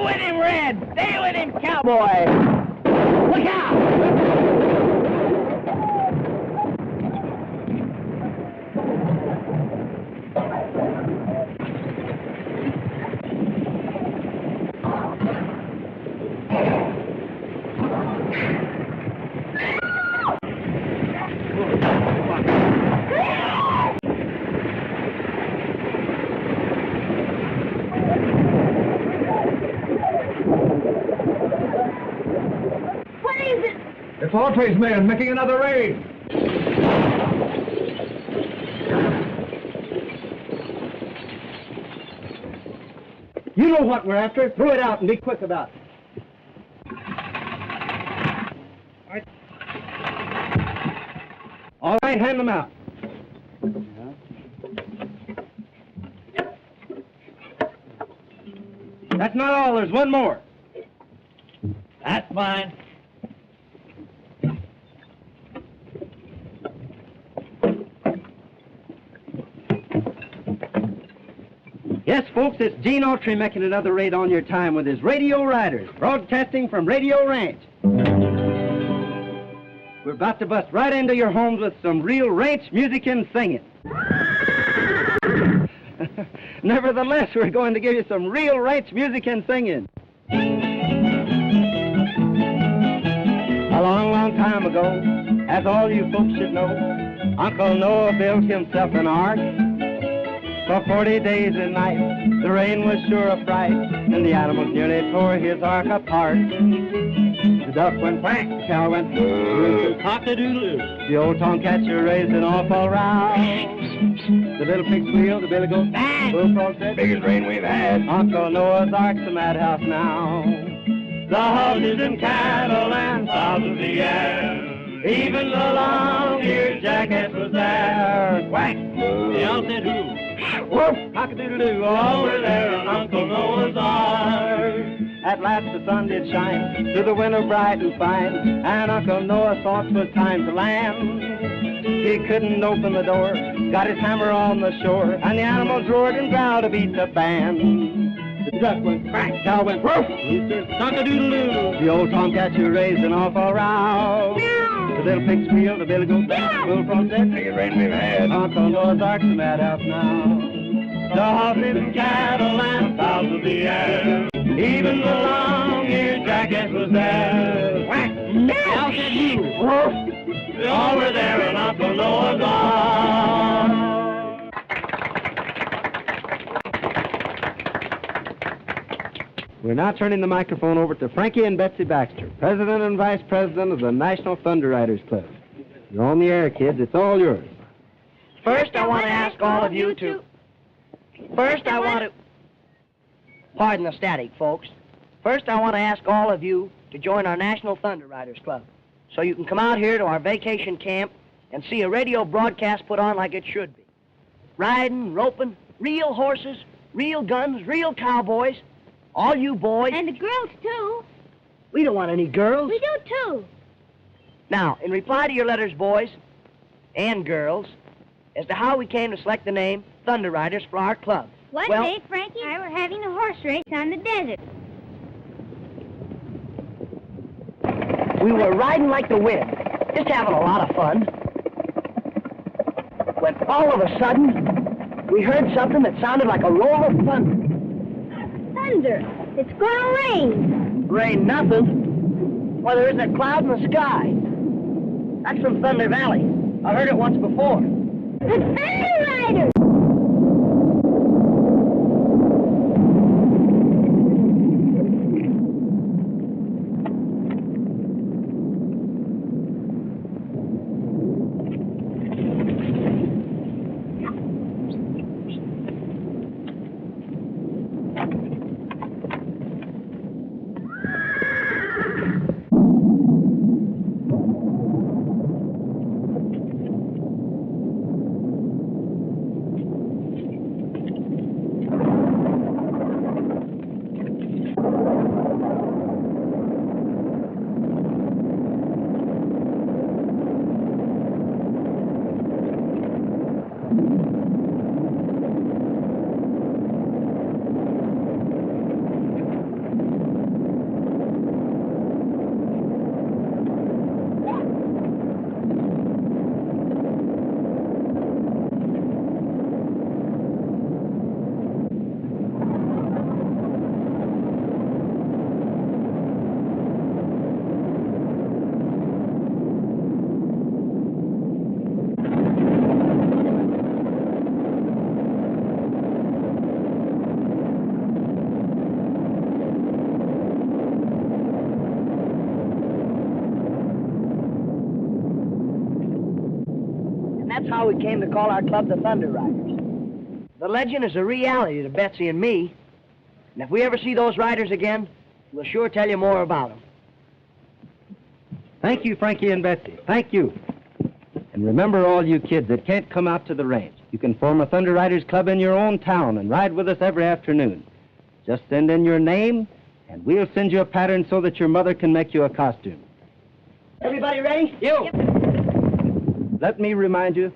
with him, Red! Stay with him, Cowboy! Look out! It's Autry's men making another raid. You know what we're after. Throw it out and be quick about it. All right, hand them out. That's not all. There's one more. That's mine. Yes, folks, it's Gene Autry making another raid on your time with his Radio Riders, broadcasting from Radio Ranch. We're about to bust right into your homes with some real ranch music and singing. Nevertheless, we're going to give you some real ranch music and singing. A long, long time ago, as all you folks should know, Uncle Noah built himself an ark. For 40 days and nights, the rain was sure a fright, and the animals nearly tore his ark apart. The duck went quack, the cow went cock-a-doodle-doo. The old tomcatcher raised an awful row. The little pig squealed, the billy goat bang. Bullfrog said, biggest rain we've had. Uncle Noah's ark's a madhouse now. The horses and cattle and fowls of the air, even the long-eared jackass was there. Quack! The owl said who? Whoop! Cock-a-doodle-doo, all were there on Uncle Noah's Ark. At last the sun did shine through the window bright and fine, and Uncle Noah thought 'twas time to land. He couldn't open the door, got his hammer on the shore, and the animals roared and growled to beat the band. The duck went crack, cow went woof, he said cock-a-doodle-doo. The old tomcatcher raised an awful row. The little pig squealed, the billy goat back, the bullfrog said, biggest rain we've had. Uncle Noah's ark's a madhouse now. The horses and cattle and fowls of the air, even the long-eared jackass was there. Whack! The owl said who? Woof! They all were there in Uncle Noah's Ark. We're now turning the microphone over to Frankie and Betsy Baxter, President and Vice President of the National Thunder Riders Club. You're on the air, kids. It's all yours. First, I want to ask all of you to... First, I want to... Pardon the static, folks. First, I want to ask all of you to join our National Thunder Riders Club, so you can come out here to our vacation camp and see a radio broadcast put on like it should be. Riding, roping, real horses, real guns, real cowboys. All you boys... And the girls, too. We don't want any girls. We do, too. Now, in reply to your letters, boys and girls, as to how we came to select the name Thunder Riders for our club. One day, Frankie and I were having a horse race on the desert. We were riding like the wind, just having a lot of fun. When all of a sudden, we heard something that sounded like a roll of thunder. Thunder! It's gonna rain! Rain nothing. Why, there isn't a cloud in the sky. That's from Thunder Valley. I heard it once before. The Thunder Riders! how we came to call our club the Thunder Riders. The legend is a reality to Betsy and me. And if we ever see those riders again, we'll sure tell you more about them. Thank you, Frankie and Betsy. Thank you. And remember, all you kids that can't come out to the range, you can form a Thunder Riders Club in your own town and ride with us every afternoon. Just send in your name, and we'll send you a pattern so that your mother can make you a costume. Everybody ready? You! Yep. Let me remind you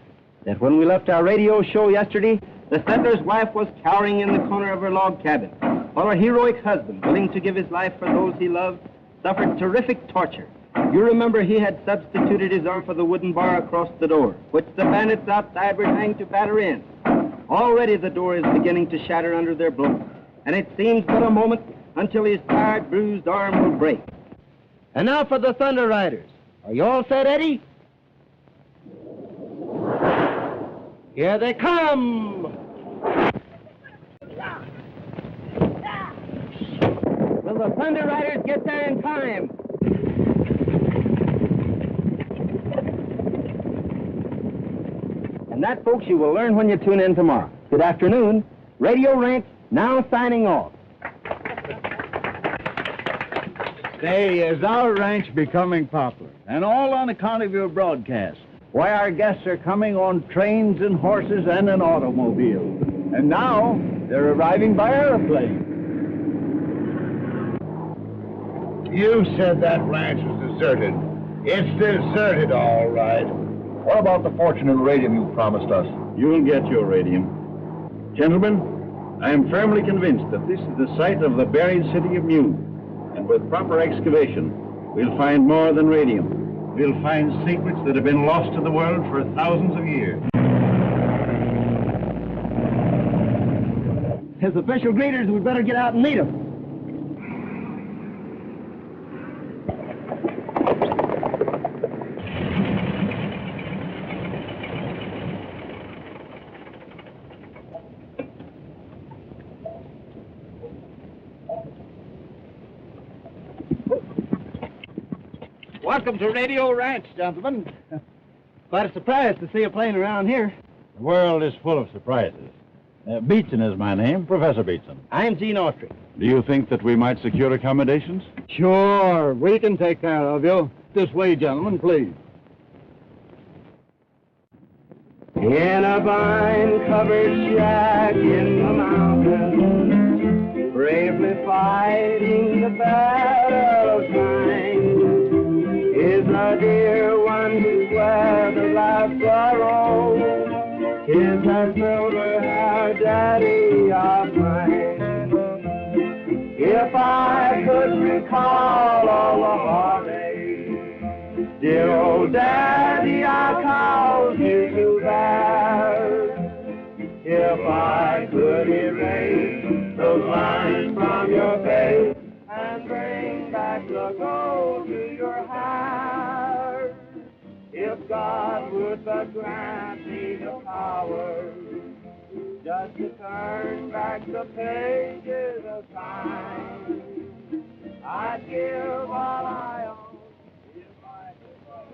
that when we left our radio show yesterday, the settler's wife was cowering in the corner of her log cabin, while her heroic husband, willing to give his life for those he loved, suffered terrific torture. You remember he had substituted his arm for the wooden bar across the door, which the bandits outside were trying to batter in. Already the door is beginning to shatter under their blows, and it seems but a moment until his tired, bruised arm will break. And now for the Thunder Riders. Are you all set, Eddie? Here they come! Will the Thunder Riders get there in time? And that, folks, you will learn when you tune in tomorrow. Good afternoon. Radio Ranch now signing off. Say, is our ranch becoming popular? And all on account of your broadcast. Why, our guests are coming on trains and horses and an automobile. And now, they're arriving by airplane. You said that ranch was deserted. It's deserted, all right. What about the fortune in radium you promised us? You'll get your radium. Gentlemen, I am firmly convinced that this is the site of the buried city of Mew. And with proper excavation, we'll find more than radium. We'll find secrets that have been lost to the world for thousands of years. His official greeters, we better get out and meet him. Welcome to Radio Ranch, gentlemen. Quite a surprise to see a plane around here. The world is full of surprises. Beatson is my name, Professor Beatson. I'm Gene Autry. Do you think that we might secure accommodations? Sure, we can take care of you. This way, gentlemen, please. In a vine-covered shack in the mountains, bravely fighting the battle of time, is a dear one who's weathered life's sorrow. Is that silver-haired daddy of mine. If I could recall all the heartache, dear old daddy, I called you to bear. If I could erase those lines from your face and bring back the gold to your hair, if God would but grant me the power just to turn back the pages of time, I'd give all I own if I could but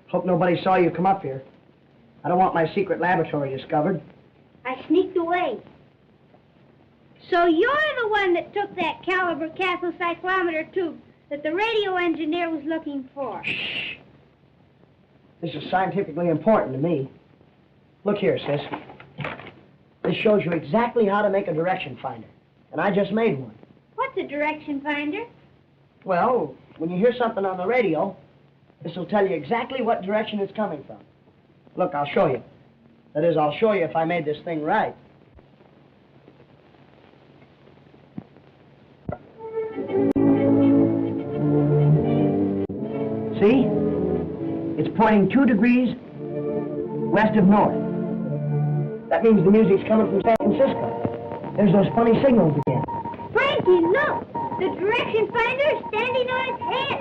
Hope nobody saw you come up here. I don't want my secret laboratory discovered. I sneaked away. So you're the one that took that caliber cathode cyclometer tube that the radio engineer was looking for. Shh. This is scientifically important to me. Look here, sis. This shows you exactly how to make a direction finder. And I just made one. What's a direction finder? Well, when you hear something on the radio, this will tell you exactly what direction it's coming from. Look, I'll show you. That is, I'll show you if I made this thing right. See? It's pointing 2 degrees west of north. That means the music's coming from San Francisco. There's those funny signals again. Frankie, look! The direction finder is standing on its head.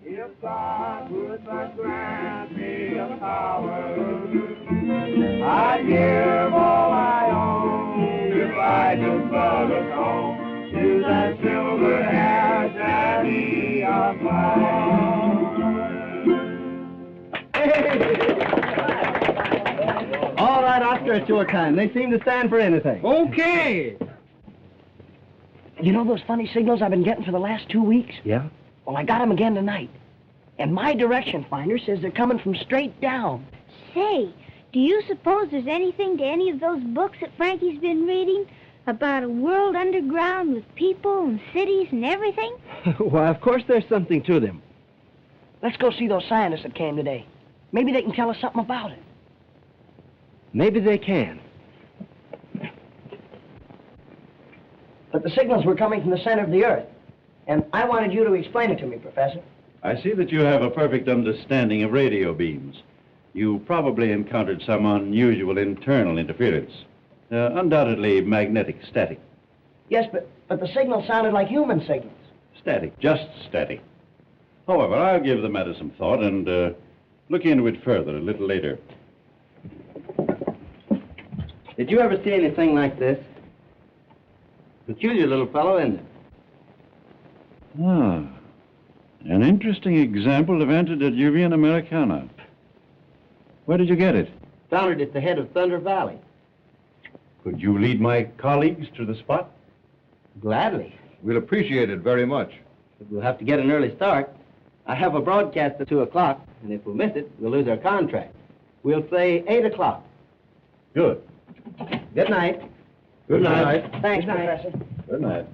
If God would but grant me a power, I'd give all I own if I could but atone to that silver hair daddy of mine. All right, Oscar, it's your time. They seem to stand for anything. Okay. You know those funny signals I've been getting for the last 2 weeks? Yeah? Well, I got them again tonight. And my direction finder says they're coming from straight down. Say, do you suppose there's anything to any of those books that Frankie's been reading about a world underground with people and cities and everything? Why, of course there's something to them. Let's go see those scientists that came today. Maybe they can tell us something about it. Maybe they can. But the signals were coming from the center of the Earth. And I wanted you to explain it to me, Professor. I see that you have a perfect understanding of radio beams. You probably encountered some unusual internal interference. Undoubtedly magnetic static. Yes, but the signal sounded like human signals. Static, just static. However, I'll give the matter some thought and look into it further a little later. Did you ever see anything like this? Peculiar little fellow, isn't it? Ah, an interesting example of antediluvian Americana. Where did you get it? Found it at the head of Thunder Valley. Could you lead my colleagues to the spot? Gladly. We'll appreciate it very much. But we'll have to get an early start. I have a broadcast at 2 o'clock, and if we miss it, we'll lose our contract. We'll say 8 o'clock. Good. Good night. Good night. Thanks, Professor. Good night.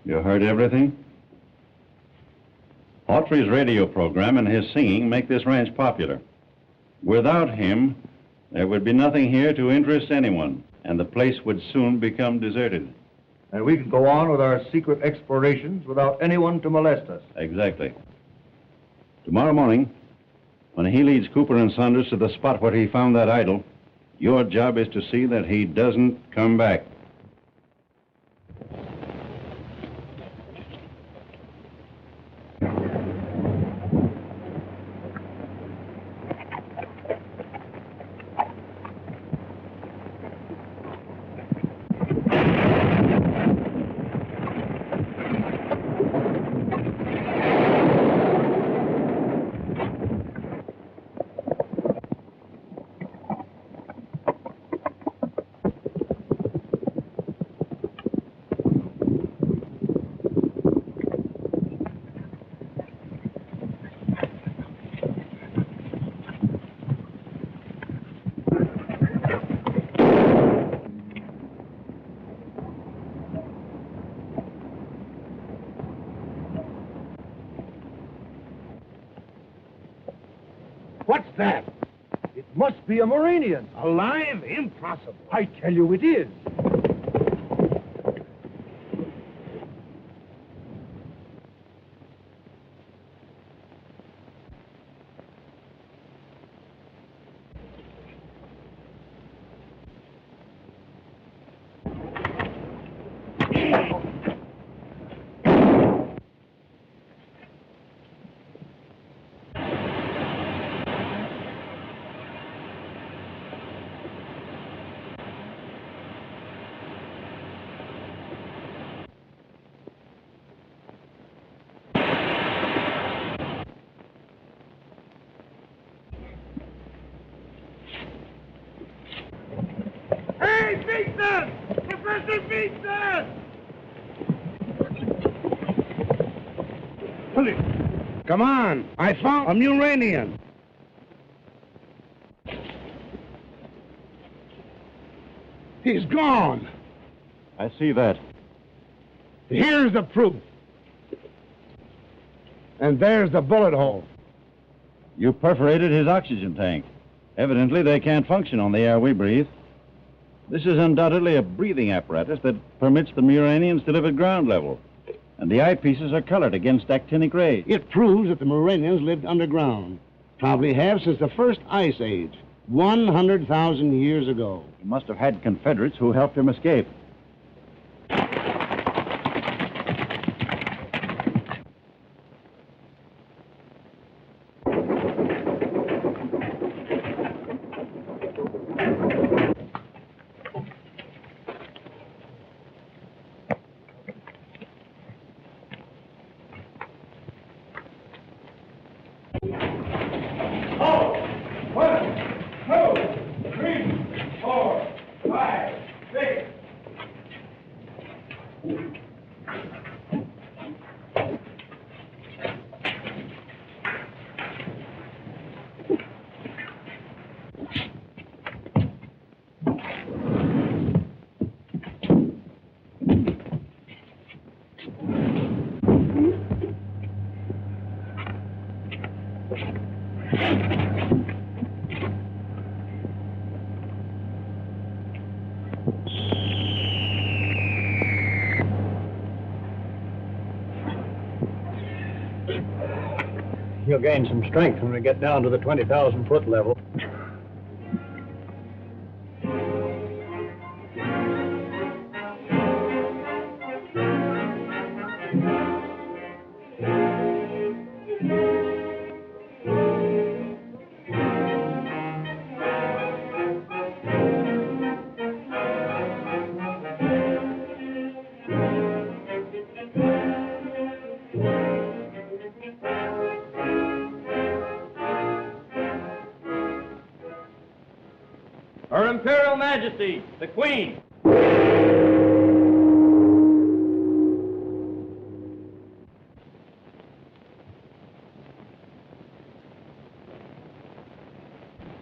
You heard everything? Autry's radio program and his singing make this ranch popular. Without him, there would be nothing here to interest anyone, and the place would soon become deserted. And we can go on with our secret explorations without anyone to molest us. Exactly. Tomorrow morning, when he leads Cooper and Saunders to the spot where he found that idol, your job is to see that he doesn't come back. What's that? It must be a Muranian. Alive? Impossible. I tell you it is. Professor Eason! Come on, I found a Muranian. He's gone. I see that. Here's the proof. And there's the bullet hole. You perforated his oxygen tank. Evidently, they can't function on the air we breathe. This is undoubtedly a breathing apparatus that permits the Muranians to live at ground level. And the eyepieces are colored against actinic rays. It proves that the Muranians lived underground. Probably have since the first ice age, 100,000 years ago. He must have had Confederates who helped him escape. You'll gain some strength when we get down to the 20,000-foot level. Her Imperial Majesty, the Queen.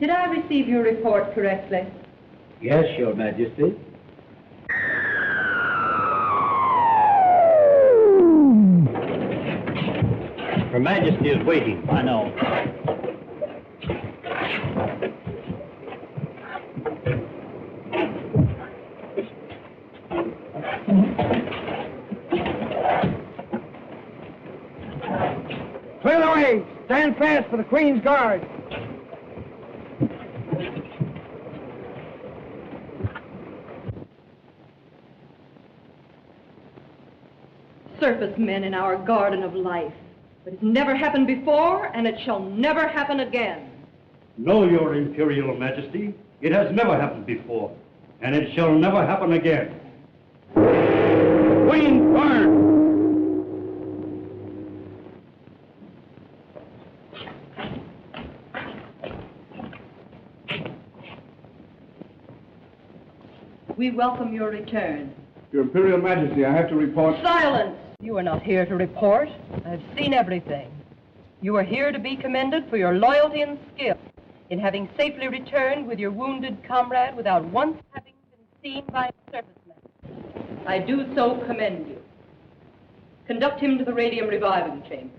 Did I receive your report correctly? Yes, Your Majesty. Her Majesty is waiting. I know. Clear the way! Stand fast for the Queen's Guard! Surface men in our garden of life. But it's never happened before, and it shall never happen again. No, Your Imperial Majesty. It has never happened before, and it shall never happen again. Queen, burn! We welcome your return. Your Imperial Majesty, I have to report... Silence! You are not here to report. I've seen everything. You are here to be commended for your loyalty and skill in having safely returned with your wounded comrade without once having been seen by a surfaceman. I do so commend you. Conduct him to the radium reviving chambers.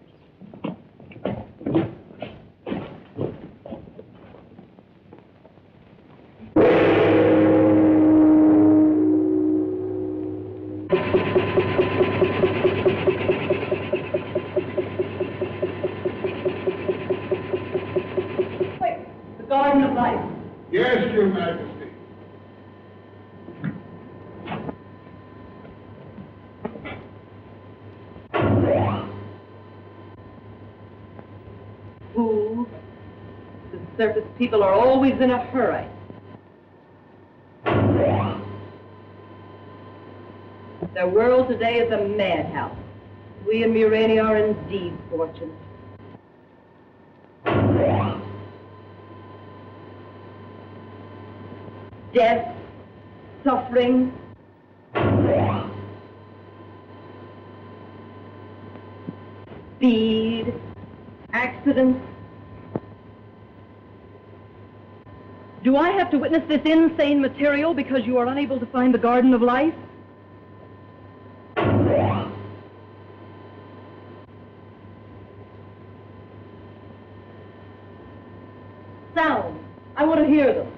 Garden of Life. Yes, Your Majesty. Fools. The surface people are always in a hurry. Their world today is a madhouse. We in Murania are indeed fortunate. Death, suffering, speed, accidents. Do I have to witness this insane material because you are unable to find the Garden of Life? sounds. I want to hear them.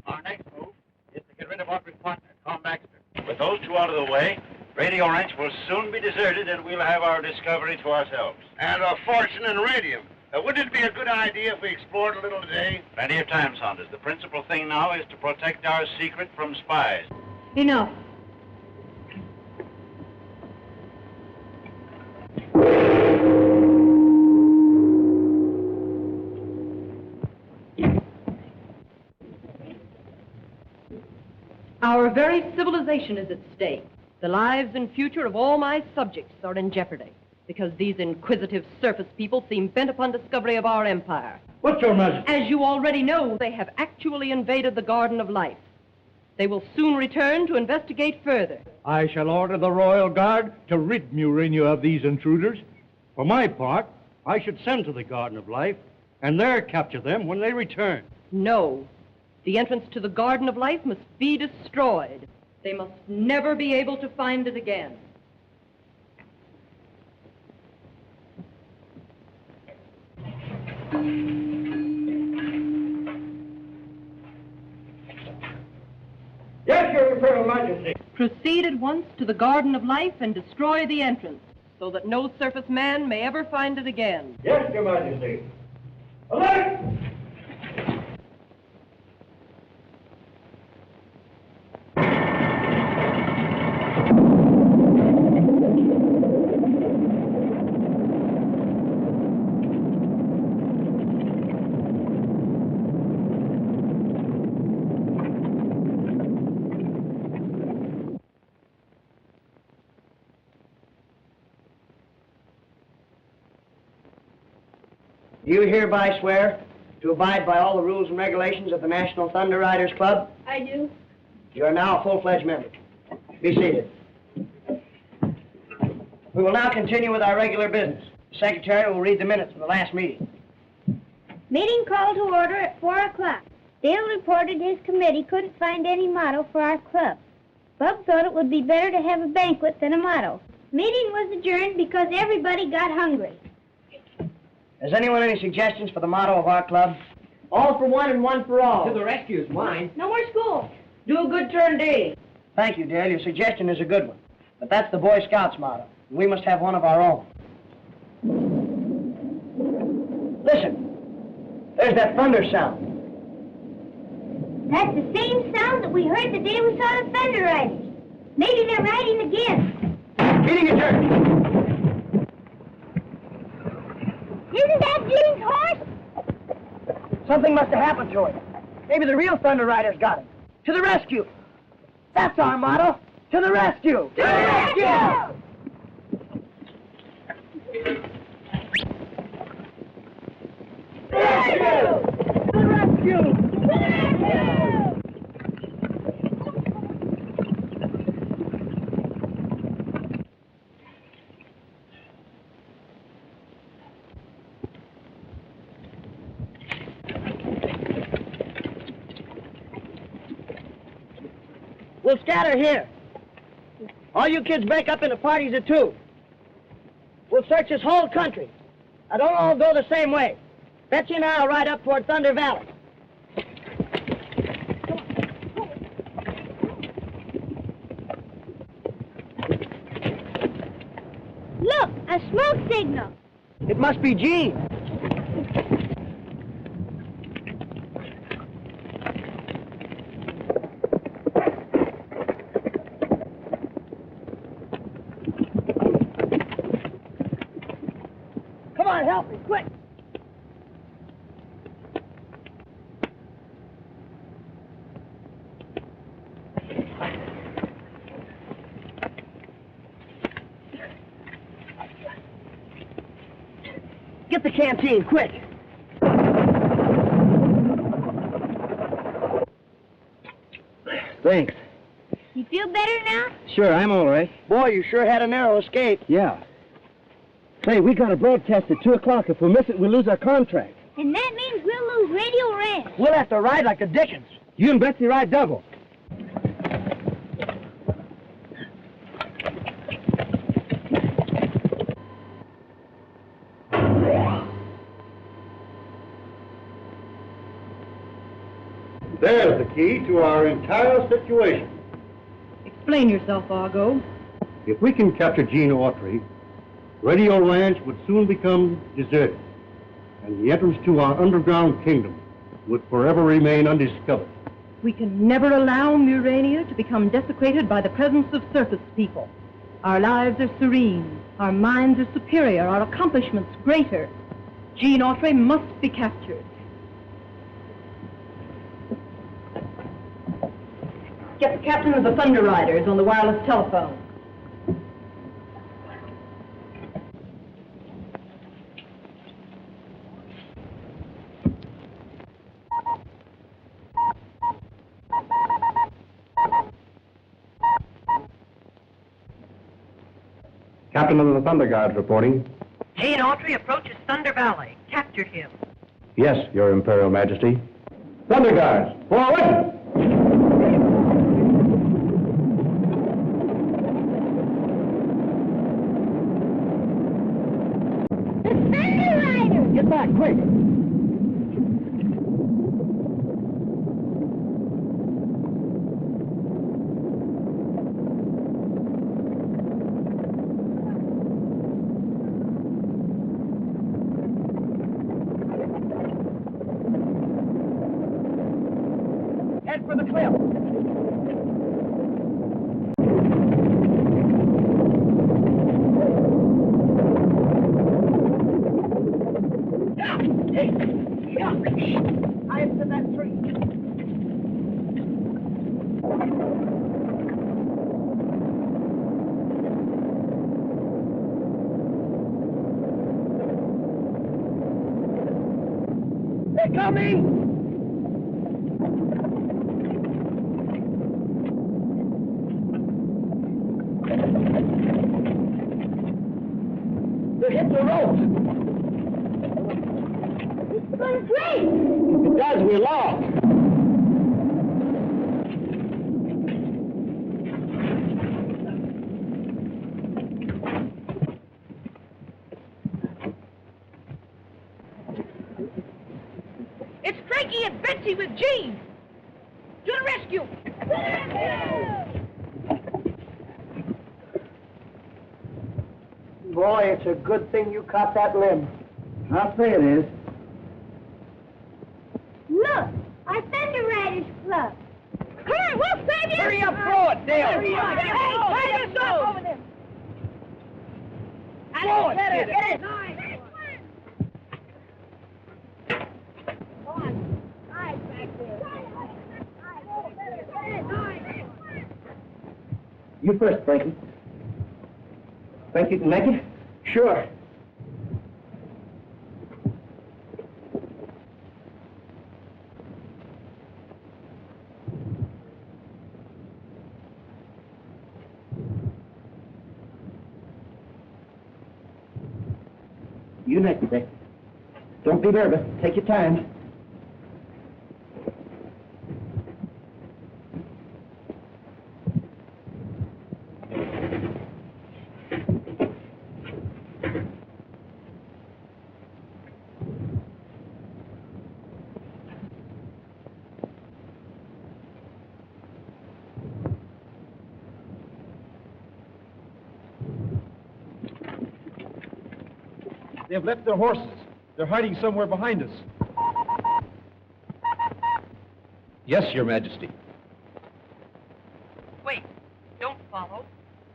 Our next move is to get rid of Autry's partner, Tom Baxter. With those two out of the way, Radio Ranch will soon be deserted and we'll have our discovery to ourselves. And a fortune in radium. Wouldn't it be a good idea if we explored a little today? Plenty of time, Saunders. The principal thing now is to protect our secret from spies. Enough. Our very civilization is at stake. The lives and future of all my subjects are in jeopardy because these inquisitive surface people seem bent upon discovery of our empire. What's your Majesty? As you already know, they have actually invaded the Garden of Life. They will soon return to investigate further. I shall order the Royal Guard to rid Murania of these intruders. For my part, I should send to the Garden of Life and there capture them when they return. No. The entrance to the Garden of Life must be destroyed. They must never be able to find it again. Yes, Your Imperial Majesty. Proceed at once to the Garden of Life and destroy the entrance, so that no surface man may ever find it again. Yes, Your Majesty. Alert! Do you hereby swear to abide by all the rules and regulations of the National Thunder Riders Club? I do. You are now a full-fledged member. Be seated. We will now continue with our regular business. The secretary will read the minutes from the last meeting. Meeting called to order at 4 o'clock. Dale reported his committee couldn't find any motto for our club. Bub thought it would be better to have a banquet than a motto. Meeting was adjourned because everybody got hungry. Has anyone any suggestions for the motto of our club? All for one and one for all. To the rescue is mine. No more school. Do a good turn deed. Thank you, Dale. Your suggestion is a good one. But that's the Boy Scouts motto. And we must have one of our own. Listen. There's that thunder sound. That's the same sound that we heard the day we saw the Thunder Riders. Maybe they're riding again. Meeting adjourned. Isn't that Gene's horse? Something must have happened to it. Maybe the real Thunder Riders got him. To the rescue. That's our motto. To the rescue. To the rescue! To the rescue! We'll scatter here. All you kids break up into parties of two. We'll search this whole country. Now, don't all go the same way. Betsy and I will ride up toward Thunder Valley. Look, a smoke signal. It must be Gene. Come on, help me, quick. Get the canteen, quick. Thanks. You feel better now? Sure, I'm all right. Boy, you sure had a narrow escape. Yeah. Say, we got a broadcast at 2 o'clock. If we miss it, we'll lose our contract. And that means we'll lose Radio Ranch. We'll have to ride like the Dickens. You and Betsy ride double. There's the key to our entire situation. Explain yourself, Argo. If we can capture Gene Autry, Radio Ranch would soon become deserted, and the entrance to our underground kingdom would forever remain undiscovered. We can never allow Murania to become desecrated by the presence of surface people. Our lives are serene, our minds are superior, our accomplishments greater. Gene Autry must be captured. Get the captain of the Thunder Riders on the wireless telephone. Captain of the Thunder Guards reporting. Gene Autry approaches Thunder Valley. Captured him. Yes, Your Imperial Majesty. Thunder Guards, forward! The Thunder Riders! Get back, quick! Head for the cliff. Hide to that tree. They're coming! They hit the ropes! It's going to break! If it does, we're lost. It's Frankie and Betsy with Gene. To the rescue! Boy, it's a good thing you caught that limb. I'll say it is. Look! Our Thunder Riders Club! Come on, we'll save you! Hurry up, throw it, Dale! Hurry up! Hey, try to go over there! Throw it, Get get it! Go on. Hide back there. You first, Frankie. Think you can make it? Sure. You next, Dick. Don't be nervous. Take your time. They've left their horses. They're hiding somewhere behind us. Yes, Your Majesty. Wait, don't follow.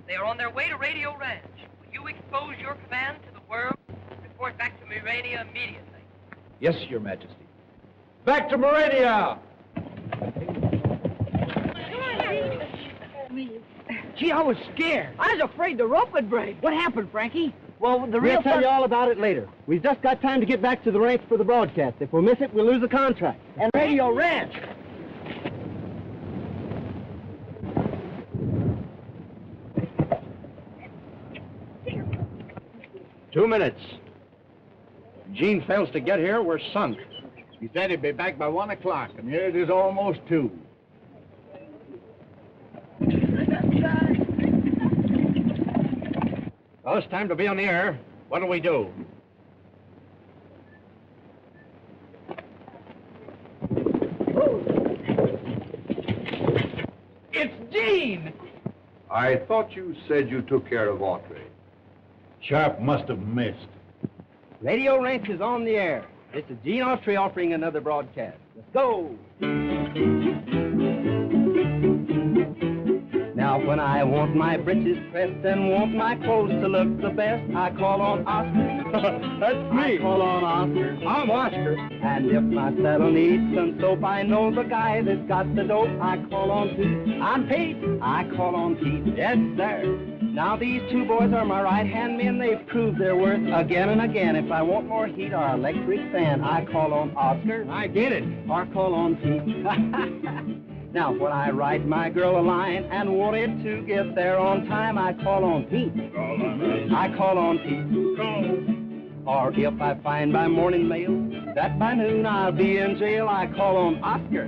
They are on their way to Radio Ranch. Will you expose your command to the world and report back to Murania immediately? Yes, Your Majesty. Back to Murania! Gee, I was scared. I was afraid the rope would break. What happened, Frankie? Well, the We'll tell you all about it later. We've just got time to get back to the ranch for the broadcast. If we miss it, we'll lose the contract. And Radio Ranch. Two minutes. Gene fails to get here, we're sunk. He said he'd be back by 1 o'clock, and here it is almost 2. Well, it's time to be on the air. What do we do? Gene! I thought you said you took care of Autry. Sharp must have missed. Radio Ranch is on the air. This is Gene Autry offering another broadcast. Let's go! Now when I want my breeches pressed and want my clothes to look the best, I call on Oscar. That's me. I call on Oscar. I'm Oscar. And if my saddle needs some soap, I know the guy that's got the dope. I call on Pete. I'm Pete. I call on Pete. Yes, sir. Now these two boys are my right-hand men. They've proved their worth again and again. If I want more heat or electric fan, I call on Oscar. I get it. Or call on Pete. Now, when I write my girl a line and want it to get there on time, I call on Pete. I call on Pete. Or if I find by morning mail that by noon I'll be in jail, I call on Oscar.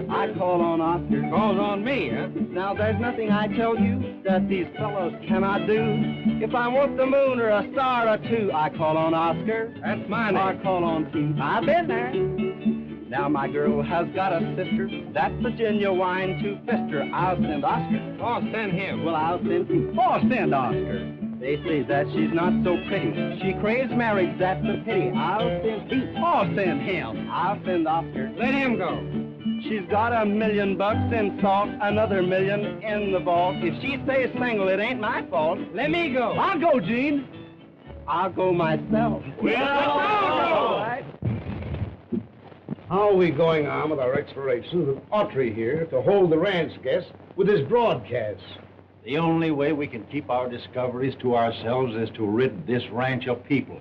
I call on Oscar. Calls on me, huh? Now, there's nothing I tell you that these fellows cannot do. If I want the moon or a star or two, I call on Oscar. That's my name. Or call on Pete. I've been there. Now my girl has got a sister, that's a genuine two-fister. I'll send Oscar. Oh, send him. Well, I'll send Pete. Oh, send Oscar. They say that she's not so pretty. She craves marriage, that's a pity. I'll send Pete. Oh, send him. I'll send Oscar. Let him go. She's got $1 million in salt, another million in the vault. If she stays single, it ain't my fault. Let me go. I'll go, Gene. I'll go myself. Well, all right. How are we going on with our explorations with Autry here to hold the ranch guests with his broadcasts? The only way we can keep our discoveries to ourselves is to rid this ranch of people.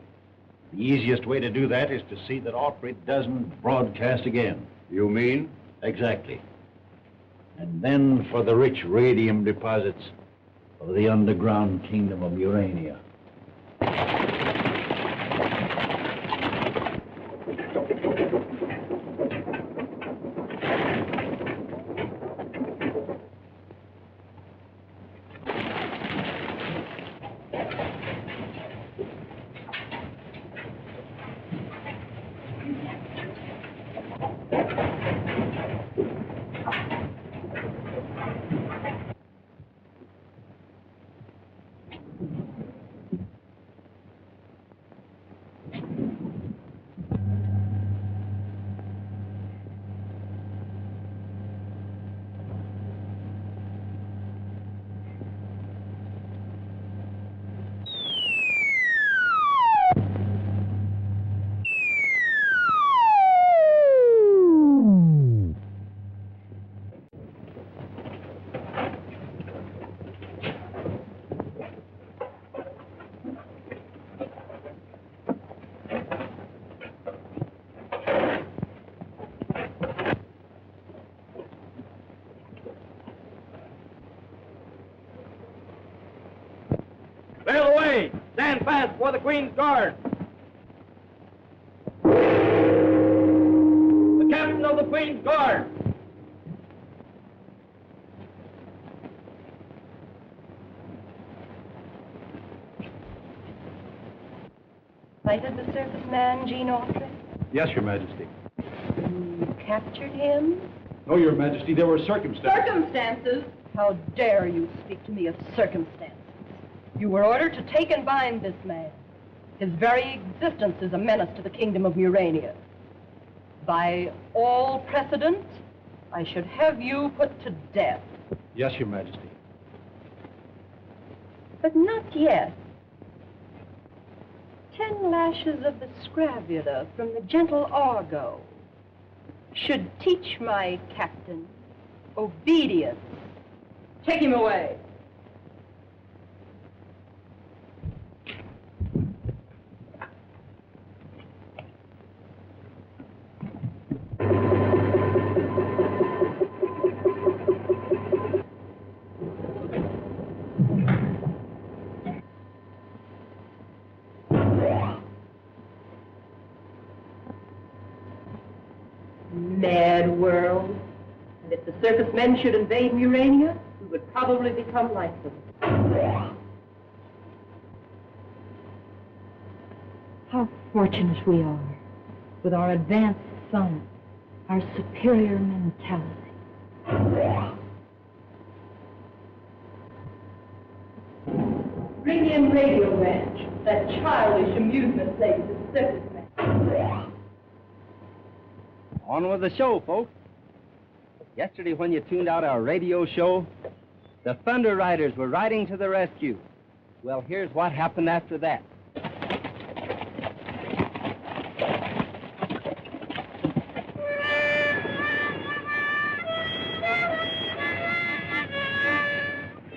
The easiest way to do that is to see that Autry doesn't broadcast again. You mean? Exactly. And then for the rich radium deposits of the underground kingdom of Murania. Clear the way! Stand fast for the Queen's Guard! The captain of the Queen's Guard! Sighted the circus man, Gene Autry? Yes, Your Majesty. You captured him? No, Your Majesty, there were circumstances. Circumstances? How dare you speak to me of circumstances? You were ordered to take and bind this man. His very existence is a menace to the kingdom of Murania. By all precedent, I should have you put to death. Yes, Your Majesty. But not yet. 10 lashes of the scravula from the gentle Argo should teach my captain obedience. Take him away. Mad world. And if the circus men should invade Murania, we would probably become like them. How fortunate we are with our advanced science, our superior mentality. radio ranch, that childish amusement place at Circus Man. On with the show, folks. Yesterday, when you tuned out our radio show, the Thunder Riders were riding to the rescue. Well, here's what happened after that.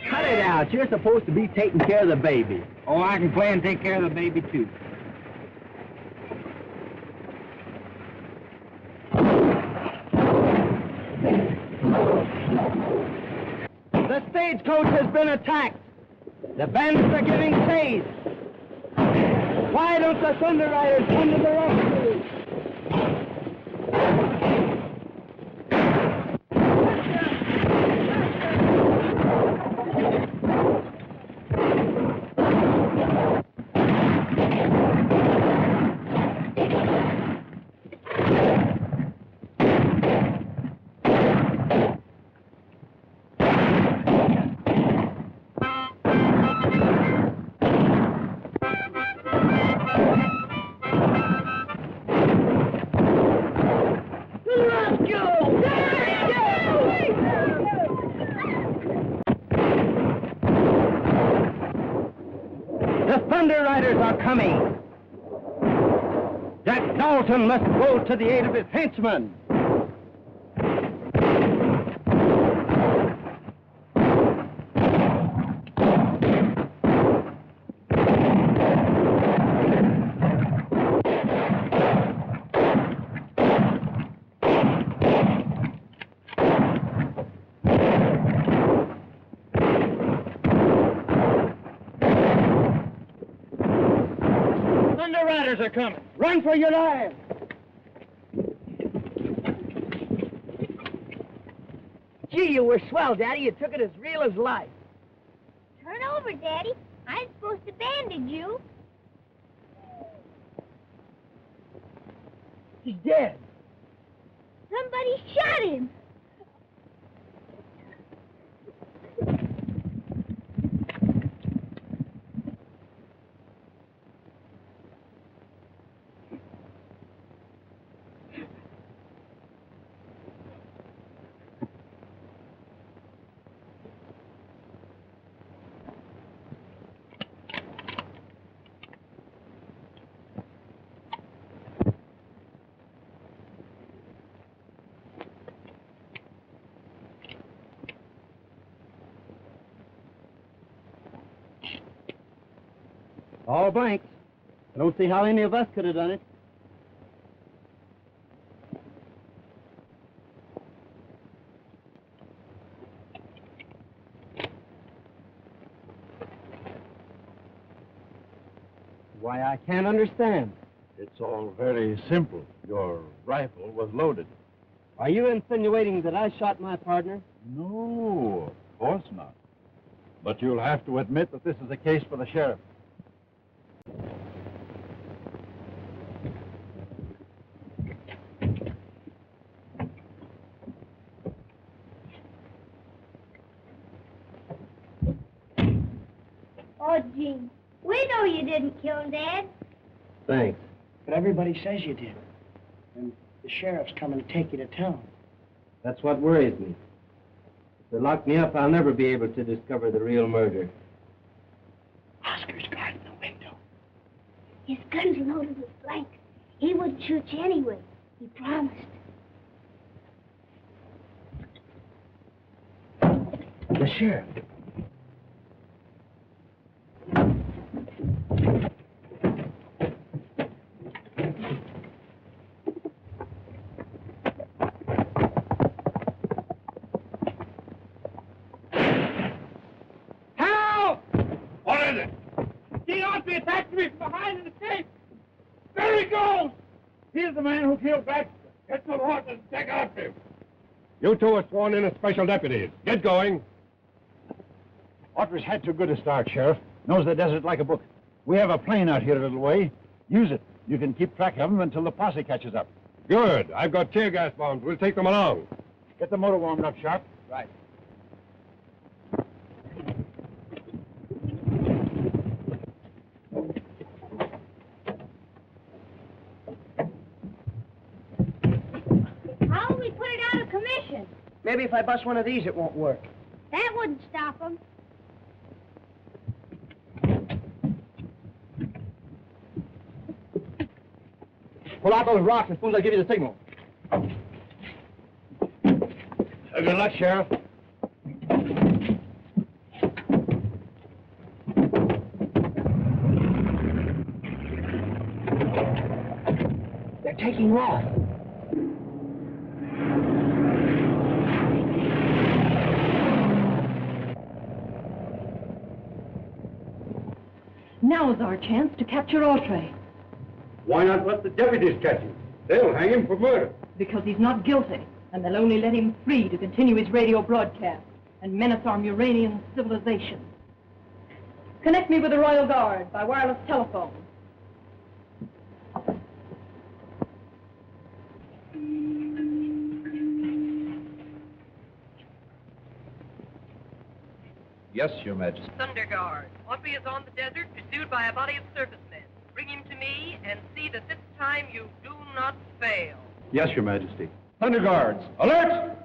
Cut it out. You're supposed to be taking care of the baby. Oh, I can play and take care of the baby, too. The stagecoach has been attacked. The bandits are giving chase. Why don't the Thunder Riders come to the rescue? Coming. Jack Dalton must go to the aid of his henchmen. Are coming. Run for your lives! Gee, you were swell, Daddy. You took it as real as life. Turn over, Daddy. I'm supposed to bandage you. He's dead. Somebody shot him. All blanks. I don't see how any of us could have done it. Why, I can't understand. It's all very simple. Your rifle was loaded. Are you insinuating that I shot my partner? No, of course not. But you'll have to admit that this is a case for the sheriff. Oh, Gene, we know you didn't kill him, Dad. Thanks. But everybody says you did. And the sheriff's coming to take you to town. That's what worries me. If they lock me up, I'll never be able to discover the real murder. Oscar's guarding the window. His gun's loaded with blanks. He wouldn't shoot you anyway. He promised. The sheriff. You two are sworn in as special deputies. Get going. Autry's had too good a start, Sheriff. Knows the desert like a book. We have a plane out here a little way. Use it. You can keep track of them until the posse catches up. Good. I've got tear gas bombs. We'll take them along. Get the motor warmed up, Sharp. Right. Maybe if I bust one of these, it won't work. That wouldn't stop them. Pull out those rocks as soon as I give you the signal. Good luck, Sheriff. They're taking off. Now's our chance to capture Autry. Why not let the deputies catch him? They'll hang him for murder. Because he's not guilty, and they'll only let him free to continue his radio broadcast and menace our Muranian civilization. Connect me with the Royal Guard by wireless telephone. Yes, Your Majesty. Thunder Guard. Autry is on the desert, pursued by a body of servicemen. Bring him to me and see that this time you do not fail. Yes, Your Majesty. Thunder Guards, alert!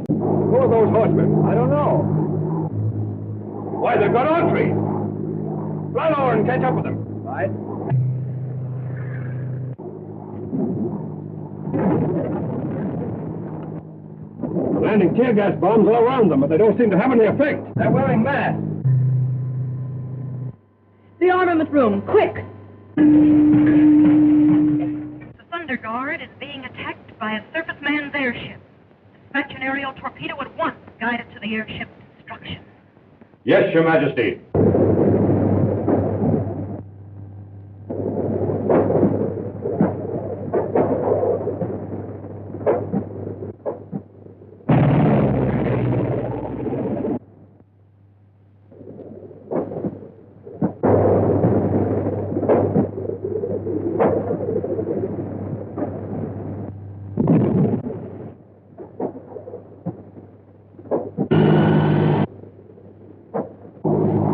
Who are those horsemen? I don't know. Why, they've got Autry. Run over and catch up with them. Right. Landing tear gas bombs all around them, but they don't seem to have any effect. They're wearing masks. The armament room, quick! The Thunder Guard is being attacked by a surfaceman's airship. Dispatch an aerial torpedo at once, guide it to the airship's destruction. Yes, Your Majesty.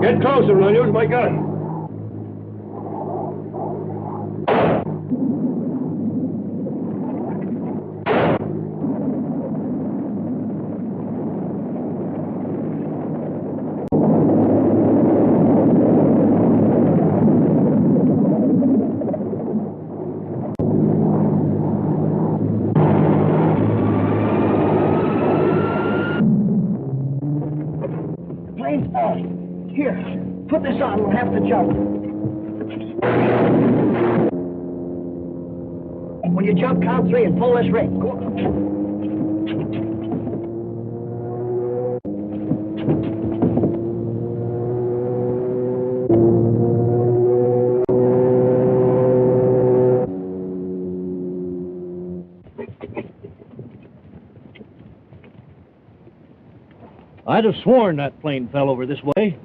Get closer and I'll use my gun. The plane's off. Here, put this on. We'll have to jump. When you jump, count 3 and pull this ring. Go on. I'd have sworn that plane fell over this way.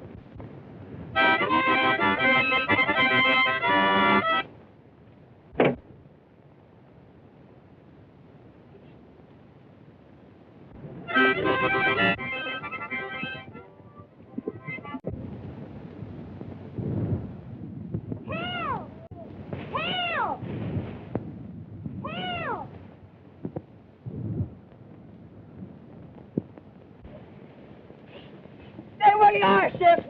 Stay where you are, Sip.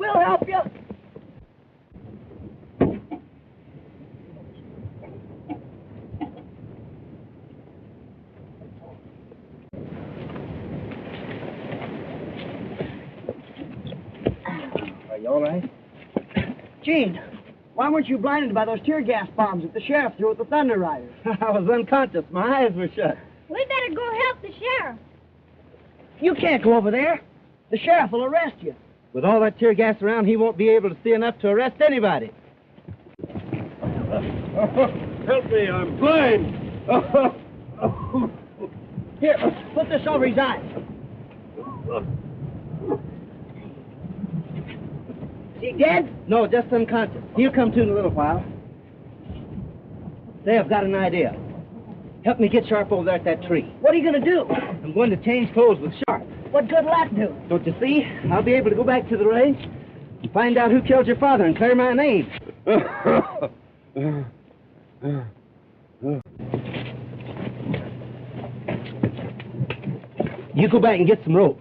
all right. Gene, why weren't you blinded by those tear gas bombs that the sheriff threw at the Thunder Riders? I was unconscious. My eyes were shut. We better go help the sheriff. You can't go over there. The sheriff will arrest you. With all that tear gas around, he won't be able to see enough to arrest anybody. Help me, I'm blind. Here, put this over his eyes. Is he dead? No, just unconscious. He'll come to in a little while. Say, I've got an idea. Help me get Sharp over there at that tree. What are you going to do? I'm going to change clothes with Sharp. What good will that do? Don't you see? I'll be able to go back to the ranch and find out who killed your father and clear my name. You go back and get some rope.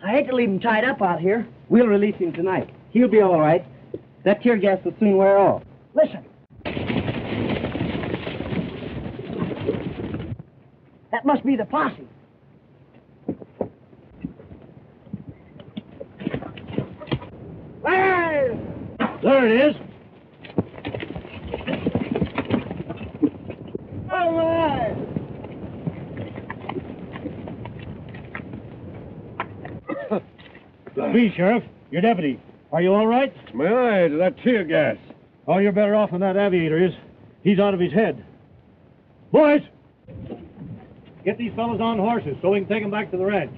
I hate to leave him tied up out here. We'll release him tonight. He'll be all right. That tear gas will soon wear off. Listen. That must be the posse. Hey! There it is. All right. Me, Sheriff. Your deputy. Are you all right? My eyes, that tear gas. Oh, you're better off than that aviator is. He's out of his head. Boys! Get these fellows on horses so we can take them back to the ranch.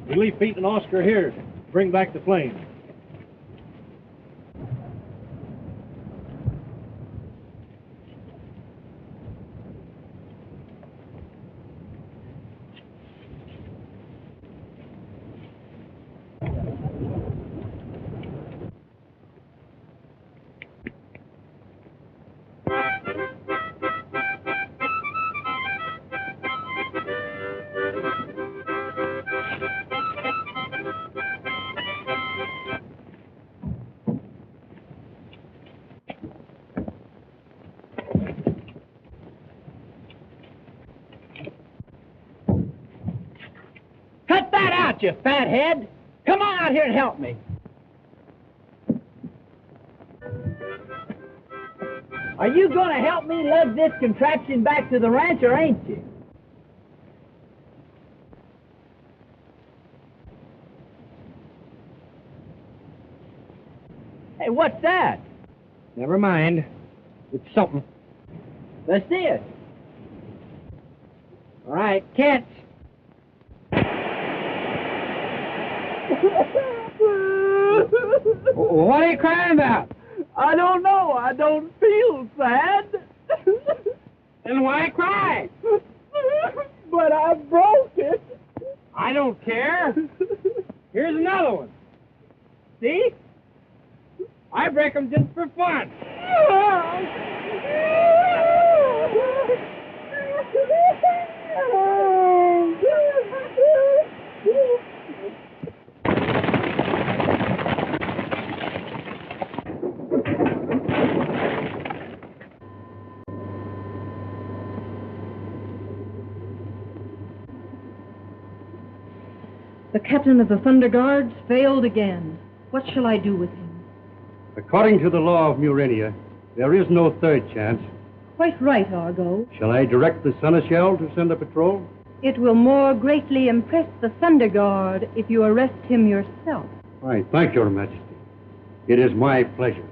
We leave Pete and Oscar here to bring back the plane. Cut that out, you fathead! Come on out here and help me. Are you going to help me lug this contraption back to the ranch, or ain't you? Hey, what's that? Never mind. It's something. Let's see it. All right, catch. What are you crying about? I don't know. I don't feel sad. Then why cry? But I broke it. I don't care. Here's another one. See? I break them just for fun. The captain of the Thunder Guards failed again. What shall I do with him? According to the law of Murania, there is no third chance. Quite right, Argo. Shall I direct the Seneschal to send a patrol? It will more greatly impress the Thunder Guard if you arrest him yourself. I thank your Majesty. It is my pleasure.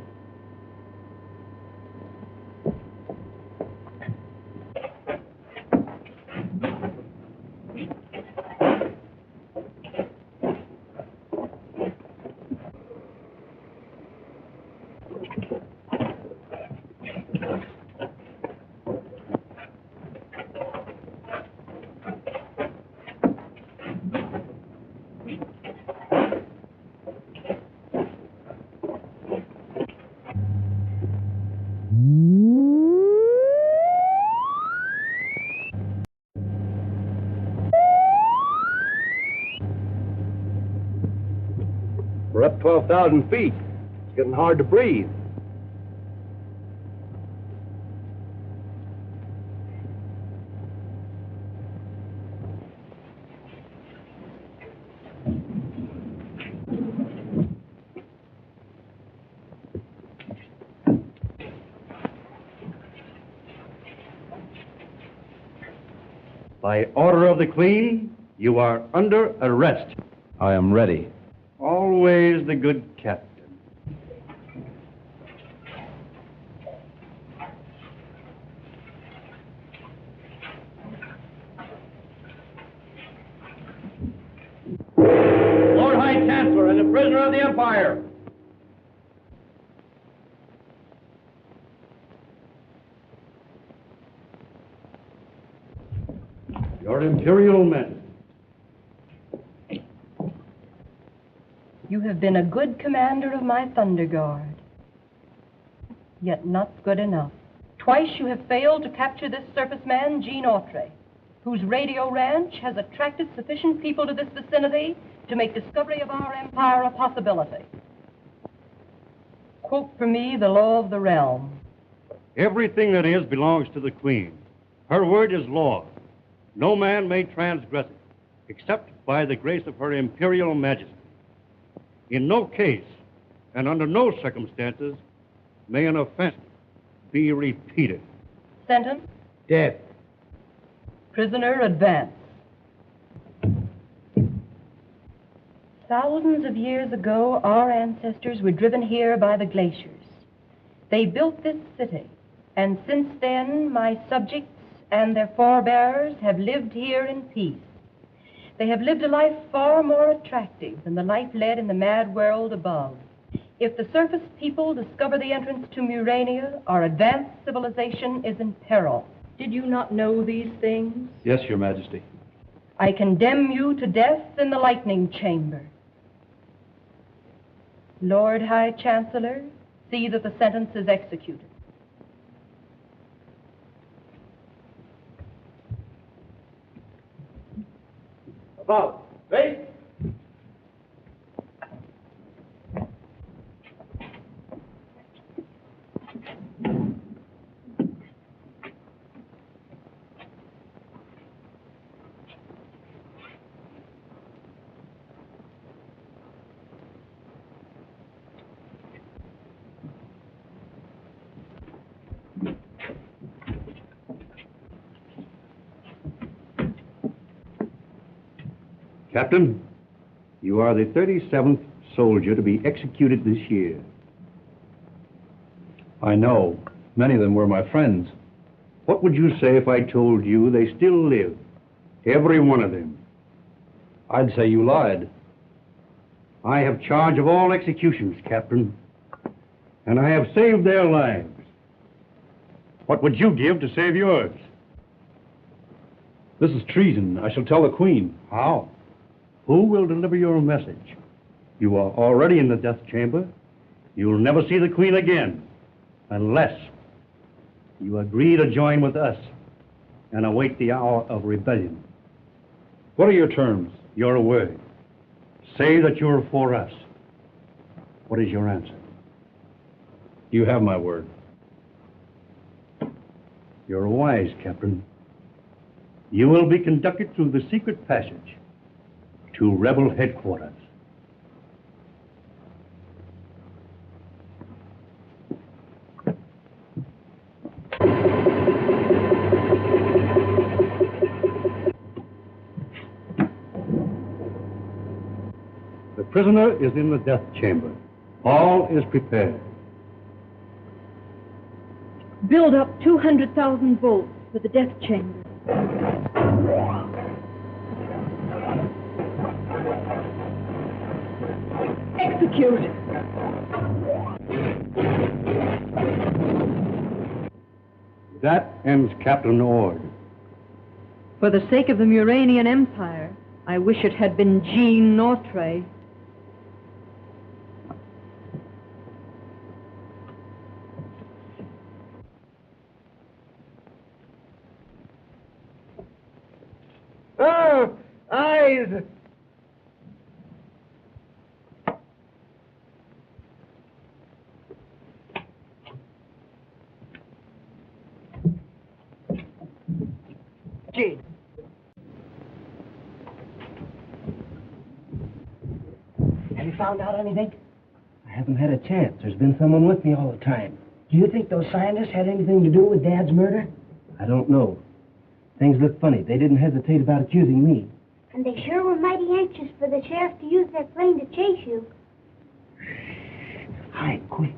We're up 12,000 feet. It's getting hard to breathe. By order of the Queen, you are under arrest. I am ready. Always the good captain. Lord High Chancellor and the prisoner of the Empire. Your Imperial Majesty. You have been a good commander of my Thunder Guard, yet not good enough. Twice you have failed to capture this surface man, Gene Autry, whose radio ranch has attracted sufficient people to this vicinity to make discovery of our empire a possibility. Quote for me the law of the realm. Everything that is belongs to the Queen. Her word is law. No man may transgress it, except by the grace of her Imperial Majesty. In no case, and under no circumstances, may an offense be repeated. Sentence? Death. Prisoner, advance. Thousands of years ago, our ancestors were driven here by the glaciers. They built this city, and since then, my subjects and their forebears have lived here in peace. They have lived a life far more attractive than the life led in the mad world above. If the surface people discover the entrance to Murania, our advanced civilization is in peril. Did you not know these things? Yes, Your Majesty. I condemn you to death in the lightning chamber. Lord High Chancellor, see that the sentence is executed. About. Face. Captain, you are the 37th soldier to be executed this year. I know. Many of them were my friends. What would you say if I told you they still live? Every one of them. I'd say you lied. I have charge of all executions, Captain, and I have saved their lives. What would you give to save yours? This is treason. I shall tell the Queen. How? Who will deliver your message? You are already in the death chamber. You'll never see the Queen again, unless you agree to join with us and await the hour of rebellion. What are your terms? Your word. Say that you're for us. What is your answer? You have my word. You're wise, Captain. You will be conducted through the secret passage to rebel headquarters. The prisoner is in the death chamber. All is prepared. Build up 200,000 volts for the death chamber. Execute. That ends Captain Ord. For the sake of the Muranian Empire, I wish it had been Gene Autry. Oh, eyes! Gene. Have you found out anything? I haven't had a chance. There's been someone with me all the time. Do you think those scientists had anything to do with Dad's murder? I don't know. Things look funny. They didn't hesitate about accusing me. And they sure were mighty anxious for the sheriff to use their plane to chase you. Hide, quick.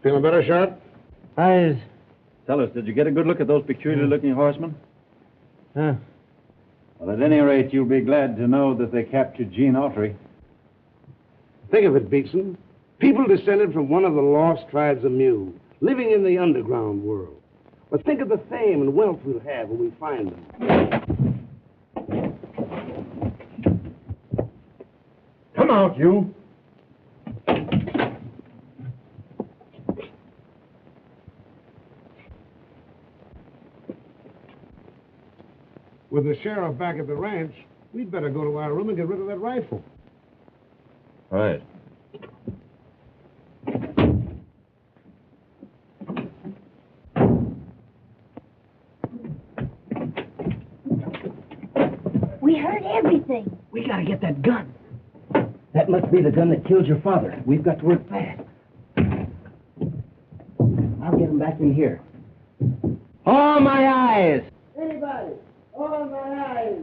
Feeling better, Sheriff? Eyes. Tell us, did you get a good look at those peculiar-looking horsemen? Huh? Well, at any rate, you'll be glad to know that they captured Gene Autry. Think of it, Beeson. People descended from one of the lost tribes of Mew, living in the underground world. But think of the fame and wealth we'll have when we find them. Come out, you. With the sheriff back at the ranch, we'd better go to our room and get rid of that rifle. Right. We heard everything. We gotta get that gun. That must be the gun that killed your father. We've got to work fast. I'll get him back in here. All my eyes! Anybody, all my eyes.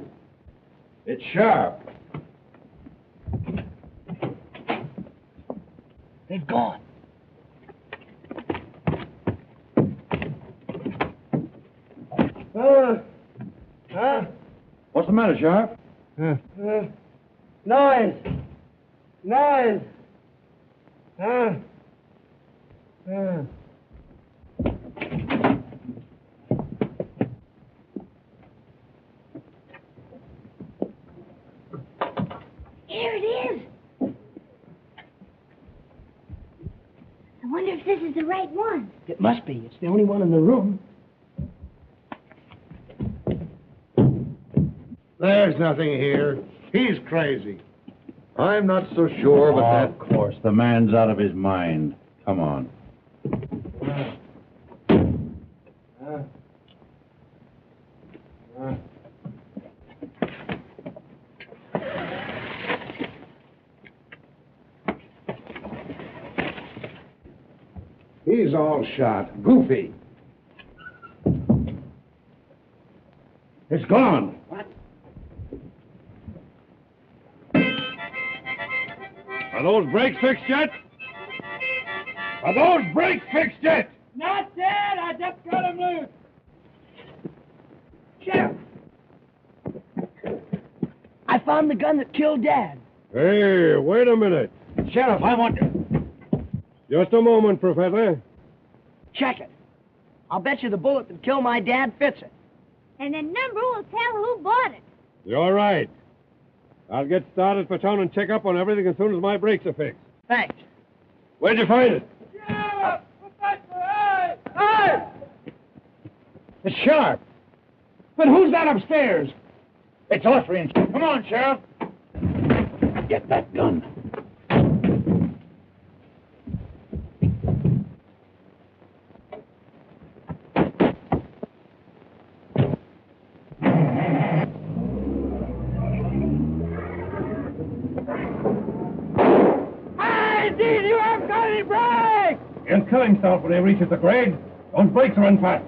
It's sharp. They've gone. What's the matter, Sharp? Noise. Noise. Here it is. I wonder if this is the right one. It must be. It's the only one in the room. There's nothing here. He's crazy. I'm not so sure, but of course, the man's out of his mind. Come on. He's all shot. Goofy. It's gone. What? Are those brakes fixed yet? Are those brakes fixed yet? Not yet. I just got him loose. Sheriff! I found the gun that killed Dad. Hey, wait a minute. Sheriff, I want to... Just a moment, Professor. Check it. I'll bet you the bullet that killed my dad fits it. And the number will tell who bought it. You're right. I'll get started for town and check up on everything as soon as my brakes are fixed. Thanks. Where'd you find it? Sheriff! Hey! It's Sharp. But who's that upstairs? It's Autry. Come on, Sheriff. Get that gun. He'll kill himself when he reaches the grade. Those brakes are unfast.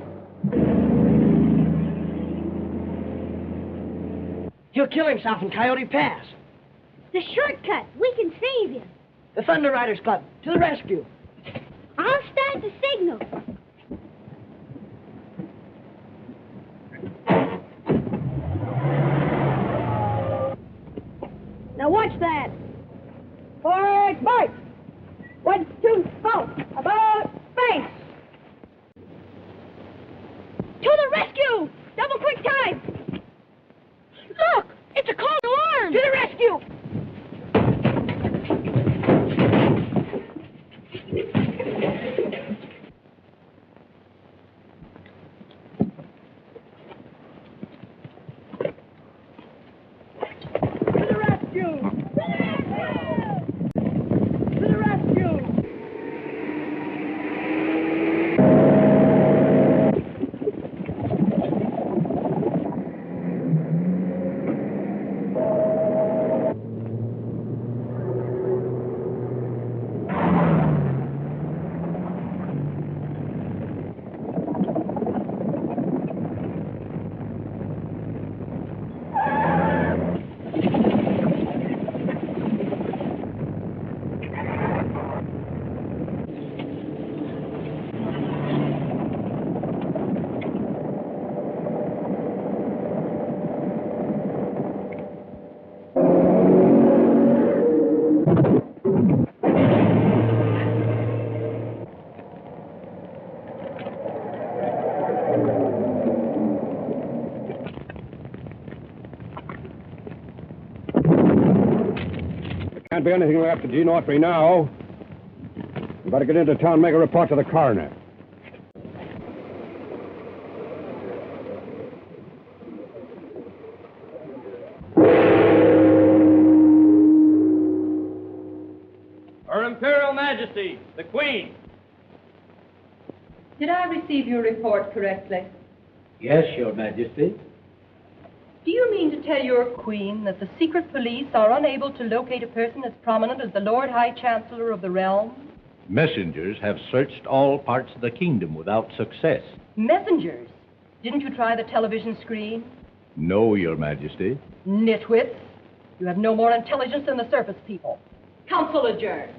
He'll kill himself in Coyote Pass. The shortcut. We can save him. The Thunder Riders Club. To the rescue. I'll start the signal. Now watch that. Forward, march. 1, 2, halt. About face. To the rescue! Double quick time! Look! It's a call to arms! To the rescue! Can't be anything left of Gene Autry now. You better get into town and make a report to the coroner. Her Imperial Majesty, the Queen. Did I receive your report correctly? Yes, Your Majesty. Do you mean to tell your Queen that the secret police are unable to locate a person as prominent as the Lord High Chancellor of the realm? Messengers have searched all parts of the kingdom without success. Messengers? Didn't you try the television screen? No, Your Majesty. Nitwits. You have no more intelligence than the surface people. Council adjourned.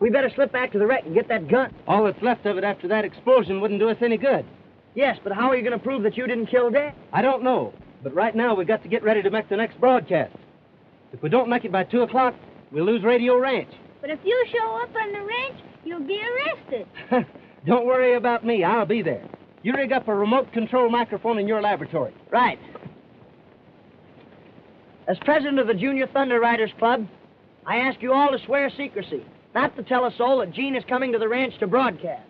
We better slip back to the wreck and get that gun. All that's left of it after that explosion wouldn't do us any good. Yes, but how are you going to prove that you didn't kill Dad? I don't know. But right now, we've got to get ready to make the next broadcast. If we don't make it by 2 o'clock, we'll lose Radio Ranch. But if you show up on the ranch, you'll be arrested. Don't worry about me. I'll be there. You rig up a remote control microphone in your laboratory. Right. As president of the Junior Thunder Riders Club, I ask you all to swear secrecy, not to tell a soul that Gene is coming to the ranch to broadcast.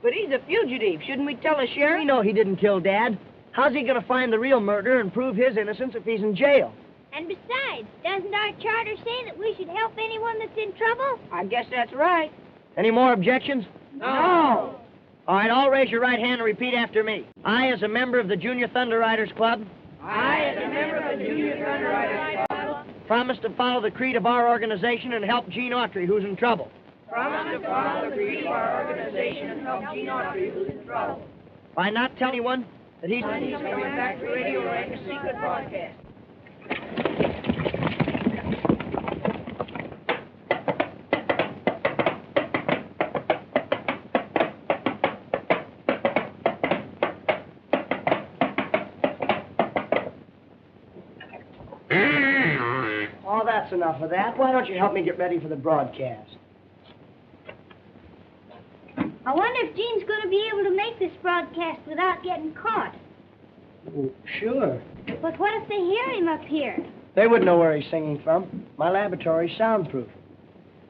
But he's a fugitive. Shouldn't we tell the sheriff? We know he didn't kill Dad. How's he going to find the real murderer and prove his innocence if he's in jail? And besides, doesn't our charter say that we should help anyone that's in trouble? I guess that's right. Any more objections? No. All right, all raise your right hand and repeat after me. I, as a member of the Junior Thunder Riders Club, I, as a member of the Junior Thunder Riders Club, promise to follow the creed of our organization and help Gene Autry, who's in trouble. promise to follow the creed of our organization and help Gene Autry, who's in trouble. By not telling anyone that he's coming back to Radio Ranch, a secret broadcast. Oh, that's enough of that. Why don't you help me get ready for the broadcast? I wonder if Gene's going to be able to make this broadcast without getting caught. Well, sure. But what if they hear him up here? They wouldn't know where he's singing from. My laboratory's soundproof.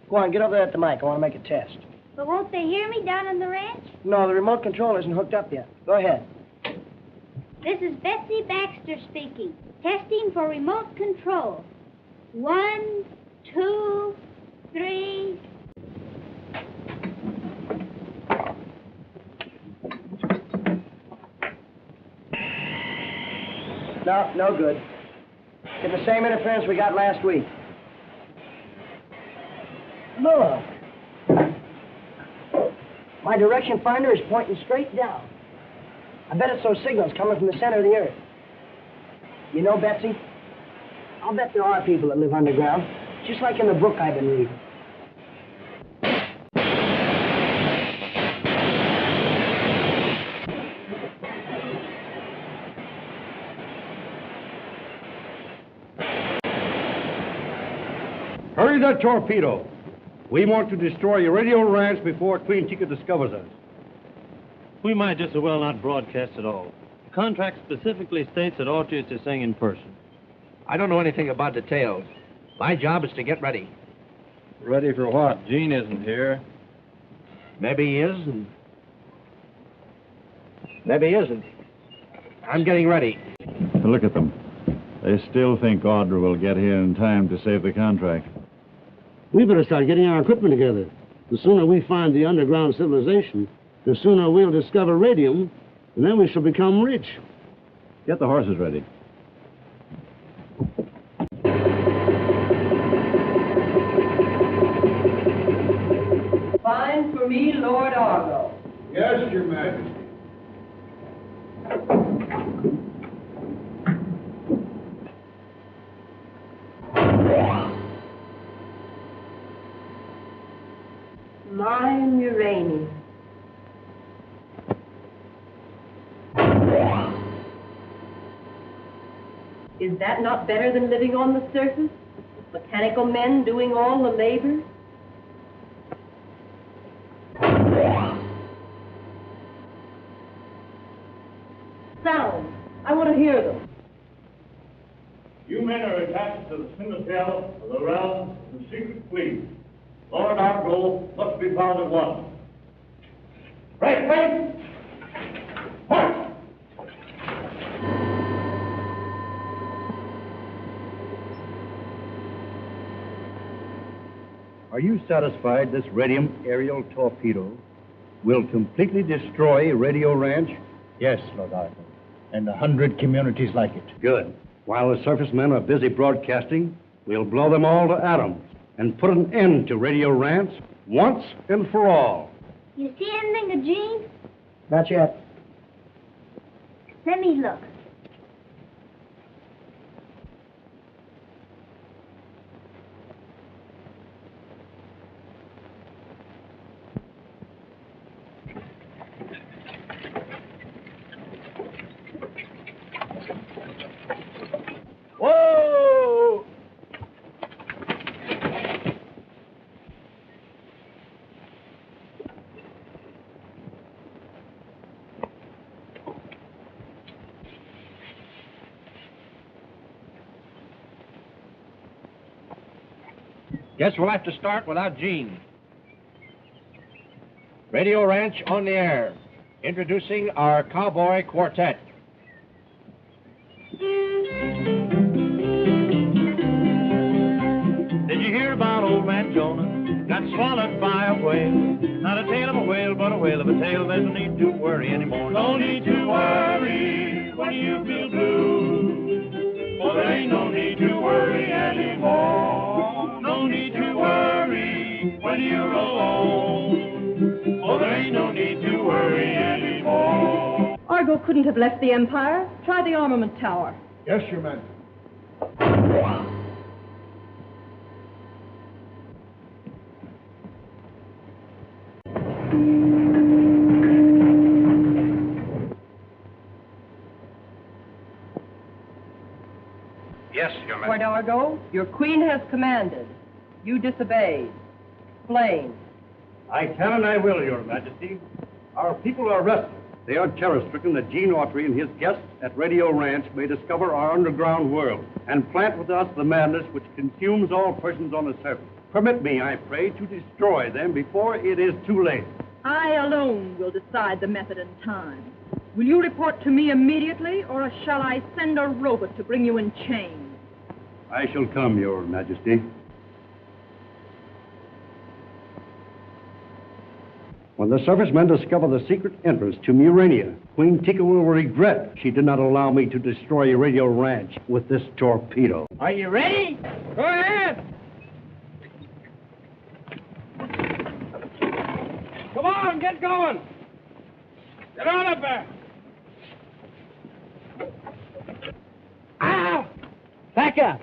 Go on, get over there at the mic. I want to make a test. But won't they hear me down on the ranch? No, the remote control isn't hooked up yet. Go ahead. This is Betsy Baxter speaking. Testing for remote control. 1, 2, 3... No, no good. Get the same interference we got last week. Look. My direction finder is pointing straight down. I bet it's those signals coming from the center of the earth. You know, Betsy, I'll bet there are people that live underground, just like in the book I've been reading. Hurry that torpedo. We want to destroy your Radio Ranch before Queen Chica discovers us. We might just as well not broadcast at all. The contract specifically states that Autry is to sing in person. I don't know anything about details. My job is to get ready. Ready for what? Gene isn't here. Maybe he is, and maybe he isn't. I'm getting ready. Look at them. They still think Audrey will get here in time to save the contract. We better start getting our equipment together. The sooner we find the underground civilization, the sooner we'll discover radium, and then we shall become rich. Get the horses ready. Find for me Lord Darro. Yes, Your Majesty. My Murania. Is that not better than living on the surface? Mechanical men doing all the labor? hear them. You men are attached to the citadel of the realm of the secret queen. Lord, our goal must be found at once. Right, right! March! Are you satisfied this radium aerial torpedo will completely destroy Radio Ranch? Yes, Lord Arthur. And 100 communities like it. Good. While the surface men are busy broadcasting, we'll blow them all to atoms and put an end to Radio Ranch once and for all. You see anything of Jean? Not yet. Let me look. Whoa! Guess we'll have to start without Gene. Radio Ranch on the air. Introducing our Cowboy Quartet. Did you hear about old man Jonah? Got swallowed by a whale. Not a tail of a whale, but a whale of a tail. There's no need to worry anymore. No need to worry when you feel blue. Oh, there ain't no need to worry anymore. No need to worry when you're alone. Oh, there ain't no need to worry anymore. Argo couldn't have left the Empire. Try the armament tower. Yes, Your Majesty. Yes, Your Lord Argo, your queen has commanded. You disobeyed. Explain. I can and I will, Your Majesty. Our people are restless. They are terror-stricken that Gene Autry and his guests at Radio Ranch may discover our underground world and plant with us the madness which consumes all persons on the surface. Permit me, I pray, to destroy them before it is too late. I alone will decide the method and time. Will you report to me immediately, or shall I send a robot to bring you in chains? I shall come, Your Majesty. When the surface men discover the secret entrance to Murania, Queen Tika will regret she did not allow me to destroy Radio Ranch with this torpedo. Are you ready? Go ahead. Come on, get going. Get on up there. Ow! Back up.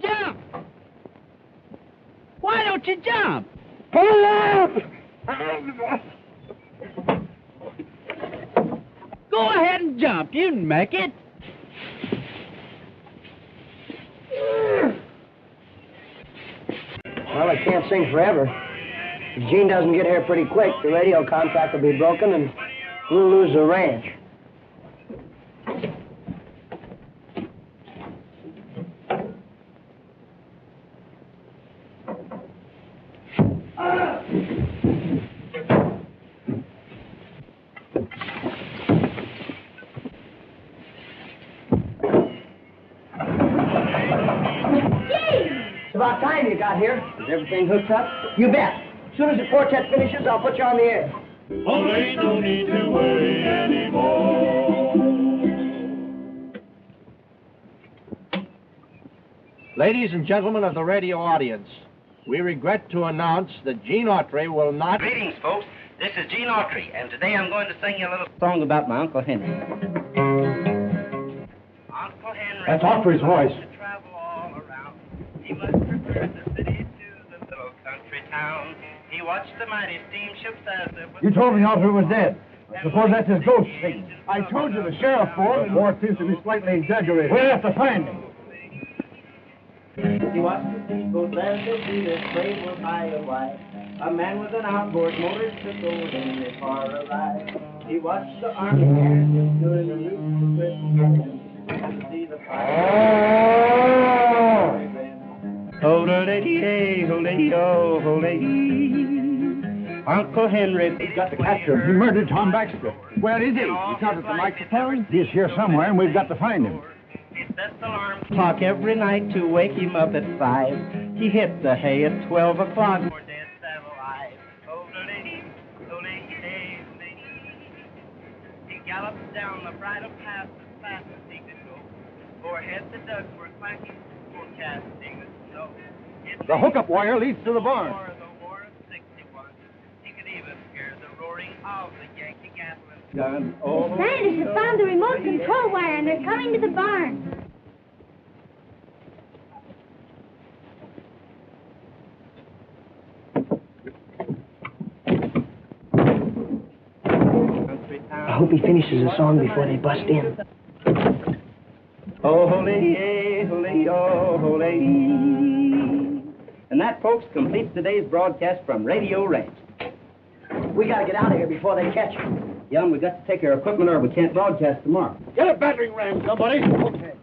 Jump! Why don't you jump? Pull up! Go ahead and jump. You can make it. Well, I can't sing forever. If Gene doesn't get here pretty quick, the radio contract will be broken and we'll lose the ranch. It's about time you got here. Is everything hooked up? You bet. As soon as the quartet finishes, I'll put you on the air. Oh, there ain't no need to worry anymore. Ladies and gentlemen of the radio audience, we regret to announce that Gene Autry will not... Greetings, folks. This is Gene Autry, and today I'm going to sing you a little song about my Uncle Henry. Uncle Henry... That's Autry's voice. ...to travel all around. He must prefer the city to the little country town. He watched the mighty steamships as they were... You told me Autry was dead. I suppose that's his ghost singing. I told you the sheriff for him. The report seems to be slightly exaggerated. We'll have to find him. He watched the steamboats as they flew, their slave was high and wide. A man with an outboard motor took old Henry for a ride. He watched the army garrison doing the route with to see the fire. Oh, lady, oh, lady, oh, lady. Uncle Henry, We've got to capture him. He murdered Tom Baxter. Where is he? He's not at the microphone. He's here somewhere, and we've got to find him. Clock every night to wake him up at 5. He hit the hay at 12 o'clock. He galloped down the bridle path as fast as he could go. Overhead the ducks were quacking, forecasting the snow. The hookup wire leads to the barn. He could even hear the roaring of the Yankee Gatling. Gun. The scientists have found the remote control wire and they're coming to the barn. I hope he finishes the song before they bust in. Oh, holy, holy, oh, holy. And that, folks, completes today's broadcast from Radio Ranch. We gotta get out of here before they catch us. Young, we got to take our equipment or we can't broadcast tomorrow. Get a battering ram, somebody. Okay.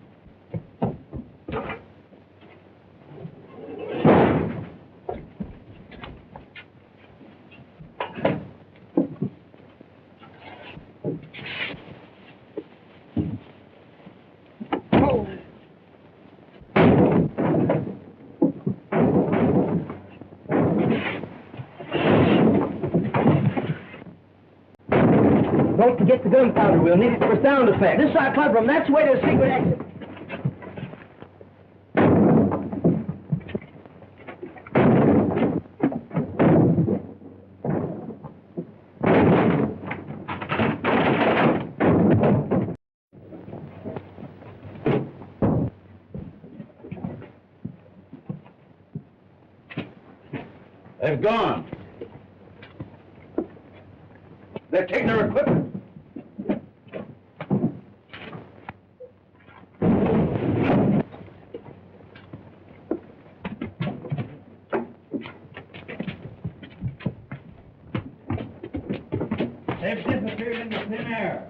Don't forget the gunpowder. We'll need it for sound effects. This is our club room. That's the way to the secret exit. They've gone. They're taking their equipment. They've disappeared into thin air.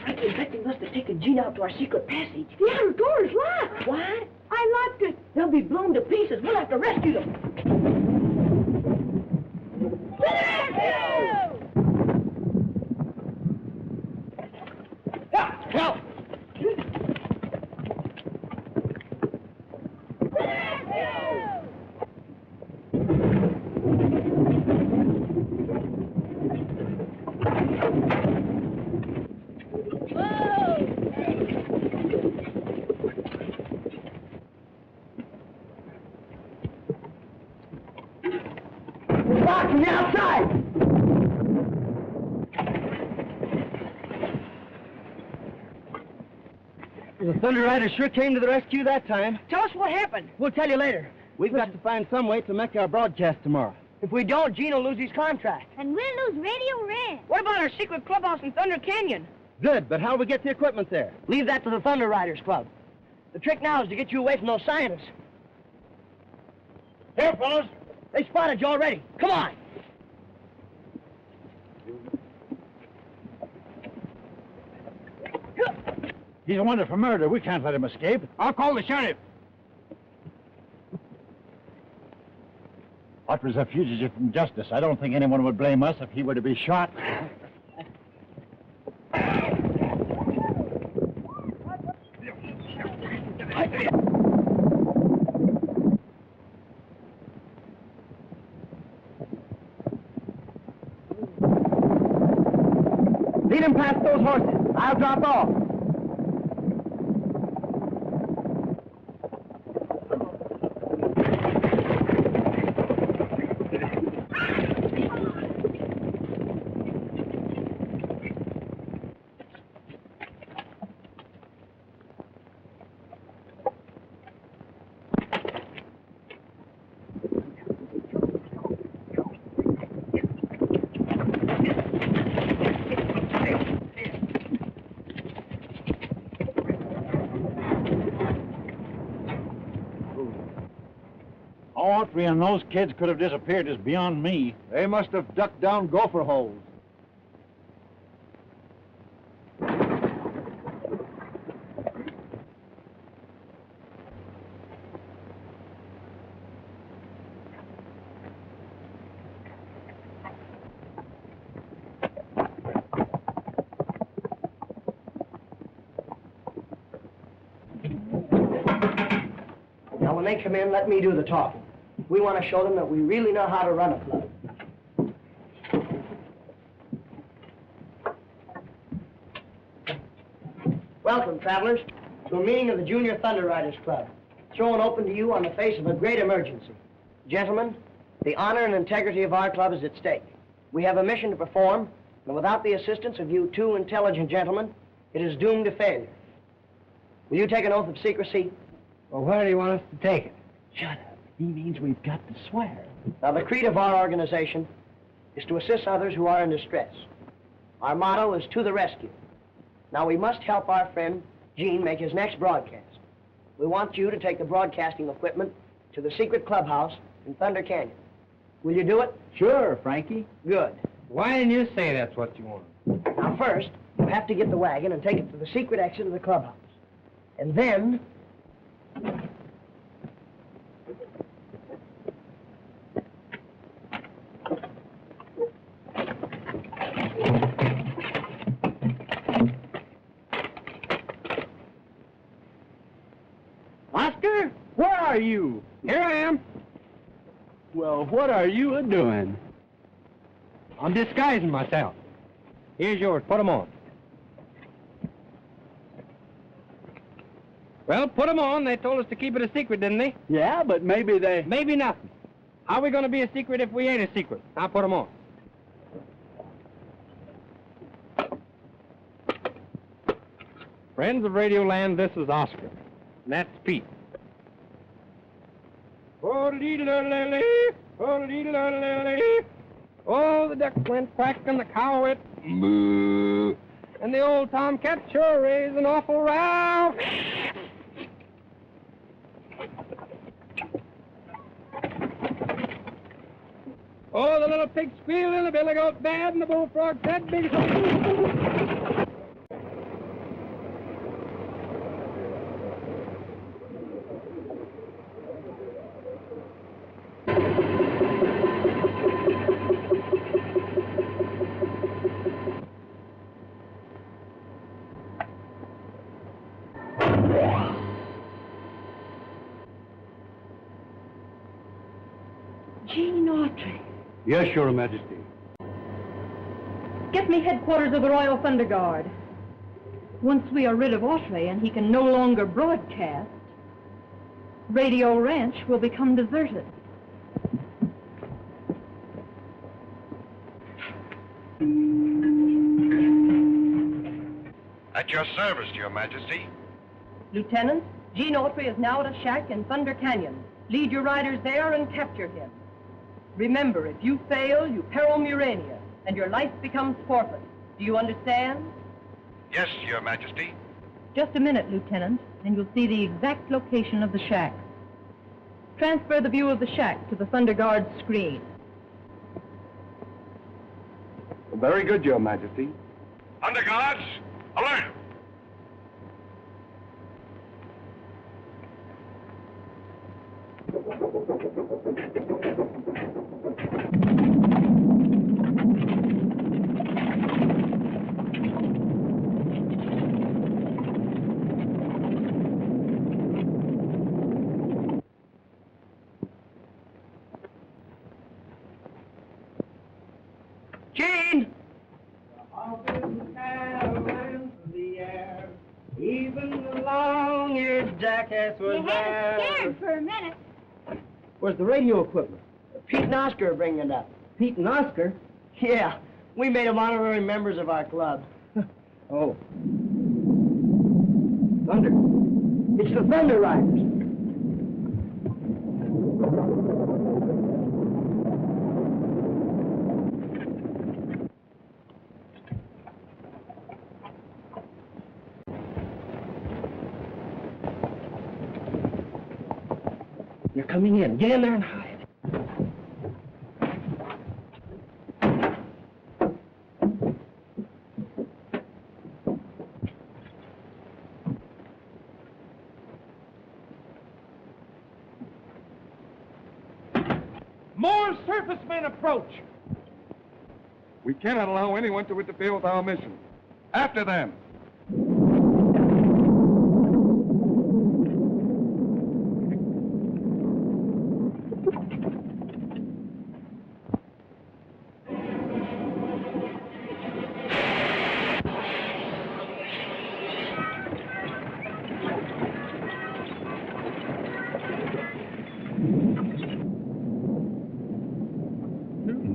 I bet they must have taken Gene out to our secret passage. The outer door is locked. What? I locked it. They'll be blown to pieces. We'll have to rescue them. Help! Locked from the outside. The Thunder Riders sure came to the rescue that time. Tell us what happened. We'll tell you later. We've got to find some way to make our broadcast tomorrow. If we don't, Gene will lose his contract. And we'll lose Radio Ranch. What about our secret clubhouse in Thunder Canyon? Good, but how do we get the equipment there? Leave that to the Thunder Riders Club. The trick now is to get you away from those scientists. Here, fellas. They spotted you already. Come on. He's wanted for murder. We can't let him escape. I'll call the sheriff. Otry's a fugitive from justice. I don't think anyone would blame us if he were to be shot. Lead him past those horses. I'll drop off. Autry and those kids could have disappeared is beyond me. They must have ducked down gopher holes. Now, when they come in, let me do the talking. We want to show them that we really know how to run a club. Welcome, travelers, to a meeting of the Junior Thunder Riders Club, thrown open to you on the face of a great emergency. Gentlemen, the honor and integrity of our club is at stake. We have a mission to perform, and without the assistance of you two intelligent gentlemen, it is doomed to failure. Will you take an oath of secrecy? Well, where do you want us to take it? Shut up. He means we've got to swear. Now, the creed of our organization is to assist others who are in distress. Our motto is to the rescue. Now, we must help our friend Gene make his next broadcast. We want you to take the broadcasting equipment to the secret clubhouse in Thunder Canyon. Will you do it? Sure, Frankie. Good. Why didn't you say that's what you want? Now, first, you have to get the wagon and take it to the secret exit of the clubhouse. And then... Oscar, where are you? Here I am. Well, what are you a-doing? I'm disguising myself. Here's yours. Put 'em on. Well, put 'em on. They told us to keep it a secret, didn't they? Yeah, but maybe they... Maybe nothing. How are we going to be a secret if we ain't a secret? Now put 'em on. Friends of Radio Land, this is Oscar. And that's Pete. Oh, the duck went quack and the cow went moo. And the old tomcat sure raised an awful row. Oh, the little pig squealed and the billy goat bad and the bullfrog said big. Gene Autry. Yes, Your Majesty. Get me headquarters of the Royal Thunder Guard. Once we are rid of Autry and he can no longer broadcast, Radio Ranch will become deserted. At your service, Your Majesty. Lieutenant, Gene Autry is now at a shack in Thunder Canyon. Lead your riders there and capture him. Remember, if you fail, you peril Murania, and your life becomes forfeit. Do you understand? Yes, Your Majesty. Just a minute, Lieutenant, and you'll see the exact location of the shack. Transfer the view of the shack to the Thunder Guard's screen. Very good, Your Majesty. Thunder Guards, alert! Gene! Even the long-eared jackass was You had us scared for a minute. Where's the radio equipment? Pete and Oscar are bringing it up. Pete and Oscar? Yeah, we made them honorary members of our club. Oh. Thunder. It's the Thunder Riders. They're coming in. Get in there and hide. surface men approach. We cannot allow anyone to interfere with our mission. After them.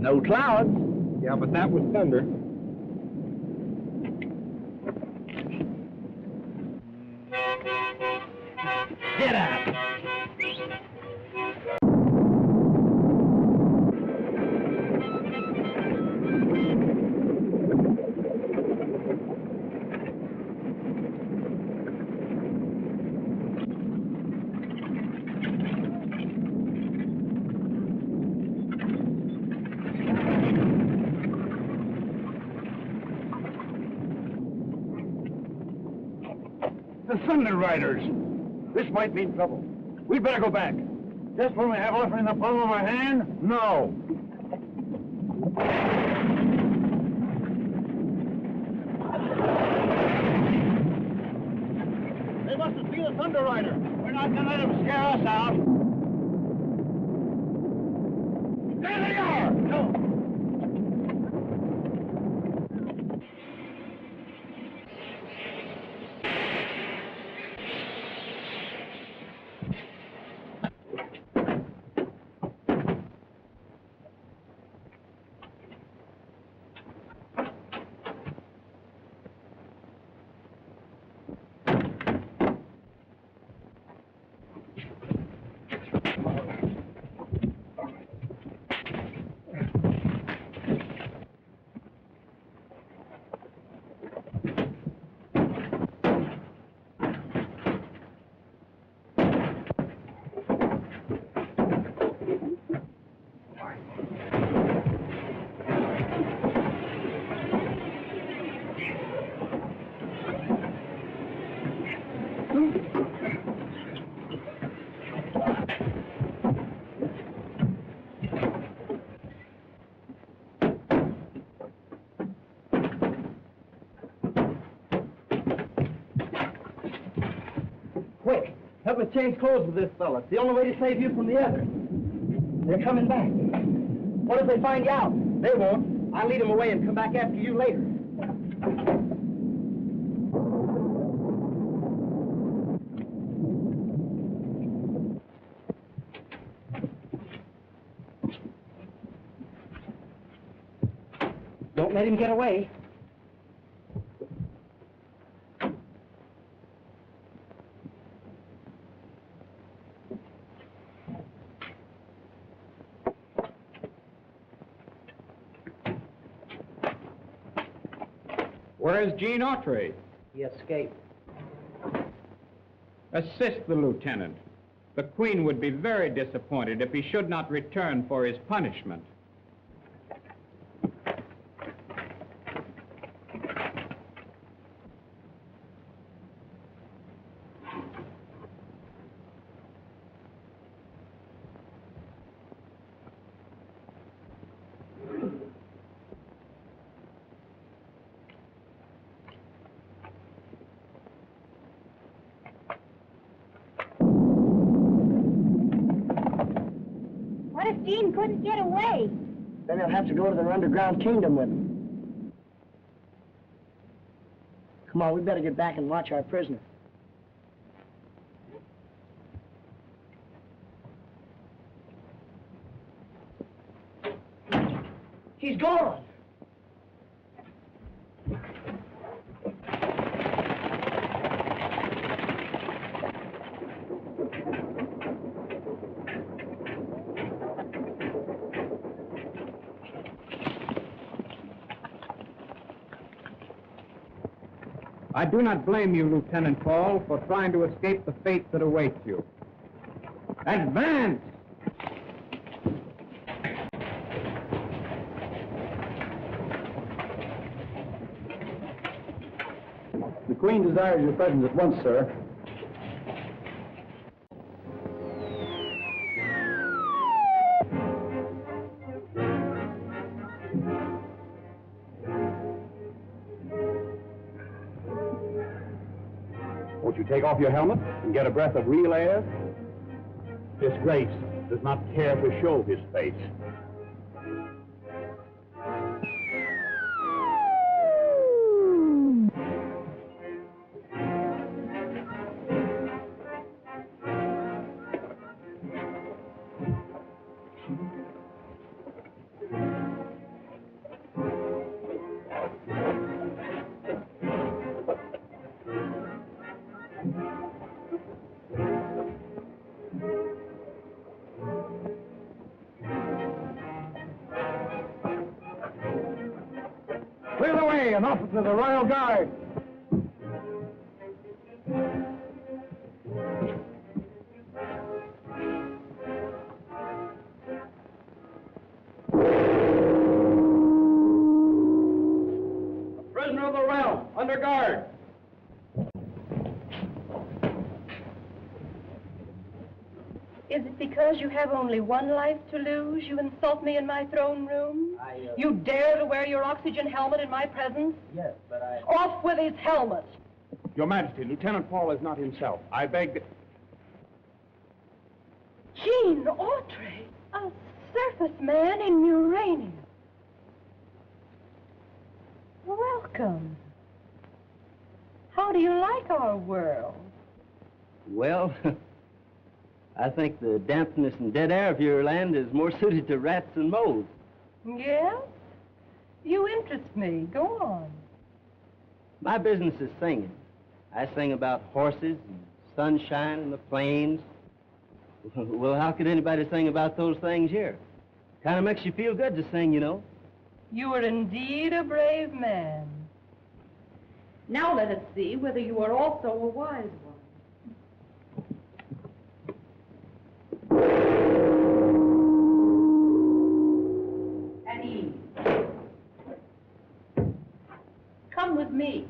No clouds. Yeah, but that was thunder. Get out! The Thunder Riders. This might mean trouble. We'd better go back. Just when we have Autry in the palm of our hand? No. They mustn't see the Thunder Rider. We're not going to let him scare us out. There they are! No. Quick, help me change clothes with this fella. It's the only way to save you from the others. They're coming back. What if they find you out? They won't. I'll lead them away and come back after you later. Don't let him get away. Where's Gene Autry? He escaped. Assist the lieutenant. The Queen would be very disappointed if he should not return for his punishment. What if Gene couldn't get away? Then they'll have to go to their underground kingdom with him. Come on, we better get back and watch our prisoner. He's gone. I do not blame you, Lieutenant Paul, for trying to escape the fate that awaits you. Advance! The Queen desires your presence at once, sir. Won't you take off your helmet and get a breath of real air? Disgrace does not care to show his face. Clear the way, an officer of the Royal Guard. A prisoner of the realm, under guard. Is it because you have only one life to lose you insult me in my throne room? You dare to wear your oxygen helmet in my presence? Yes, but I... Off with his helmet! Your Majesty, Lieutenant Paul is not himself. I beg... Gene Autry, a surface man in Murania. Welcome. How do you like our world? Well, I think the dampness and dead air of your land is more suited to rats and moles. Yes? You interest me. Go on. My business is singing. I sing about horses and sunshine and the plains. Well, how could anybody sing about those things here? Kind of makes you feel good to sing, you know. You are indeed a brave man. Now let us see whether you are also a wise one. At ease. Come with me.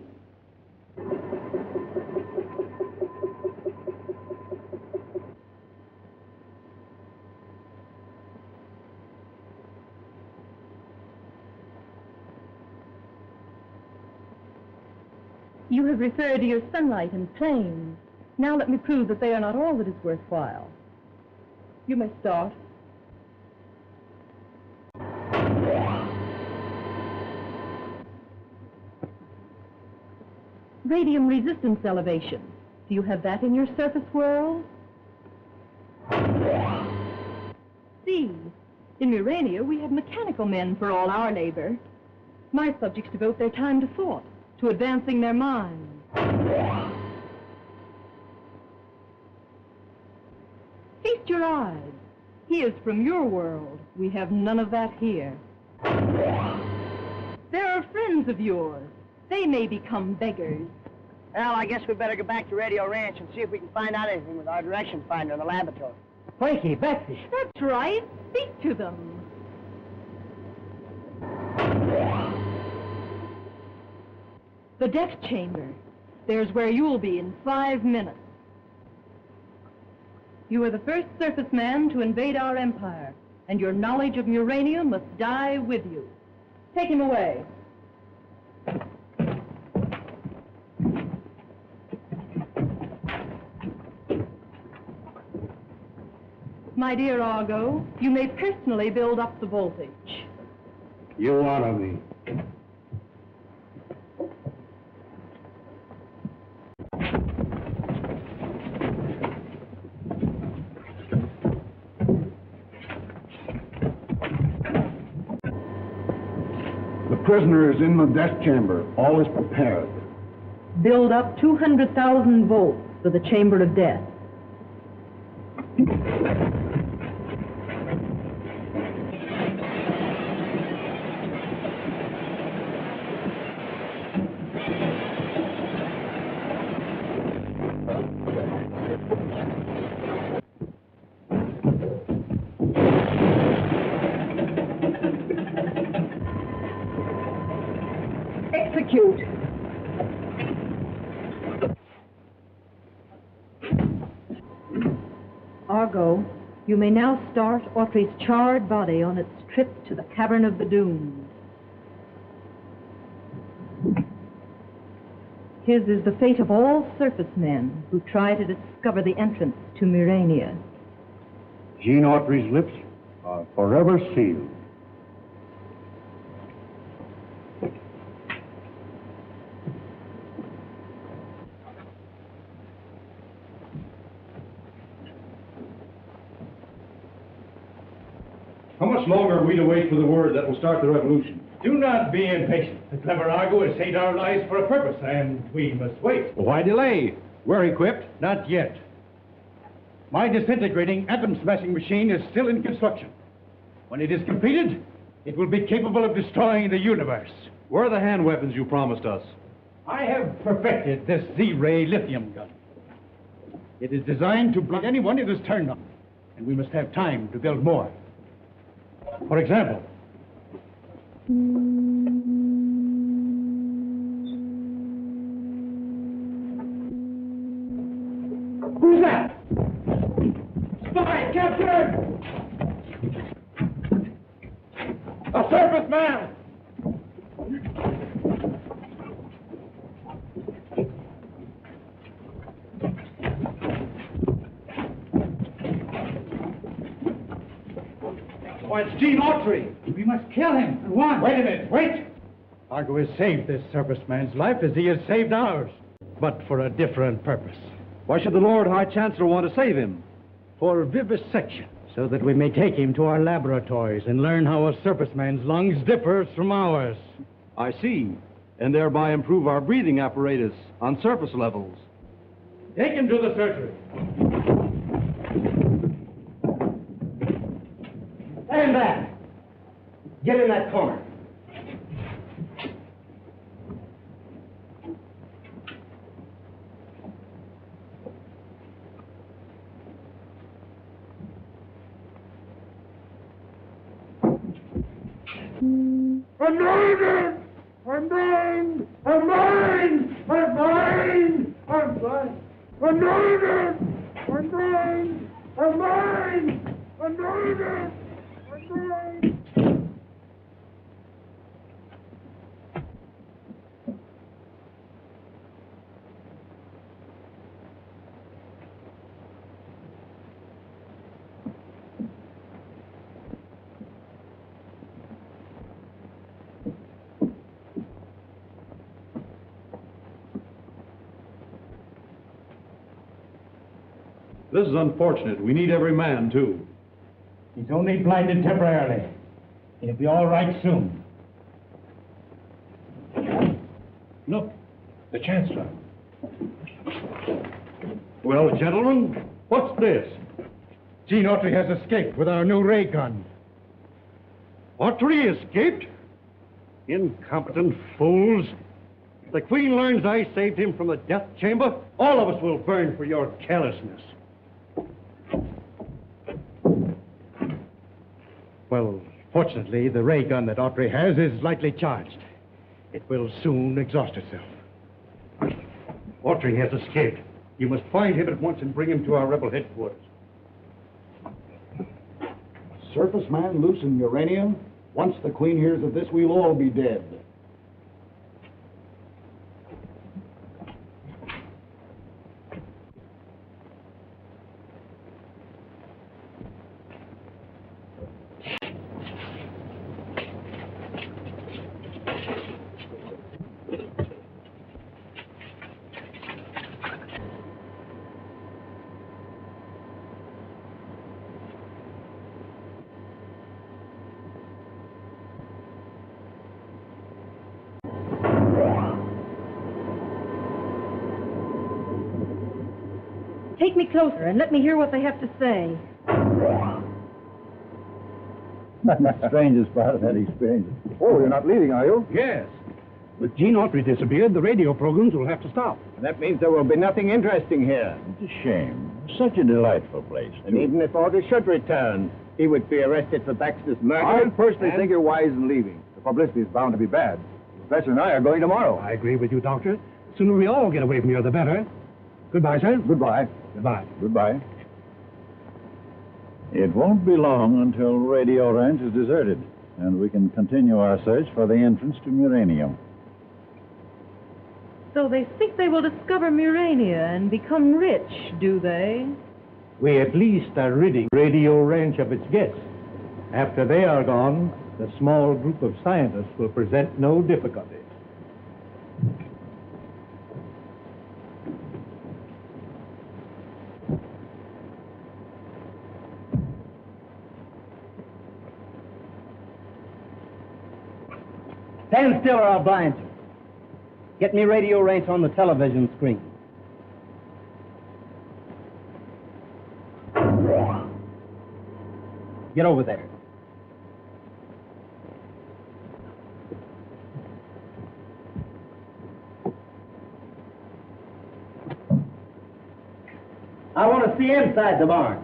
You have referred to your sunlight and plains. Now let me prove that they are not all that is worthwhile. You may start. Radium resistance elevation. Do you have that in your surface world? See, in Murania we have mechanical men for all our labor. My subjects devote their time to thought, to advancing their minds. Feast your eyes. He is from your world. We have none of that here. There are friends of yours. They may become beggars. Well, I guess we better go back to Radio Ranch and see if we can find out anything with our direction finder in the laboratory. Frankie, Betsy. That's right. Speak to them. The death chamber. There's where you'll be in 5 minutes. You are the first surface man to invade our empire, and your knowledge of Murania must die with you. Take him away. My dear Argo, you may personally build up the voltage. You honor me. The prisoner is in the death chamber. All is prepared. Build up 200,000 volts for the chamber of death. Execute. Argo, you may now start Autry's charred body on its trip to the Cavern of the Doomed. His is the fate of all surface men who try to discover the entrance to Murania. Gene Autry's lips are forever sealed. How much longer are we to wait for the word that will start the revolution? Do not be impatient. The clever Argo has saved our lives for a purpose, and we must wait. Why delay? We're equipped. Not yet. My disintegrating atom-smashing machine is still in construction. When it is completed, it will be capable of destroying the universe. Where are the hand weapons you promised us? I have perfected this Z-ray lithium gun. It is designed to block anyone it is turned on, and we must have time to build more. For example, who's that? Spy captured! A surface man! Why, it's Gene Autry. We must kill him at once. Wait a minute, wait! Argo has saved this surface man's life as he has saved ours, but for a different purpose. Why should the Lord High Chancellor want to save him? For vivisection, so that we may take him to our laboratories and learn how a surface man's lungs differs from ours. I see. And thereby improve our breathing apparatus on surface levels. Take him to the surgery. Stand back. Get in that corner. I'm mine! I'm mine! I'm mine! I'm mine! I'm mine! I'm mine! I'm mine! I'm mine! I'm mine! I'm mine! This is unfortunate. We need every man, too. He's only blinded temporarily. He'll be all right soon. Look, the Chancellor. Well, gentlemen, what's this? Gene Autry has escaped with our new ray gun. Autry escaped? Incompetent fools. If the Queen learns I saved him from the death chamber, all of us will burn for your carelessness. Well, fortunately, the ray gun that Autry has is lightly charged. It will soon exhaust itself. Autry has escaped. You must find him at once and bring him to our rebel headquarters. Surface man loose in uranium? Once the Queen hears of this, we'll all be dead. Take me closer and let me hear what they have to say. Strangest part of that experience. Oh, you're not leaving, are you? Yes. With Gene Autry disappeared, the radio programs will have to stop. That means there will be nothing interesting here. It's a shame. Such a delightful place. And even if Otto should return, he would be arrested for Baxter's murder. I personally think you're wise in leaving. The publicity is bound to be bad. The Professor and I are going tomorrow. I agree with you, Doctor. The sooner we all get away from here, the better. Goodbye, sir. Goodbye. Goodbye. Goodbye. It won't be long until Radio Ranch is deserted, and we can continue our search for the entrance to Murania. So they think they will discover Murania and become rich, do they? We at least are ridding Radio Ranch of its guests. After they are gone, the small group of scientists will present no difficulty. Stand still or I'll blind you. Get me Radio Ranch on the television screen. Get over there. I want to see inside the barn.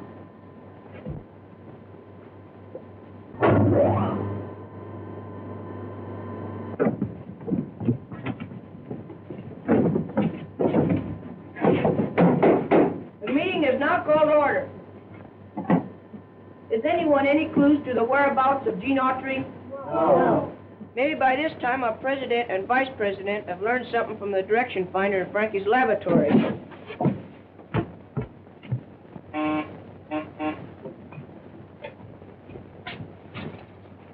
The meeting is now called to order. Is anyone any clues to the whereabouts of Gene Autry? No. Maybe by this time our president and vice president have learned something from the direction finder in Frankie's laboratory.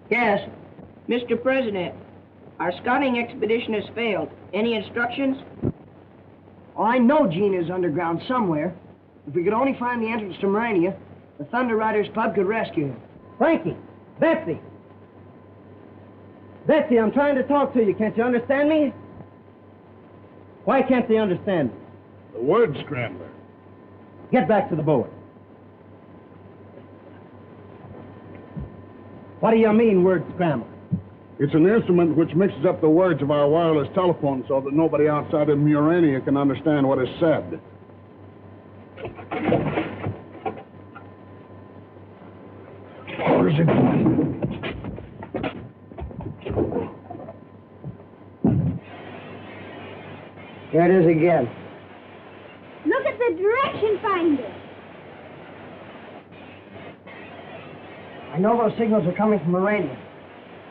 Yes, Mr. President, our scouting expedition has failed. Any instructions? Oh, I know Gene is underground somewhere. If we could only find the entrance to Murania, the Thunder Riders Pub could rescue him. Frankie! Betsy! Betsy, I'm trying to talk to you. Can't you understand me? Why can't they understand me? The word scrambler. Get back to the board. What do you mean, word scrambler? It's an instrument which mixes up the words of our wireless telephone so that nobody outside of Murania can understand what is said. Where is it going? There it is again. Look at the direction finder. I know those signals are coming from Murania.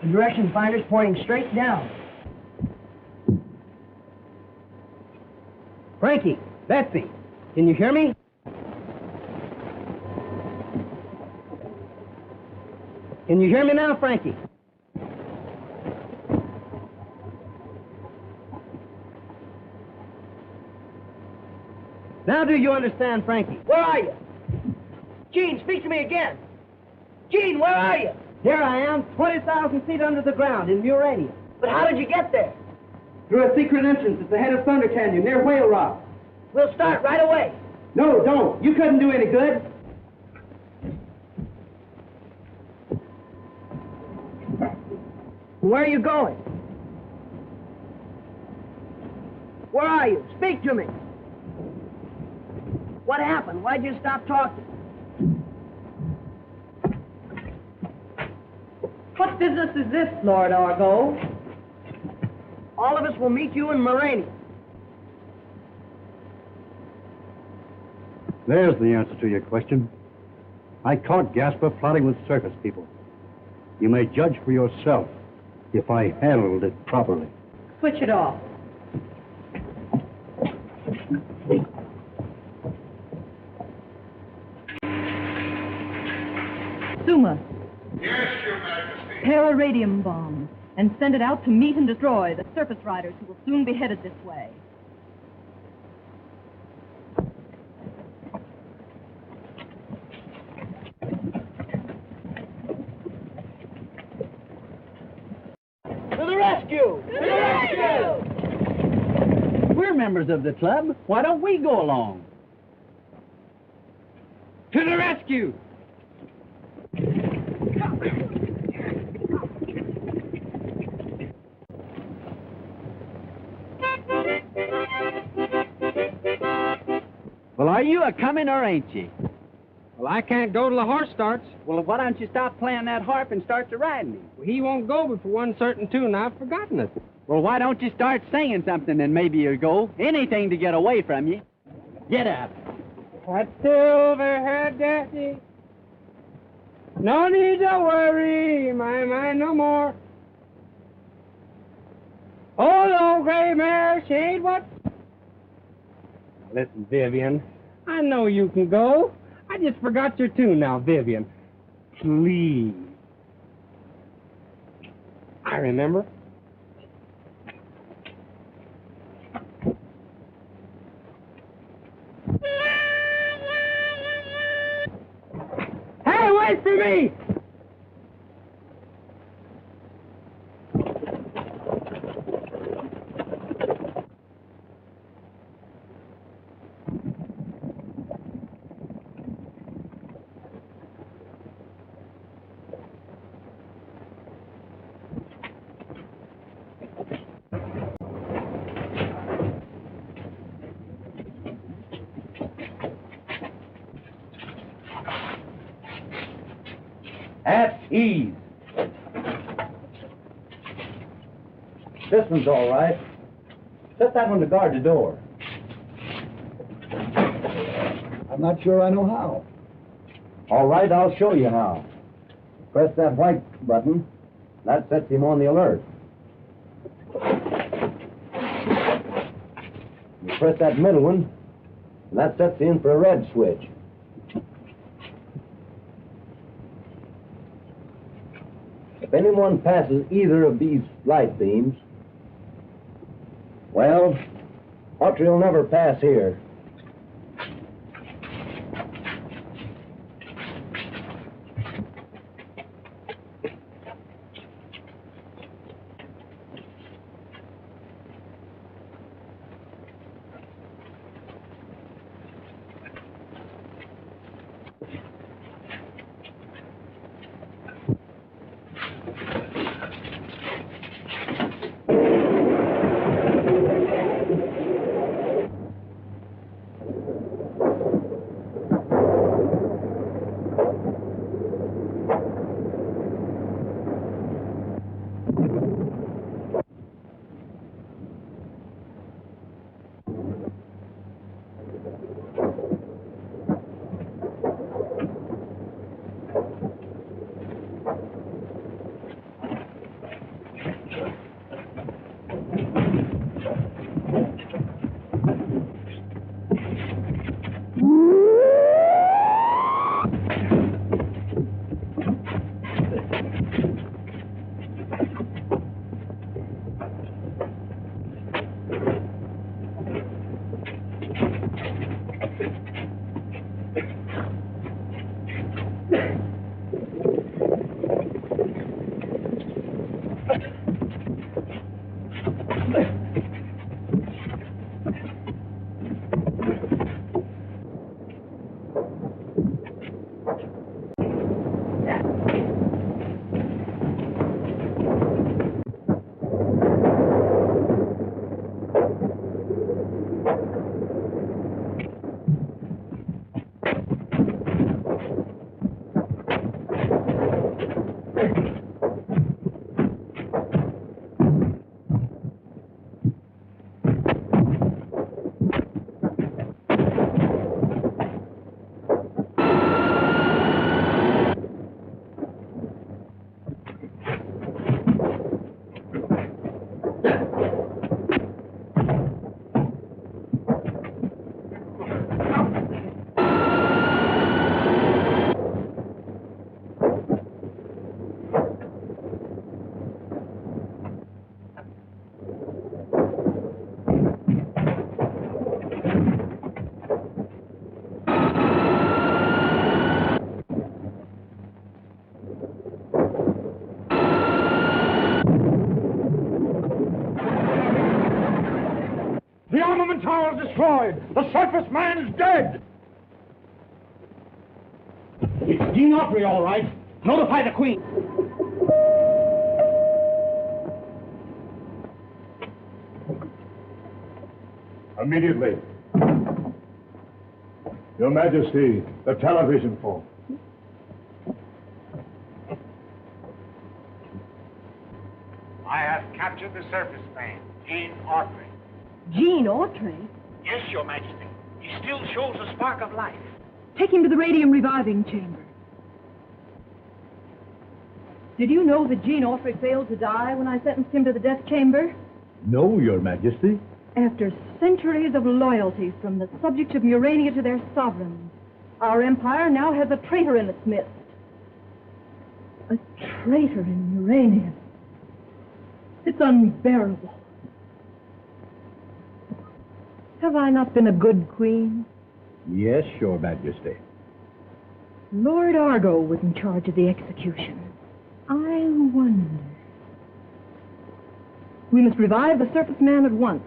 The direction finder's pointing straight down. Frankie! Betsy! Can you hear me? Can you hear me now, Frankie? Now do you understand, Frankie? Where are you? Gene, speak to me again. Gene, where are you? Here I am, 20,000 feet under the ground in Murania. But how did you get there? Through a secret entrance at the head of Thunder Canyon near Whale Rock. We'll start right away. No, don't. You couldn't do any good. Where are you going? Where are you? Speak to me. What happened? Why'd you stop talking? What business is this, Lord Argo? All of us will meet you in Murania. There's the answer to your question. I caught Gasper plotting with circus people. You may judge for yourself if I handled it properly. Switch it off. Suma. Yes, Your Majesty. Prepare a radium bomb and send it out to meet and destroy the surface riders who will soon be headed this way. To the rescue! To the rescue! We're members of the club. Why don't we go along? To the rescue! Well, are you a-coming or ain't you? Well, I can't go till the horse starts. Well, why don't you stop playing that harp and start to riding him? Well, he won't go but for one certain tune. I've forgotten it. Well, why don't you start singing something and maybe you'll go? Anything to get away from you. Get up. That silver-haired daddy. No need to worry my mind no more. Hold on, Gray Mare. She ain't what? Listen, Vivian, I know you can go. I just forgot your tune now, Vivian. Please. I remember. Hey, wait for me! At ease. This one's all right. Set that one to guard the door. I'm not sure I know how. All right, I'll show you how. Press that white button. That sets him on the alert. You press that middle one, and that sets in for a red switch. If anyone passes either of these light beams, well, Autry will never pass here. The armament tower is destroyed. The surface man is dead. It's Dean Autry, all right. Notify the Queen. Immediately. Your Majesty, the television phone. I have captured the surface man, Dean Autry. Gene Autry? Yes, Your Majesty. He still shows a spark of life. Take him to the radium reviving chamber. Did you know that Gene Autry failed to die when I sentenced him to the death chamber? No, Your Majesty. After centuries of loyalty from the subjects of Murania to their sovereign, our empire now has a traitor in its midst. A traitor in Murania. It's unbearable. Have I not been a good queen? Yes, Your Majesty. Lord Argo was in charge of the execution. I wonder. We must revive the surface man at once,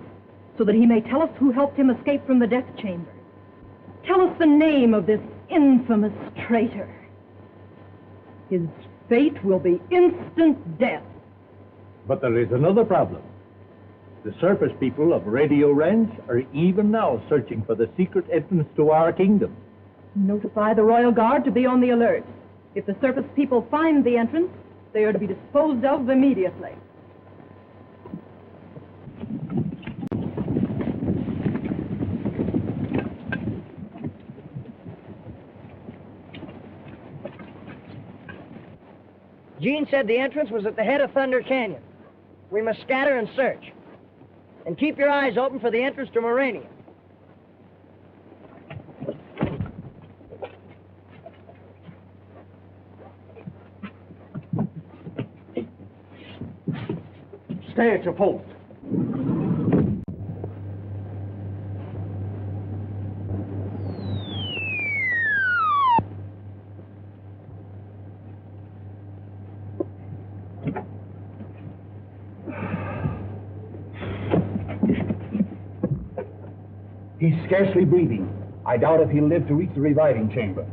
so that he may tell us who helped him escape from the death chamber. Tell us the name of this infamous traitor. His fate will be instant death. But there is another problem. The surface people of Radio Ranch are even now searching for the secret entrance to our kingdom. Notify the Royal Guard to be on the alert. If the surface people find the entrance, they are to be disposed of immediately. Gene said the entrance was at the head of Thunder Canyon. We must scatter and search. And keep your eyes open for the entrance to Murania. Stay at your post. He's scarcely breathing. I doubt if he'll live to reach the reviving chamber.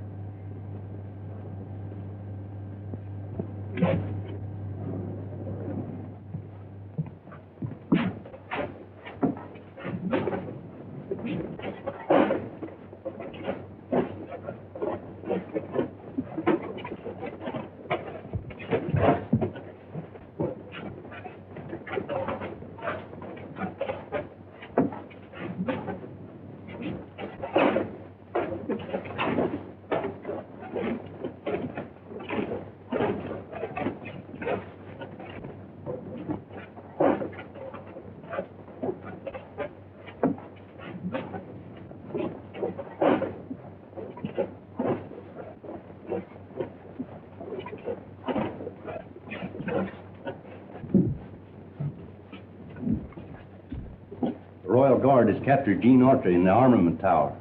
Royal Guard has captured Gene Autry in the armament tower.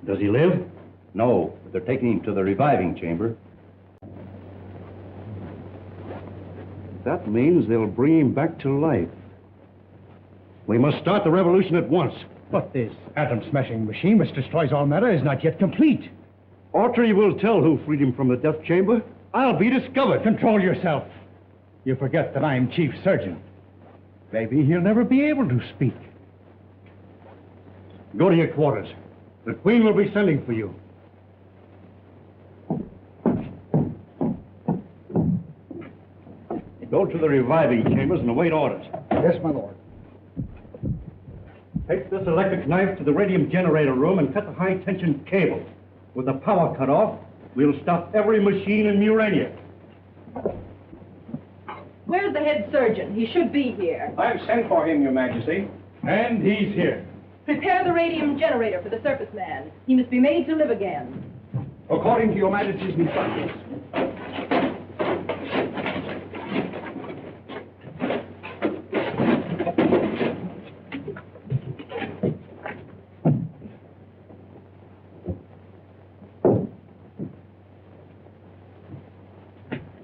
Does he live? No, but they're taking him to the reviving chamber. That means they'll bring him back to life. We must start the revolution at once. But this atom-smashing machine which destroys all matter is not yet complete. Autry will tell who freed him from the death chamber. I'll be discovered. Control yourself. You forget that I'm chief surgeon. Maybe he'll never be able to speak. Go to your quarters. The Queen will be sending for you. Go to the reviving chambers and await orders. Yes, my lord. Take this electric knife to the radium generator room and cut the high-tension cable. With the power cut off, we'll stop every machine in Murania. Where's the head surgeon? He should be here. I've sent for him, Your Majesty. And he's here. Prepare the radium generator for the surface man. He must be made to live again. According to Your Majesty's instructions.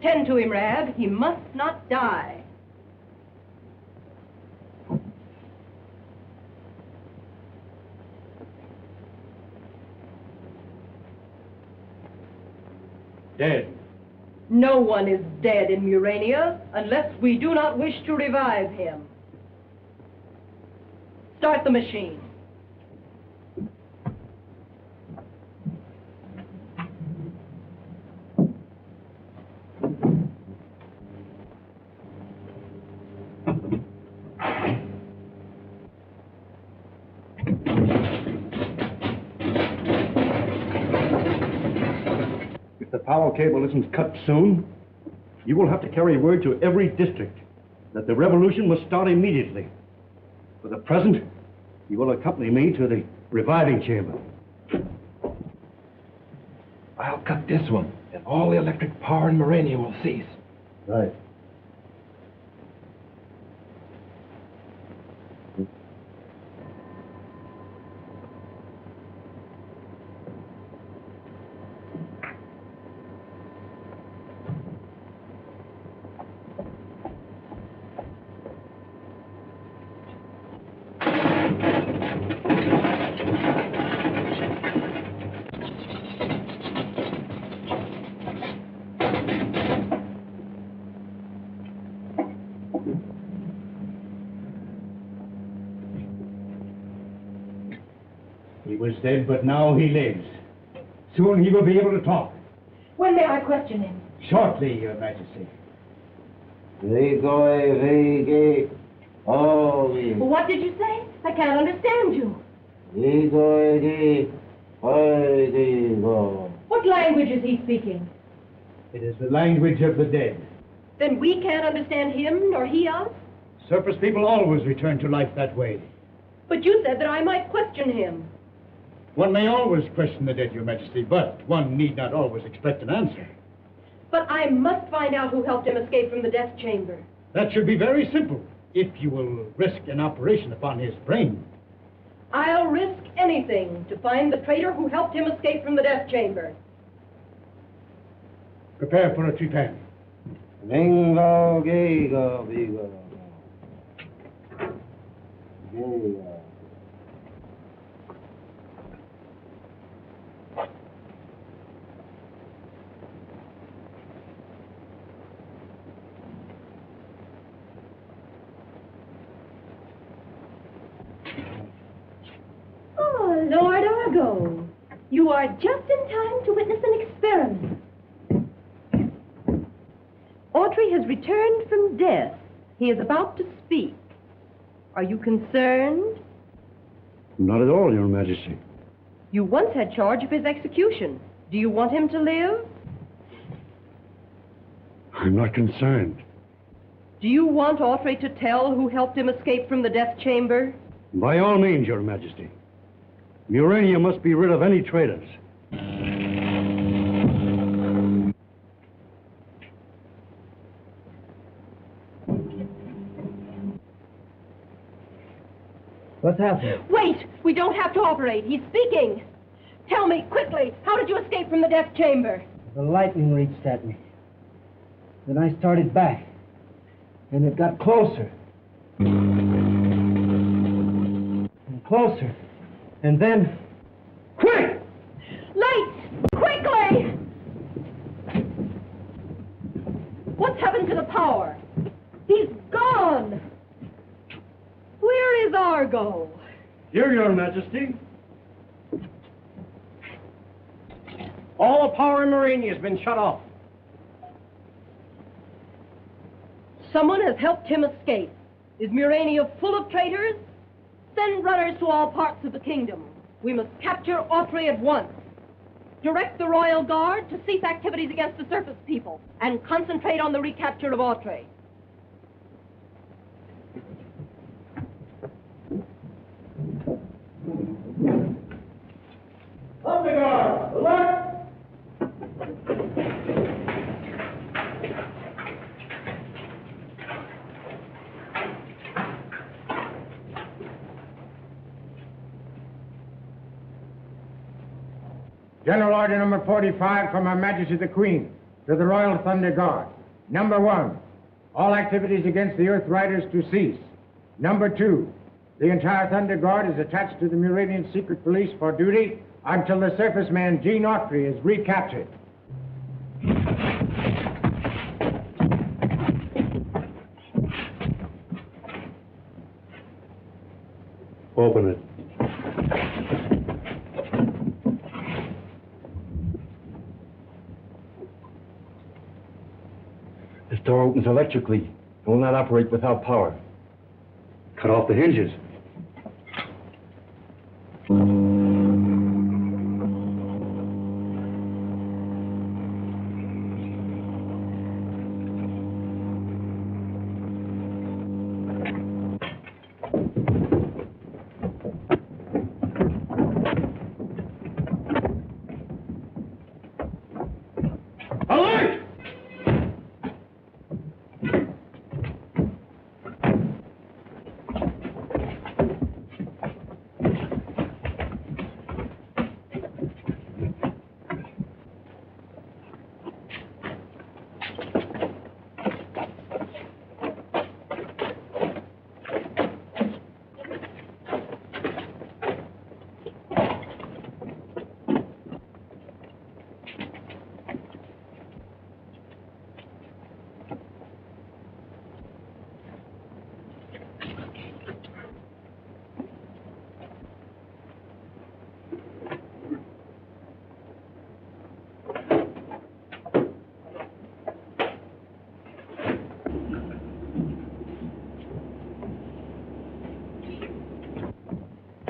'Tend to him, Rab. He must not die. Dead. No one is dead in Murania unless we do not wish to revive him. Start the machine. If the power cable isn't cut soon, you will have to carry word to every district that the revolution must start immediately. For the present, you will accompany me to the reviving chamber. I'll cut this one, and all the electric power in Murania will cease. Right. He was dead, but now he lives. Soon he will be able to talk. When may I question him? Shortly, Your Majesty. What did you say? I can't understand you. What language is he speaking? It is the language of the dead. Then we can't understand him, nor he us? Surface people always return to life that way. But you said that I might question him. One may always question the dead, Your Majesty, but one need not always expect an answer. But I must find out who helped him escape from the death chamber. That should be very simple, if you will risk an operation upon his brain. I'll risk anything to find the traitor who helped him escape from the death chamber. Prepare for a trepan. Oh, Lord Argo, you are just in time to witness an experiment. Autry has returned from death. He is about to speak. Are you concerned? Not at all, Your Majesty. You once had charge of his execution. Do you want him to live? I'm not concerned. Do you want Autry to tell who helped him escape from the death chamber? By all means, Your Majesty. Murania must be rid of any traitors. What's happening? Wait! We don't have to operate. He's speaking. Tell me, quickly, how did you escape from the death chamber? The lightning reached at me. Then I started back. And it got closer. And closer. And then... Quick! Lights! Quickly! What's happened to the power? He's gone! Where is Argo? Here, Your Majesty. All the power in Murania has been shut off. Someone has helped him escape. Is Murania full of traitors? Send runners to all parts of the kingdom. We must capture Autry at once. Direct the Royal Guard to cease activities against the surface people and concentrate on the recapture of Autry. On the guard! Alert! General Order Number 45 from Her Majesty the Queen to the Royal Thunder Guard. Number 1, all activities against the Earth Riders to cease. Number 2, the entire Thunder Guard is attached to the Muranian Secret Police for duty until the surface man Gene Autry is recaptured. Open it. This door opens electrically. It will not operate without power. Cut off the hinges.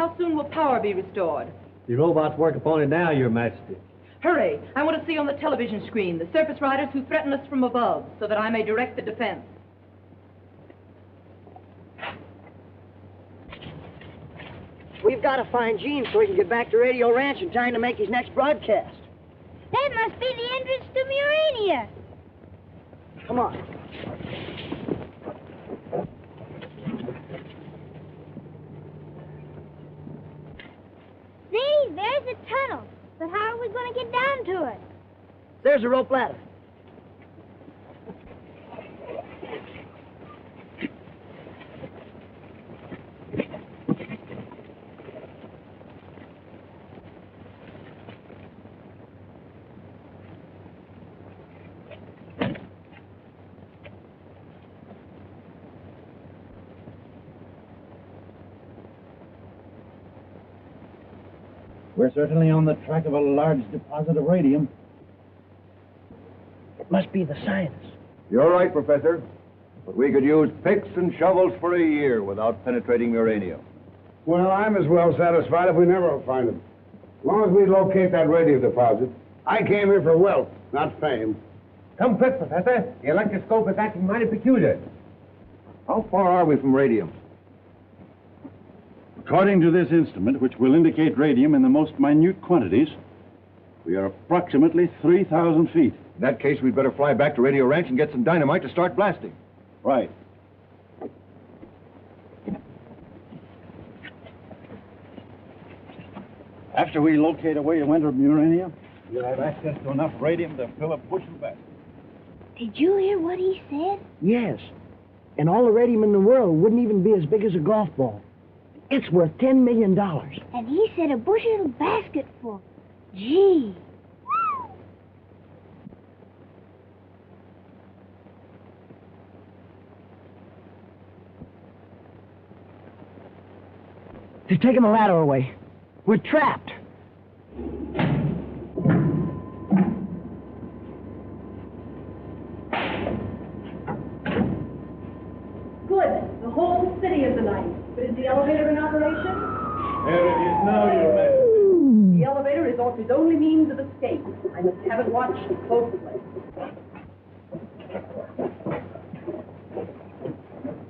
How soon will power be restored? The robots work upon it now, Your Majesty. Hurry! I want to see on the television screen the surface riders who threaten us from above, so that I may direct the defense. We've got to find Gene so he can get back to Radio Ranch in time to make his next broadcast. That must be the entrance to Murania. Come on. See, there's a tunnel. But how are we going to get down to it? There's a rope ladder. We're certainly on the track of a large deposit of radium. It must be the scientists. You're right, Professor. But we could use picks and shovels for a year without penetrating Murania. Well, I'm as well satisfied if we never find him. As long as we locate that radio deposit. I came here for wealth, not fame. Come quick, Professor. The electroscope is acting mighty peculiar. How far are we from radium? According to this instrument, which will indicate radium in the most minute quantities, we are approximately 3,000 feet. In that case, we'd better fly back to Radio Ranch and get some dynamite to start blasting. Right. After we locate a way to enter Murania, we'll have access to enough radium to fill a bushel basket. Did you hear what he said? Yes. And all the radium in the world wouldn't even be as big as a golf ball. It's worth $10 million. And he said a bushel basket full. Gee. They're taking the ladder away. We're trapped. Good. The whole city is alight. But is the elevator in operation? There it is now, Your Majesty. The elevator is Autry's only means of escape. I must have it watched closely.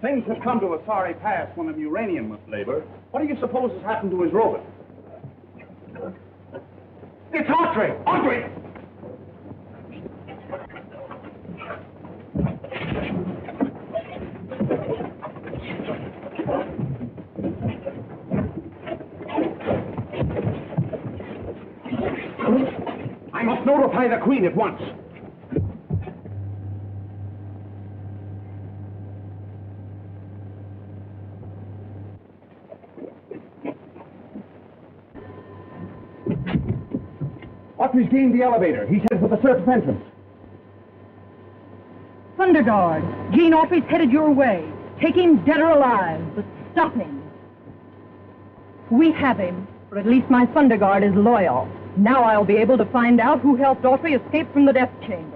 Things have come to a sorry pass when the Muranian must labor. What do you suppose has happened to his robot? It's Autry! Autry! I must notify the Queen at once. Autry's gained the elevator. He's headed for the surface entrance. Thunder Guard, Gene Autry's headed your way. Take him dead or alive, but stop him. We have him, or at least my Thunder Guard is loyal. Now I'll be able to find out who helped Autry escape from the death chamber.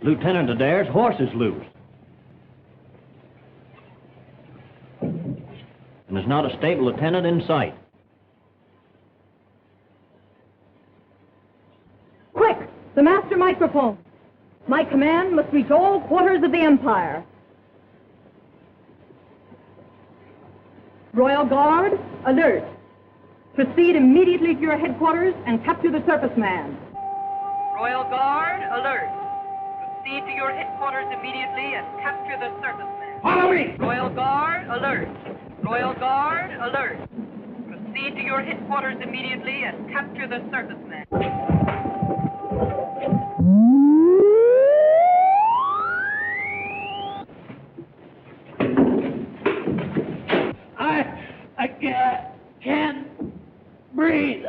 Lieutenant Adair's horse is loose. And there's not a stable lieutenant in sight. Quick! The master microphone. My command must reach all quarters of the Empire. Royal Guard, alert. Proceed immediately to your headquarters and capture the surface man. Royal Guard, alert. Proceed to your headquarters immediately and capture the surface man. Follow me! Royal Guard, alert. Royal Guard, alert. Proceed to your headquarters immediately and capture the surface man. I can't breathe.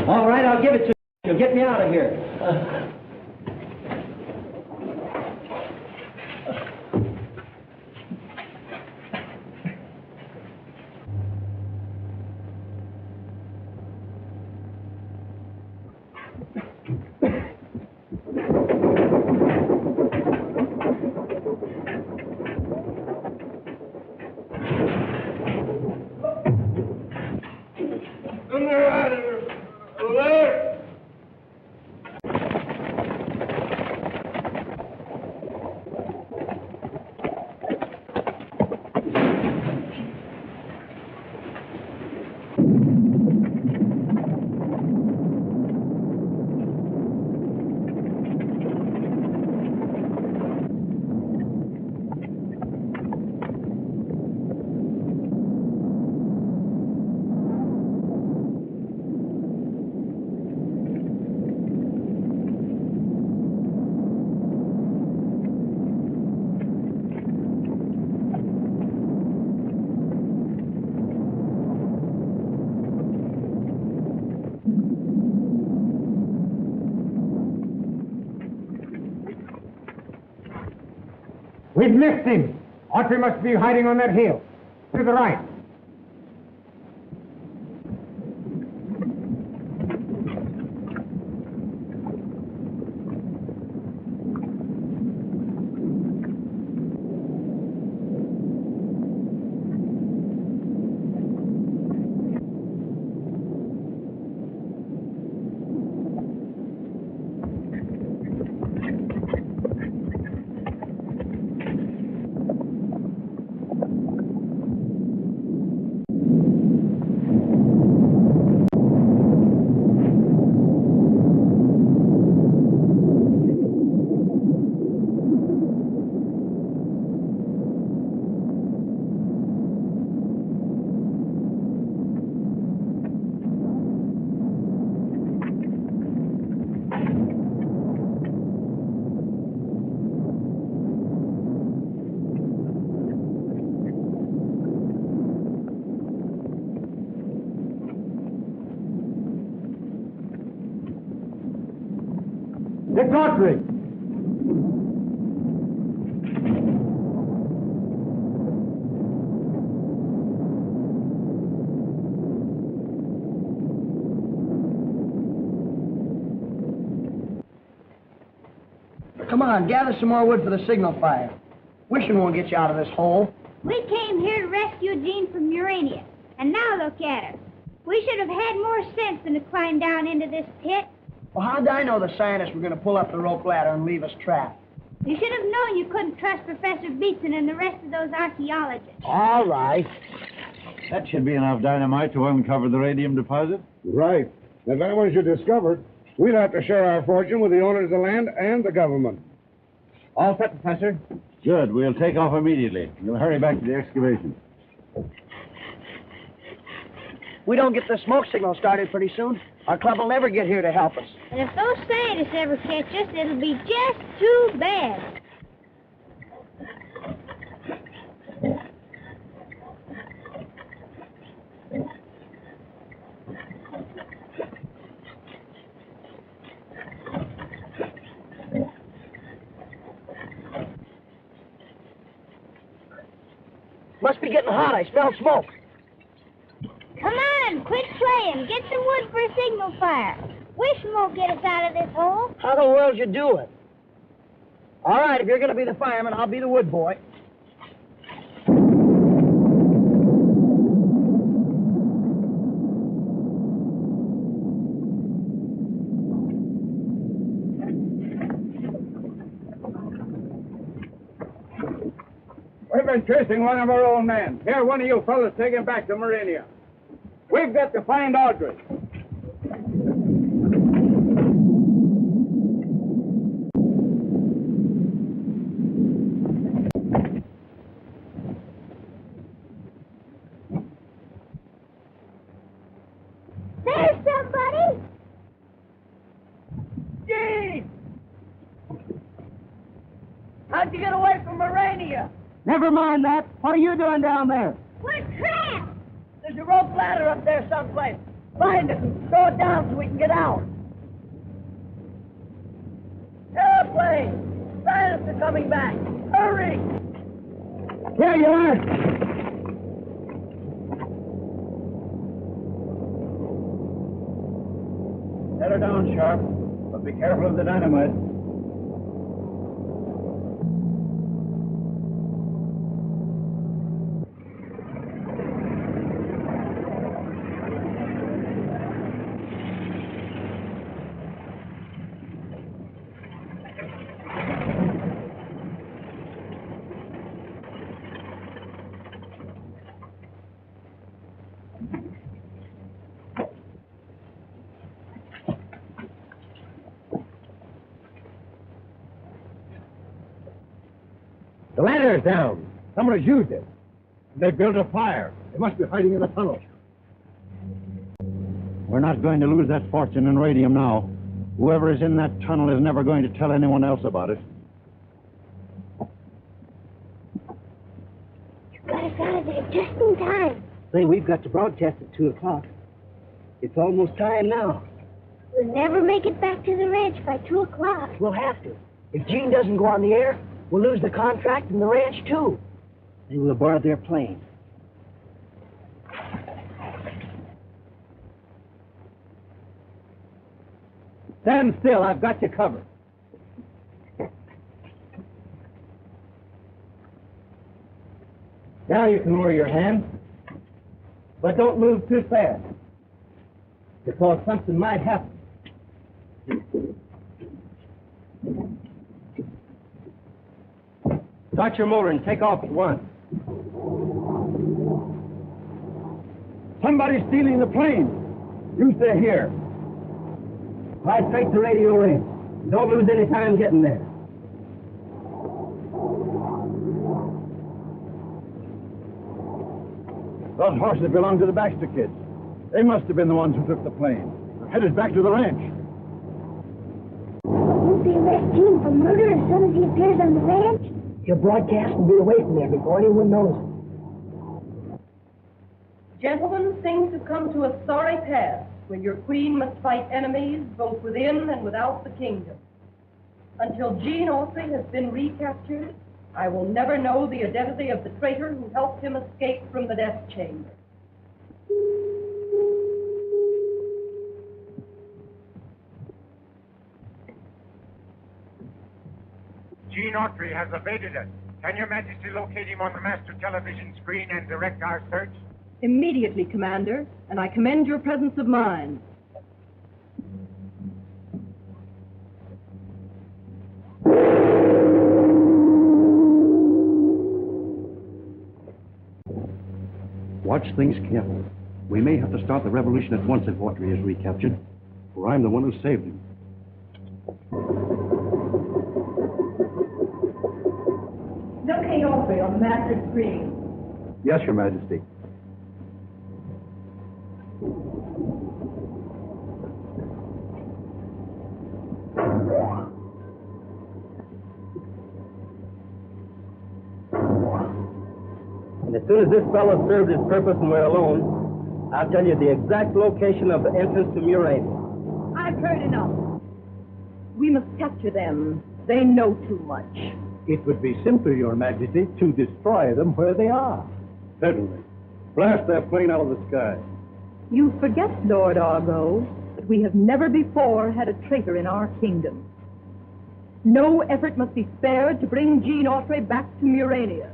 All right, I'll give it to you. You'll get me out of here. We've missed him. Autry must be hiding on that hill. To the right. It's Autry. Come on, gather some more wood for the signal fire. Wishing won't get you out of this hole. We came here to rescue Jean from Murania, and now look at her. We should have had more sense than to climb down into this pit. Well, how did I know the scientists were going to pull up the rope ladder and leave us trapped? You should have known you couldn't trust Professor Beatson and the rest of those archaeologists. All right. That should be enough dynamite to uncover the radium deposit. Right. If anyone should discover it, we'd have to share our fortune with the owners of the land and the government. All set, Professor. Good. We'll take off immediately. We'll hurry back to the excavation. We don't get the smoke signal started pretty soon. Our club will never get here to help us. And if those scientists ever catch us, it'll be just too bad. Must be getting hot. I smell smoke. Come on, quit playing. Get some wood for a signal fire. Wish won't get us out of this hole. How the world you do it? All right, if you're going to be the fireman, I'll be the wood boy. We've been chasing one of our own men. Here, one of you fellas take him back to Murania. We've got to find Autry. There's somebody! Gene! How'd you get away from Murania? Never mind that. What are you doing down there? We're trapped! There's a rope ladder up there someplace. Find it and throw it down so we can get out. Airplane! Scientists are coming back. Hurry! Here you are. Set her down sharp, but be careful of the dynamite. The ladder's down. Someone has used it. They built a fire. They must be hiding in the tunnel. We're not going to lose that fortune in radium now. Whoever is in that tunnel is never going to tell anyone else about it. You got us out of there just in time. Say, we've got to broadcast at 2 o'clock. It's almost time now. We'll never make it back to the ranch by 2 o'clock. We'll have to. If Gene doesn't go on the air, we'll lose the contract and the ranch, too. They will aboard their plane. Stand still. I've got you covered. Now you can lower your hand. But don't move too fast, because something might happen. Start your motor and take off at once. Somebody's stealing the plane. You stay here. Fly straight to Radio Range. Don't lose any time getting there. Those horses belong to the Baxter kids. They must have been the ones who took the plane. They're headed back to the ranch. Won't they arrest Gene for murder as soon as he appears on the ranch? He'll broadcast and be away from there before anyone knows it. Gentlemen, things have come to a sorry pass when your queen must fight enemies both within and without the kingdom. Until Gene Autry has been recaptured, I will never know the identity of the traitor who helped him escape from the death chamber. Gene Autry has evaded us. Can Your Majesty locate him on the master television screen and direct our search? Immediately, Commander, and I commend your presence of mind. Watch things carefully. We may have to start the revolution at once if Autry is recaptured, for I'm the one who saved him. Locate Autry on the master screen. Yes, Your Majesty. And as soon as this fellow served his purpose and we're alone, I'll tell you the exact location of the entrance to Murania. I've heard enough. We must capture them. They know too much. It would be simpler, Your Majesty, to destroy them where they are. Certainly. Blast that plane out of the sky. You forget, Lord Argo, that we have never before had a traitor in our kingdom. No effort must be spared to bring Jean Autry back to Murania,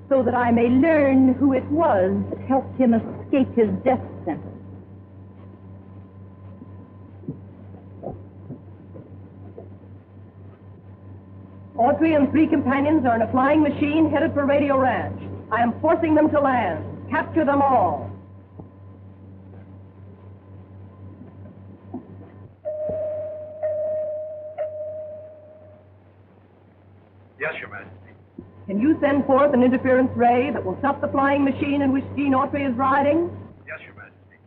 so that I may learn who it was that helped him escape his death sentence. Autry and 3 companions are in a flying machine headed for Radio Ranch. I am forcing them to land. Capture them all. Yes, Your Majesty. Can you send forth an interference ray that will stop the flying machine in which Jean Autry is riding? Yes, Your Majesty.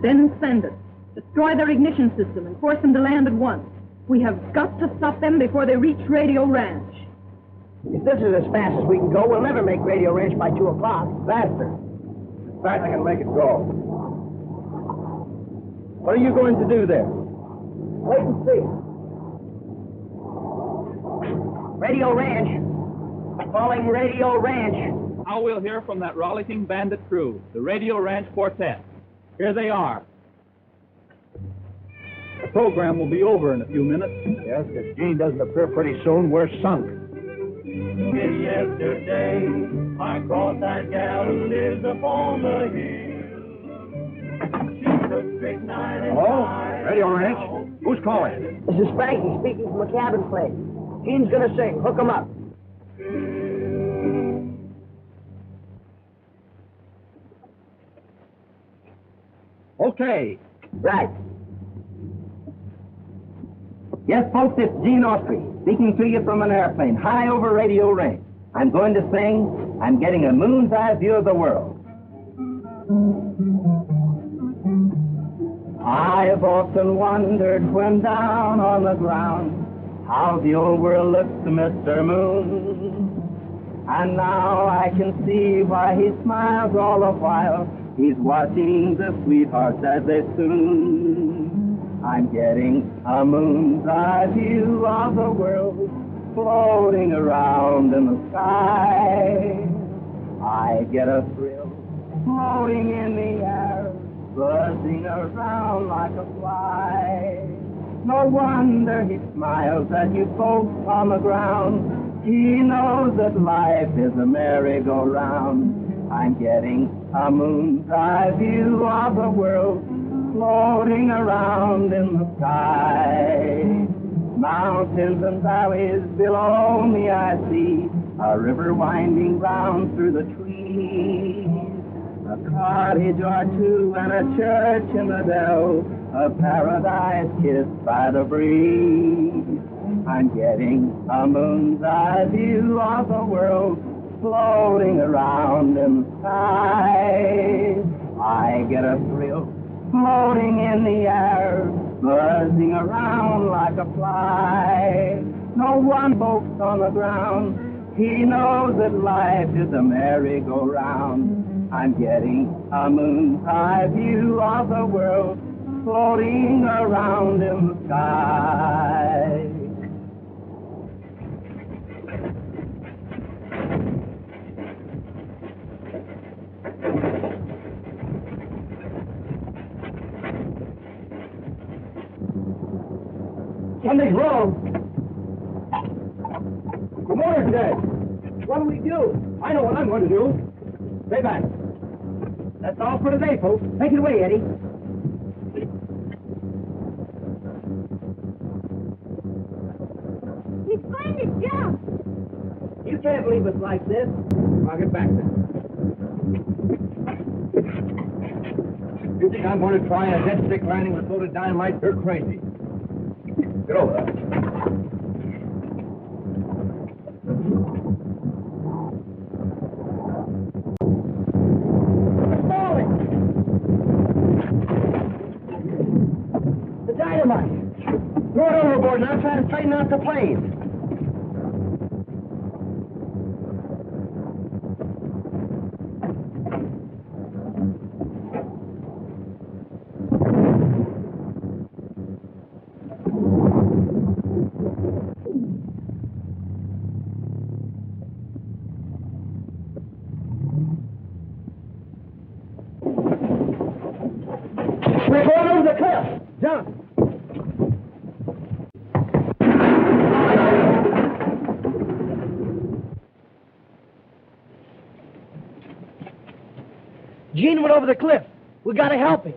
Then send it. Destroy their ignition system and force them to land at once. We have got to stop them before they reach Radio Ranch. If this is as fast as we can go, we'll never make Radio Ranch by 2 o'clock. Faster. As fast as I can make it go. What are you going to do there? Wait and see. Radio Ranch. Calling Radio Ranch. Now we'll hear from that rollicking bandit crew, the Radio Ranch Quartet. Here they are. The program will be over in a few minutes. Yes, if Jean doesn't appear pretty soon, we're sunk. It's yesterday I caught that gal who lives upon the hill. She took strychnine and Hello? Radio Ranch? Who's calling? This is Frankie speaking from a cabin place. Jean's gonna sing. Hook 'em up. Okay. Right. Yes, folks, it's Jean Autry, speaking to you from an airplane, high over Radio Range. I'm going to sing, I'm getting a moon's eye view of the world. I've often wondered when down on the ground how the old world looks to Mr. Moon. And now I can see why he smiles all the while. He's watching the sweethearts as they soon. I'm getting a moon's eye view of the world floating around in the sky. I get a thrill floating in the air, buzzing around like a fly. No wonder he smiles at you folks on the ground. He knows that life is a merry-go-round. I'm getting a moon's eye view of the world floating around in the sky. Mountains and valleys below me I see, a river winding round through the trees, a cottage or two and a church in the dell, a paradise kissed by the breeze. I'm getting a moon's eye view of the world floating around in the sky. I get a thrill floating in the air, buzzing around like a fly. No one folks on the ground, he knows that life is a merry-go-round. I'm getting a moon's eye view of the world floating around in the sky. Something's wrong. Good morning, Dad. What do we do? I know what I'm going to do. Stay back. That's all for today, folks. Take it away, Eddie. He's going to jump. You can't leave us like this. I'll get back then. You think I'm going to try a dead stick landing with loaded dynamite? You're crazy. Get over there. It's falling. The dynamite. Throw it overboard now. Try to straighten out the plane. Gene went over the cliff. We gotta help him.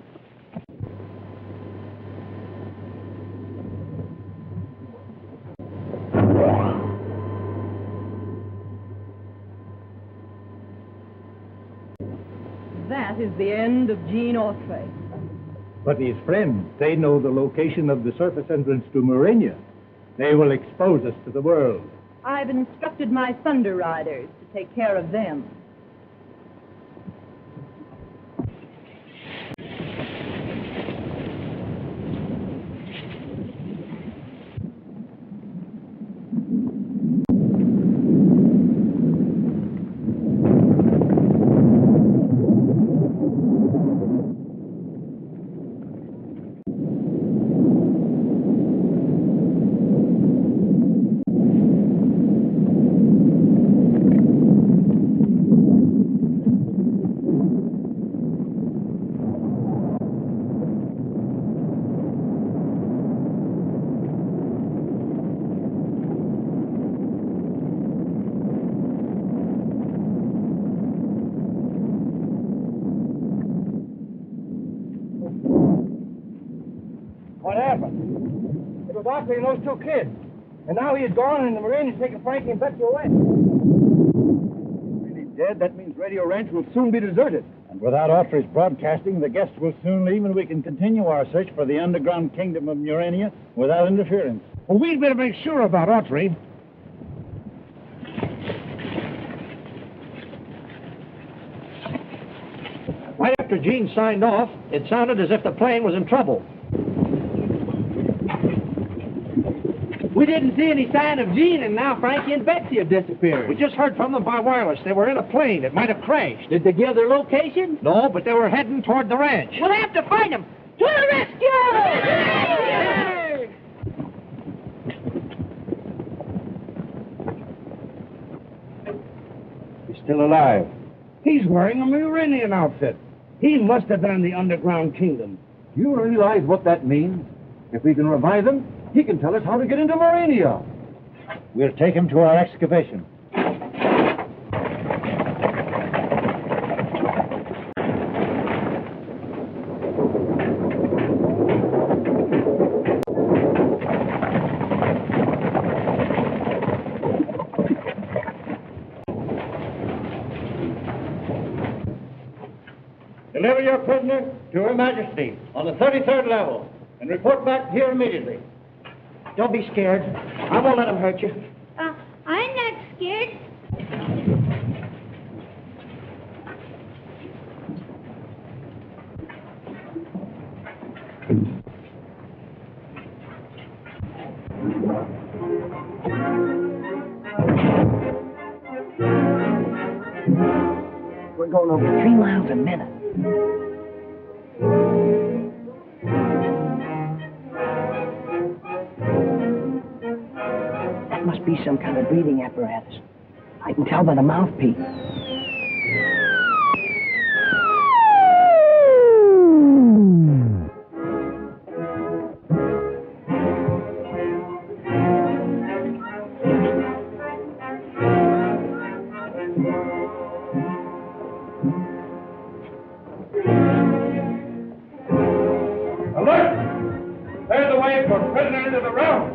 That is the end of Gene Autry. But his friends, they know the location of the surface entrance to Murania. They will expose us to the world. I've instructed my Thunder Riders to take care of them. What happened? It was Autry and those two kids. And now he is gone and the Marines taking Frankie and Betsy away. Really dead? That means Radio Ranch will soon be deserted. And without Autry's broadcasting, the guests will soon leave and we can continue our search for the underground kingdom of Murania without interference. Well, we'd better make sure about Autry. Right after Gene signed off, it sounded as if the plane was in trouble. We didn't see any sign of Gene, and now Frankie and Betsy have disappeared. We just heard from them by wireless. They were in a plane. It might have crashed. Did they give their location? No, but they were heading toward the ranch. We'll have to find them. To the rescue! He's still alive. He's wearing a Muranian outfit. He must have been in the underground kingdom. Do you realize what that means? If we can revive him, he can tell us how to get into Murania. We'll take him to our excavation. Deliver your prisoner to Her Majesty on the 33rd level and report back here immediately. Don't be scared. I won't let him hurt you. I'm not scared. We're going over 3 miles a minute. That must be some kind of breathing apparatus. I can tell by the mouthpiece. Clear the way for prisoners of the realm.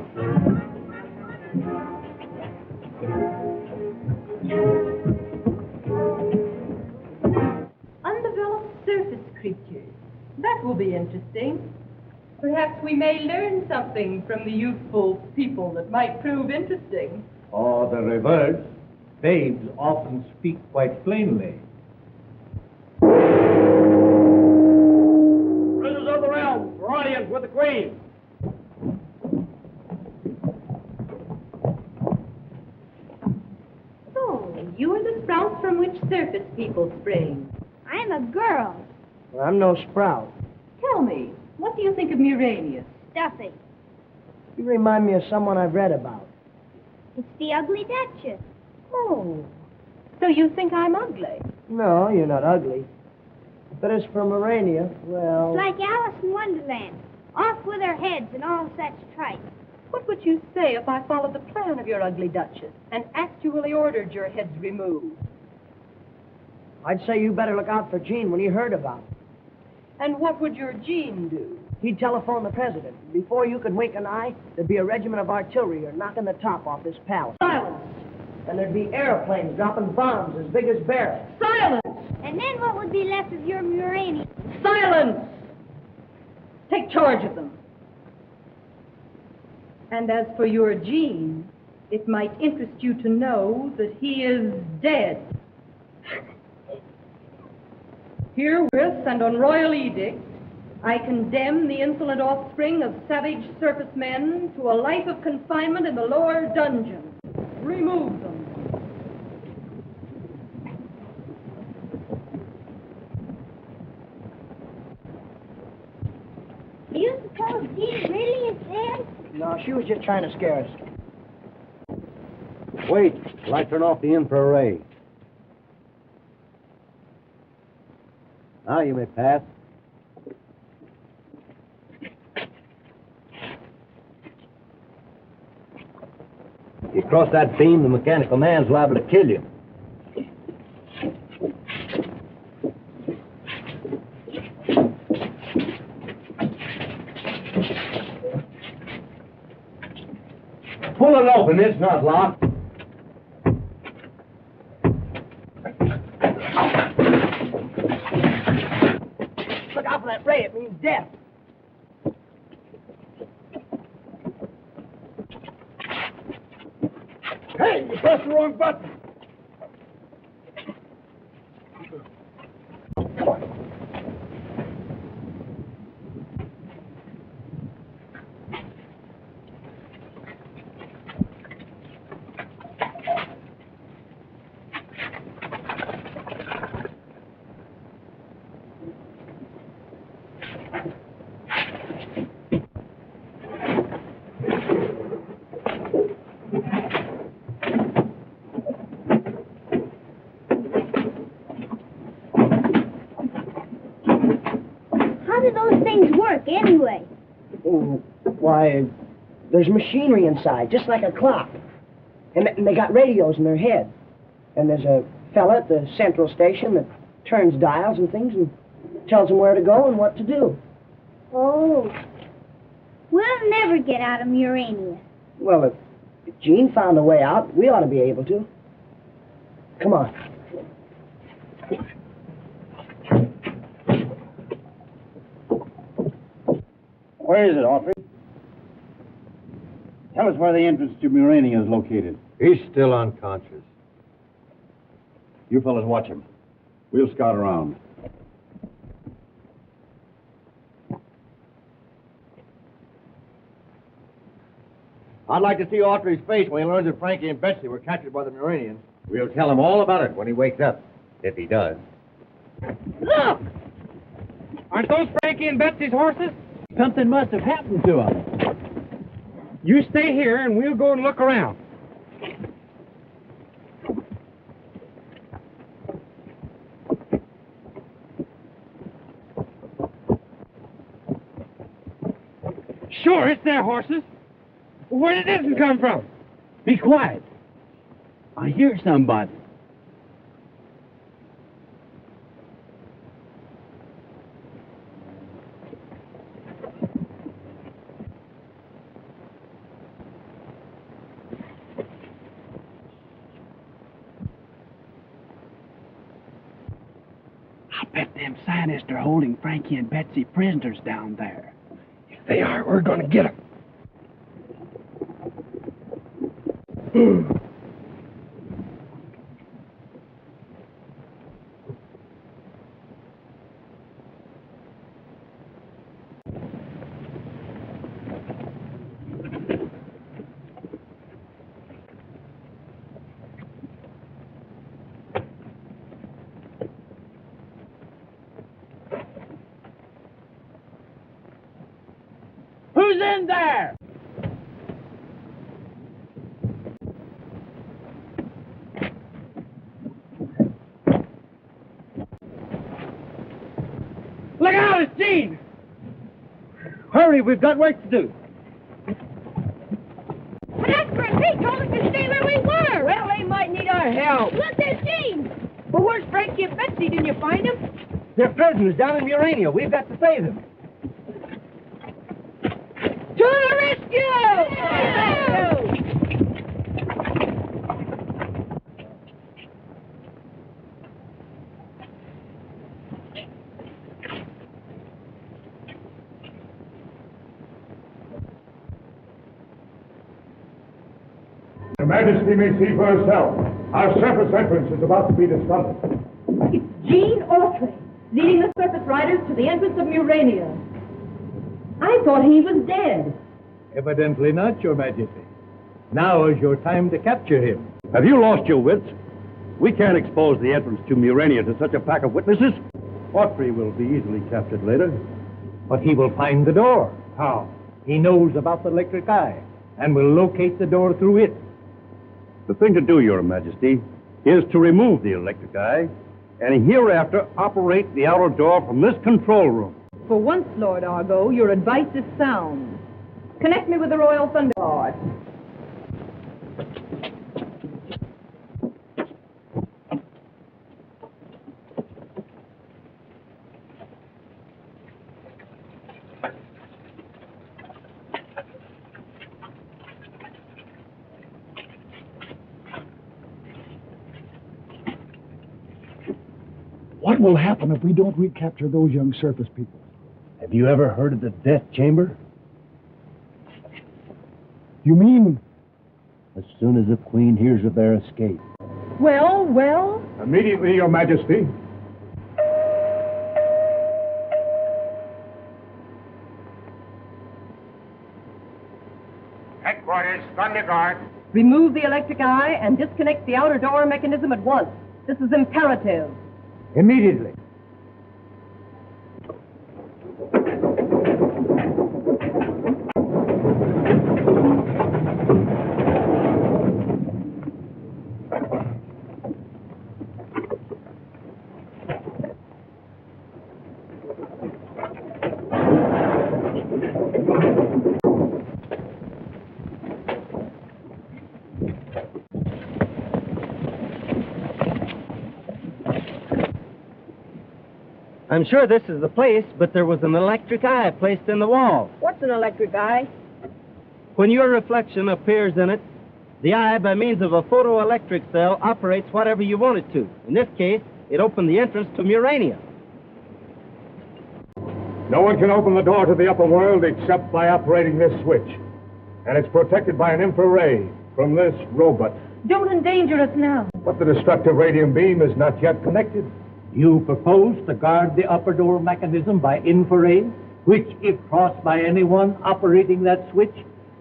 Undeveloped surface creatures. That will be interesting. Perhaps we may learn something from the youthful people that might prove interesting. Or the reverse. Babes often speak quite plainly. Prisoners of the realm, for audience with the Queen. So, you are the sprouts from which surface people spring. I'm a girl. Well, I'm no sprout. Tell me, what do you think of Murania? Stuffy. You remind me of someone I've read about. It's the ugly Duchess. Oh, so you think I'm ugly? No, you're not ugly. But as for Murania, well... It's like Alice in Wonderland. Off with her heads and all such tripe. What would you say if I followed the plan of your ugly Duchess and actually ordered your heads removed? I'd say you better look out for Gene when he heard about it. And what would your Gene do? He'd telephone the president. Before you could wink an eye, there'd be a regiment of artillery knocking the top off this palace. Silence! And there'd be airplanes dropping bombs as big as barrels. Silence! And then what would be left of your Murania? Silence! Take charge of them. And as for your Gene, it might interest you to know that he is dead. Herewith and on royal edict, I condemn the insolent offspring of savage surface men to a life of confinement in the lower dungeon. Remove them. Do you suppose Gene really is dead? No, she was just trying to scare us. Wait till I turn off the infrared. Now you may pass. You cross that beam, the mechanical man's liable to kill you. Pull it open, it's not locked. Look out for that ray, it means death. Hey, you pressed the wrong button. Anyway. Why, there's machinery inside, just like a clock. And they got radios in their head. And there's a fella at the central station that turns dials and things and tells them where to go and what to do. Oh. We'll never get out of Murania. Well, if Gene found a way out, we ought to be able to. Come on. Where is it, Autry? Tell us where the entrance to Murania is located. He's still unconscious. You fellas watch him. We'll scout around. I'd like to see Autry's face when he learns that Frankie and Betsy were captured by the Muranians. We'll tell him all about it when he wakes up, if he does. Look! Aren't those Frankie and Betsy's horses? Something must have happened to them. You stay here and we'll go and look around. Sure, it's their horses. Where did this one come from? Be quiet. I hear somebody. I bet them scientists are holding Frankie and Betsy prisoners down there. If they are, we're going to get them. Who's in there? Look out, it's Gene! Hurry, we've got work to do. But that's for they told us to stay where we were. Well, they might need our help. Look, there's Gene. Well, where's Frankie and Betsy? Didn't you find them? They're prisoners down in Murania. We've got to save them. To the rescue! Your Majesty may see for herself. Our surface entrance is about to be discovered. It's Gene Autry, leading the surface riders to the entrance of Murania. I thought he was dead. Evidently not, Your Majesty. Now is your time to capture him. Have you lost your wits? We can't expose the entrance to Murania to such a pack of witnesses. Autry will be easily captured later. But he will find the door. How? He knows about the electric eye and will locate the door through it. The thing to do, Your Majesty, is to remove the electric eye and hereafter operate the outer door from this control room. For once, Lord Argo, your advice is sound. Connect me with the Royal Thunder Guard. What will happen if we don't recapture those young surface people? Have you ever heard of the death chamber? You mean? As soon as the Queen hears of their escape. Well, well? Immediately, Your Majesty. Headquarters, Thunder Guard. Remove the electric eye and disconnect the outer door mechanism at once. This is imperative. Immediately. I'm sure this is the place, but there was an electric eye placed in the wall. What's an electric eye? When your reflection appears in it, the eye, by means of a photoelectric cell, operates whatever you want it to. In this case, it opened the entrance to Murania. No one can open the door to the upper world except by operating this switch. And it's protected by an infrared from this robot. Don't endanger us now. But the destructive radium beam is not yet connected. You propose to guard the upper door mechanism by infrared, which, if crossed by anyone operating that switch,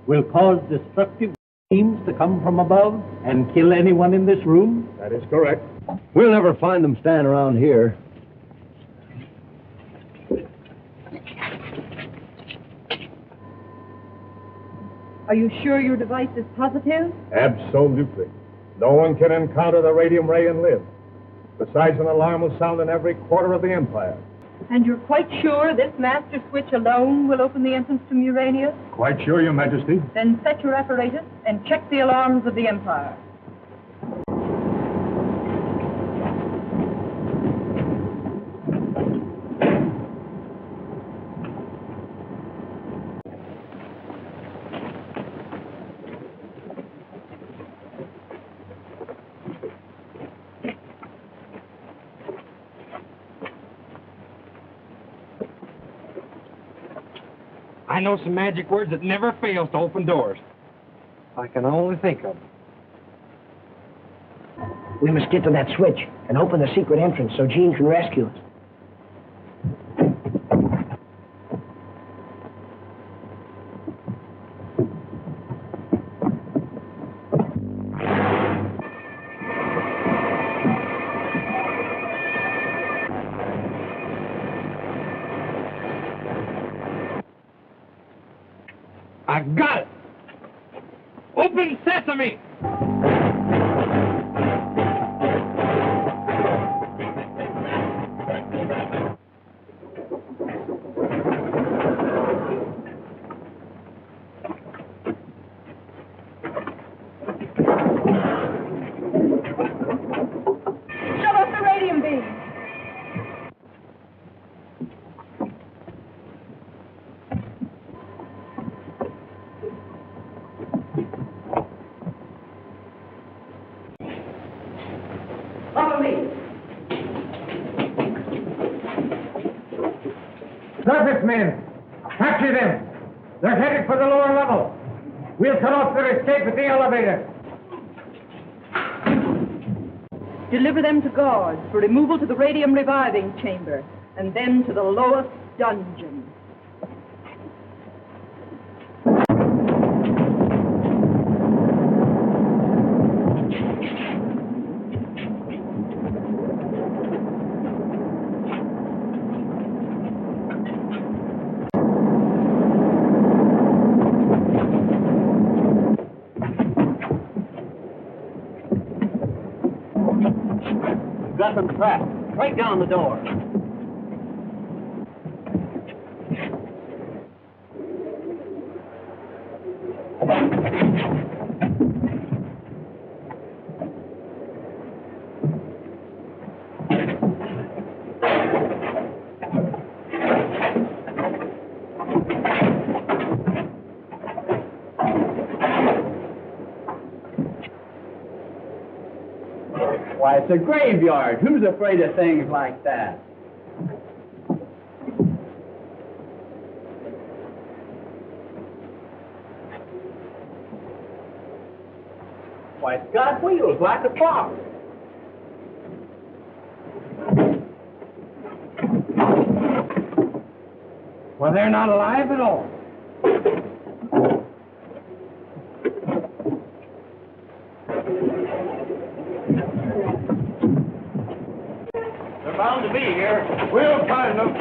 will cause destructive beams to come from above and kill anyone in this room? That is correct. We'll never find them standing around here. Are you sure your device is positive? Absolutely. No one can encounter the radium ray and live. Besides, an alarm will sound in every quarter of the Empire. And you're quite sure this master switch alone will open the entrance to Murania? Quite sure, Your Majesty. Then set your apparatus and check the alarms of the Empire. I know some magic words that never fails to open doors. I can only think of them. We must get to that switch and open the secret entrance so Gene can rescue us. I got it! Open sesame! Shut off the Surface men, capture them. They're headed for the lower level. We'll cut off their escape at the elevator. Deliver them to guards for removal to the radium reviving chamber, and then to the lowest dungeon. Got them trapped. Break down the door. Why, it's a graveyard. Who's afraid of things like that? Why, it's got wheels like a clock. Well, they're not alive at all. They're bound to be here. We'll find them.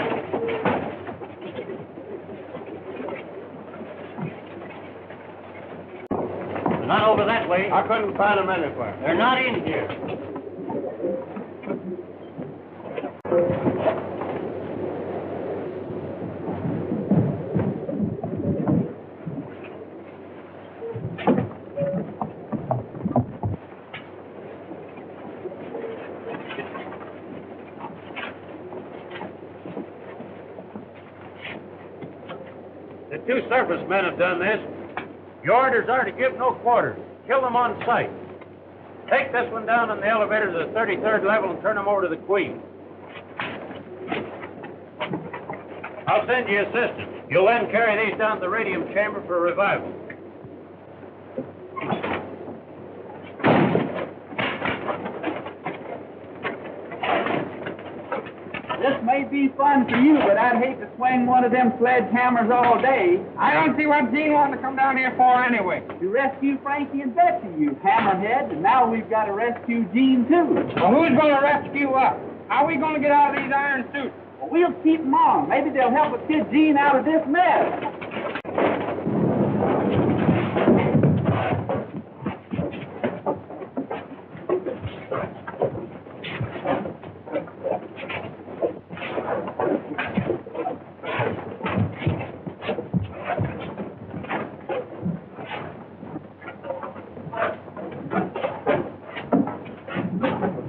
They're not over that way. I couldn't find them anywhere. They're not in here. The two surface men have done this. Your orders are to give no quarter. Kill them on sight. Take this one down in the elevator to the 33rd level and turn him over to the Queen. I'll send you assistance. You'll then carry these down to the radium chamber for revival. This may be fun for you, but I'd hate to swing one of them sledgehammers all day. I don't see what Gene wanted to come down here for anyway. To rescue Frankie and Betsy, you hammerhead, and now we've got to rescue Gene, too. Well, who's going to rescue us? How are we going to get out of these iron suits? Well, we'll keep them on. Maybe they'll help us get Gene out of this mess.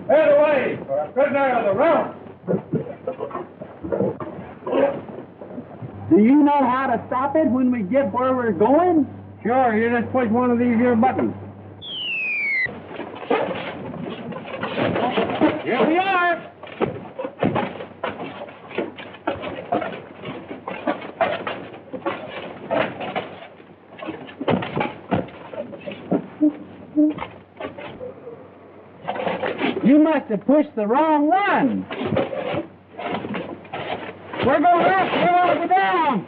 Head away for a prisoner of the realm. Do you know how to stop it when we get where we're going? Sure, you just push one of these here buttons. Here we are. You must have pushed the wrong one. We're going up. We're going to go down.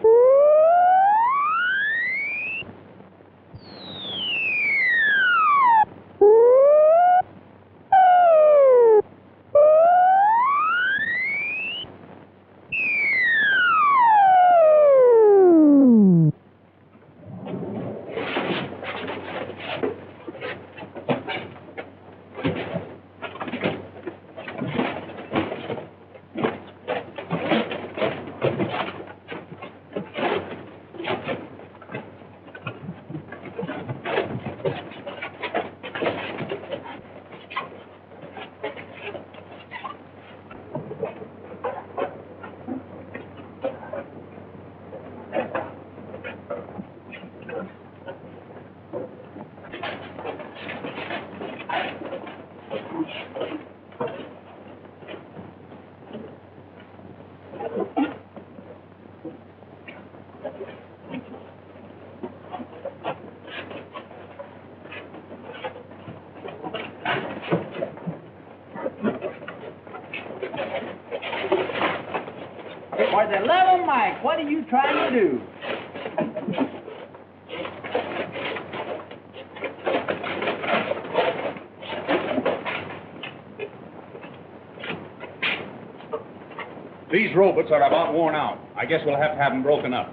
For the love of Mike, what are you trying to do? These robots are about worn out. I guess we'll have to have them broken up.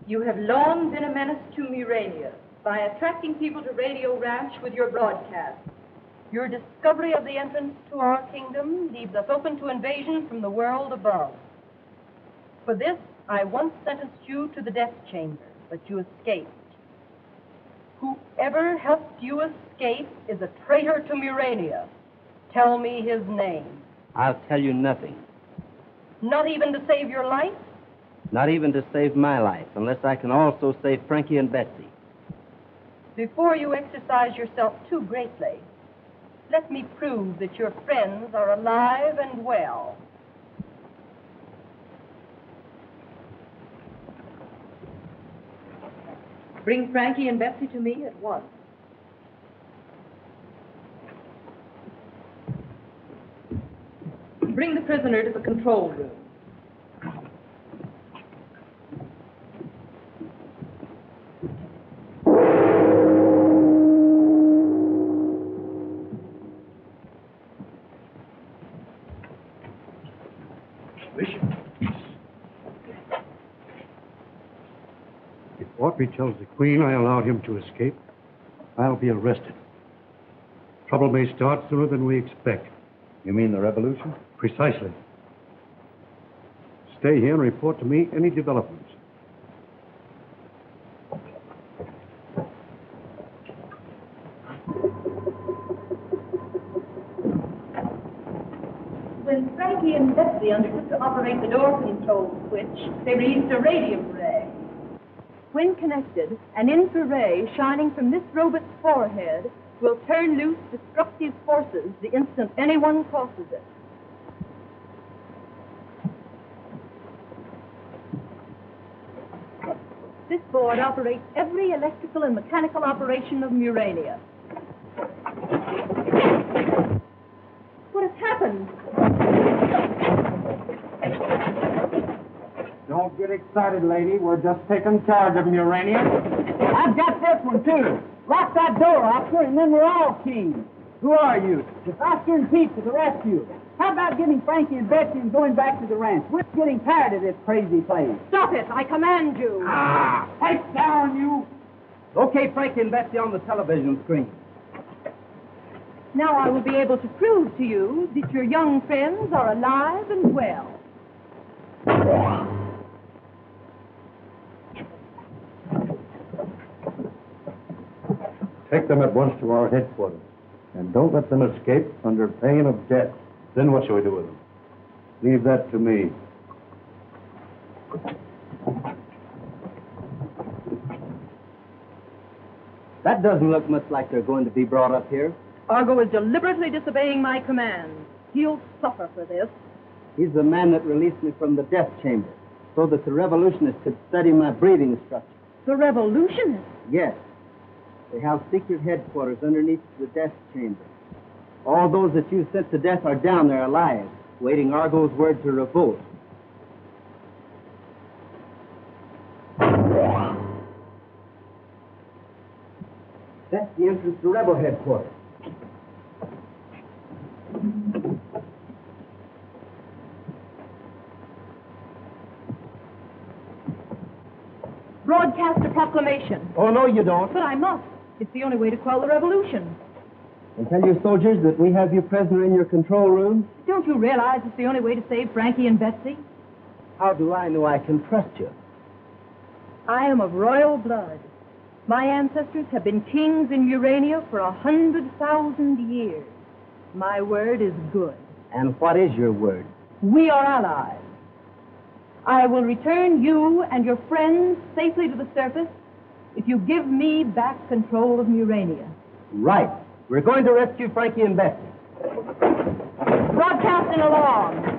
You have long been a menace to Murania by attracting people to Radio Ranch with your broadcast. Your discovery of the entrance to our kingdom leaves us open to invasion from the world above. For this, I once sentenced you to the death chamber, but you escaped. Whoever helped you escape is a traitor to Murania. Tell me his name. I'll tell you nothing. Not even to save your life? Not even to save my life, unless I can also save Frankie and Betsy. Before you exercise yourself too greatly, let me prove that your friends are alive and well. Bring Frankie and Betsy to me at once. Bring the prisoner to the control room. If Autry tells the Queen I allowed him to escape, I'll be arrested. Trouble may start sooner than we expect. You mean the revolution? Precisely. Stay here and report to me any developments. When Frankie and Betsy undertook to operate the door control switch, they released a radium ray. When connected, an infrared shining from this robot's forehead will turn loose destructive forces the instant anyone crosses it. This board operates every electrical and mechanical operation of Murania. What has happened? Don't get excited, lady. We're just taking charge of Murania. I've got this one, too. Lock that door, officer, and then we're all kings. Who are you? It's Oscar and Pete to the rescue. How about getting Frankie and Betsy and going back to the ranch? We're getting tired of this crazy place. Stop it! I command you! Take down, you! Okay, Frankie and Betsy on the television screen. Now I will be able to prove to you that your young friends are alive and well. Take them at once to our headquarters. And don't let them escape under pain of death. Then what shall we do with them? Leave that to me. That doesn't look much like they're going to be brought up here. Argo is deliberately disobeying my commands. He'll suffer for this. He's the man that released me from the death chamber so that the revolutionists could study my breathing structure. The revolutionists? Yes. They have secret headquarters underneath the death chamber. All those that you sent to death are down there alive, waiting Argo's word to revolt. That's the entrance to rebel headquarters. Broadcast a proclamation. Oh, no, you don't. But I must. It's the only way to quell the revolution. And tell your soldiers that we have you prisoner in your control room. Don't you realize it's the only way to save Frankie and Betsy? How do I know I can trust you? I am of royal blood. My ancestors have been kings in Murania for 100,000 years. My word is good. And what is your word? We are allies. I will return you and your friends safely to the surface if you give me back control of Murania. Right. We're going to rescue Frankie and Betsy. Broadcasting along.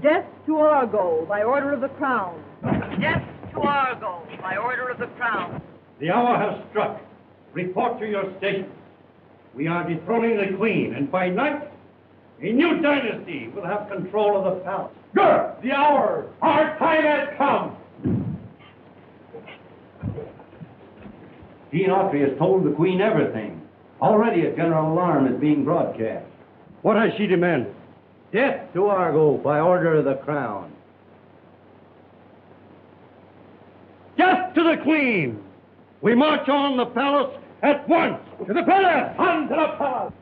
Death to Argo by order of the Crown. Death to Argo by order of the Crown. The hour has struck. Report to your station. We are dethroning the Queen, and by night, a new dynasty will have control of the palace. Good! The hour! Our time has come! Dean Autry has told the Queen everything. Already a general alarm is being broadcast. What has she demanded? Death to Argo by order of the Crown. Death to the Queen! We march on the palace at once! To the palace! On to the palace!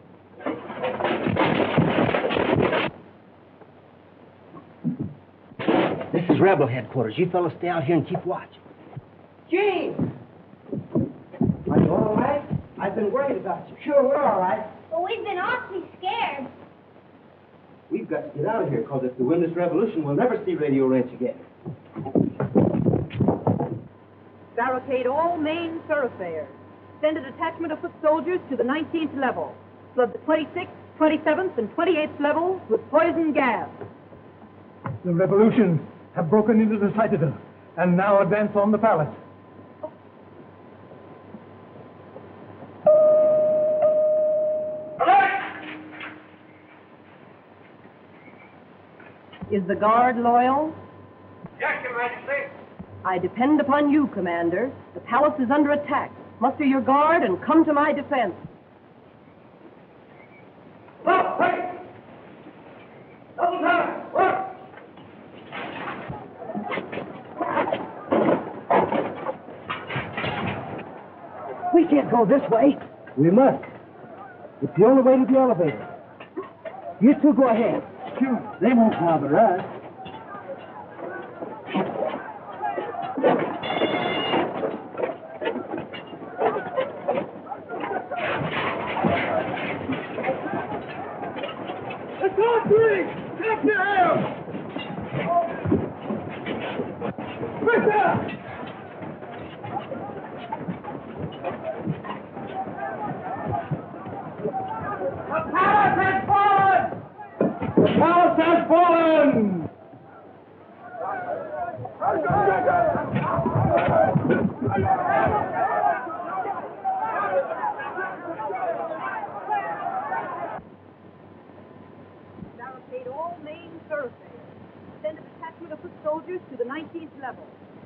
This is rebel headquarters. You fellas stay out here and keep watch. Gene! Are you all right? I've been worried about you. Sure, we're all right. But we've been awfully scared. We've got to get out of here, because if we win this revolution, we'll never see Radio Ranch again. Barricade all main thoroughfares. Send a detachment of foot soldiers to the 19th level. Flood the 26th, 27th, and 28th levels with poison gas. The revolution have broken into the citadel and now advance on the palace. Is the guard loyal? Yes, Your Majesty. I depend upon you, Commander. The palace is under attack. Muster your guard and come to my defense. Up, hey! Double time! Work! We can't go this way. We must. It's the only way to the elevator. You two go ahead. Sure, they won't bother us. It's Autry! Take your help! Quicker! The palace has fallen! The palace has fallen! Barricade all main thoroughfares. Send a detachment of foot soldiers to the 19th level.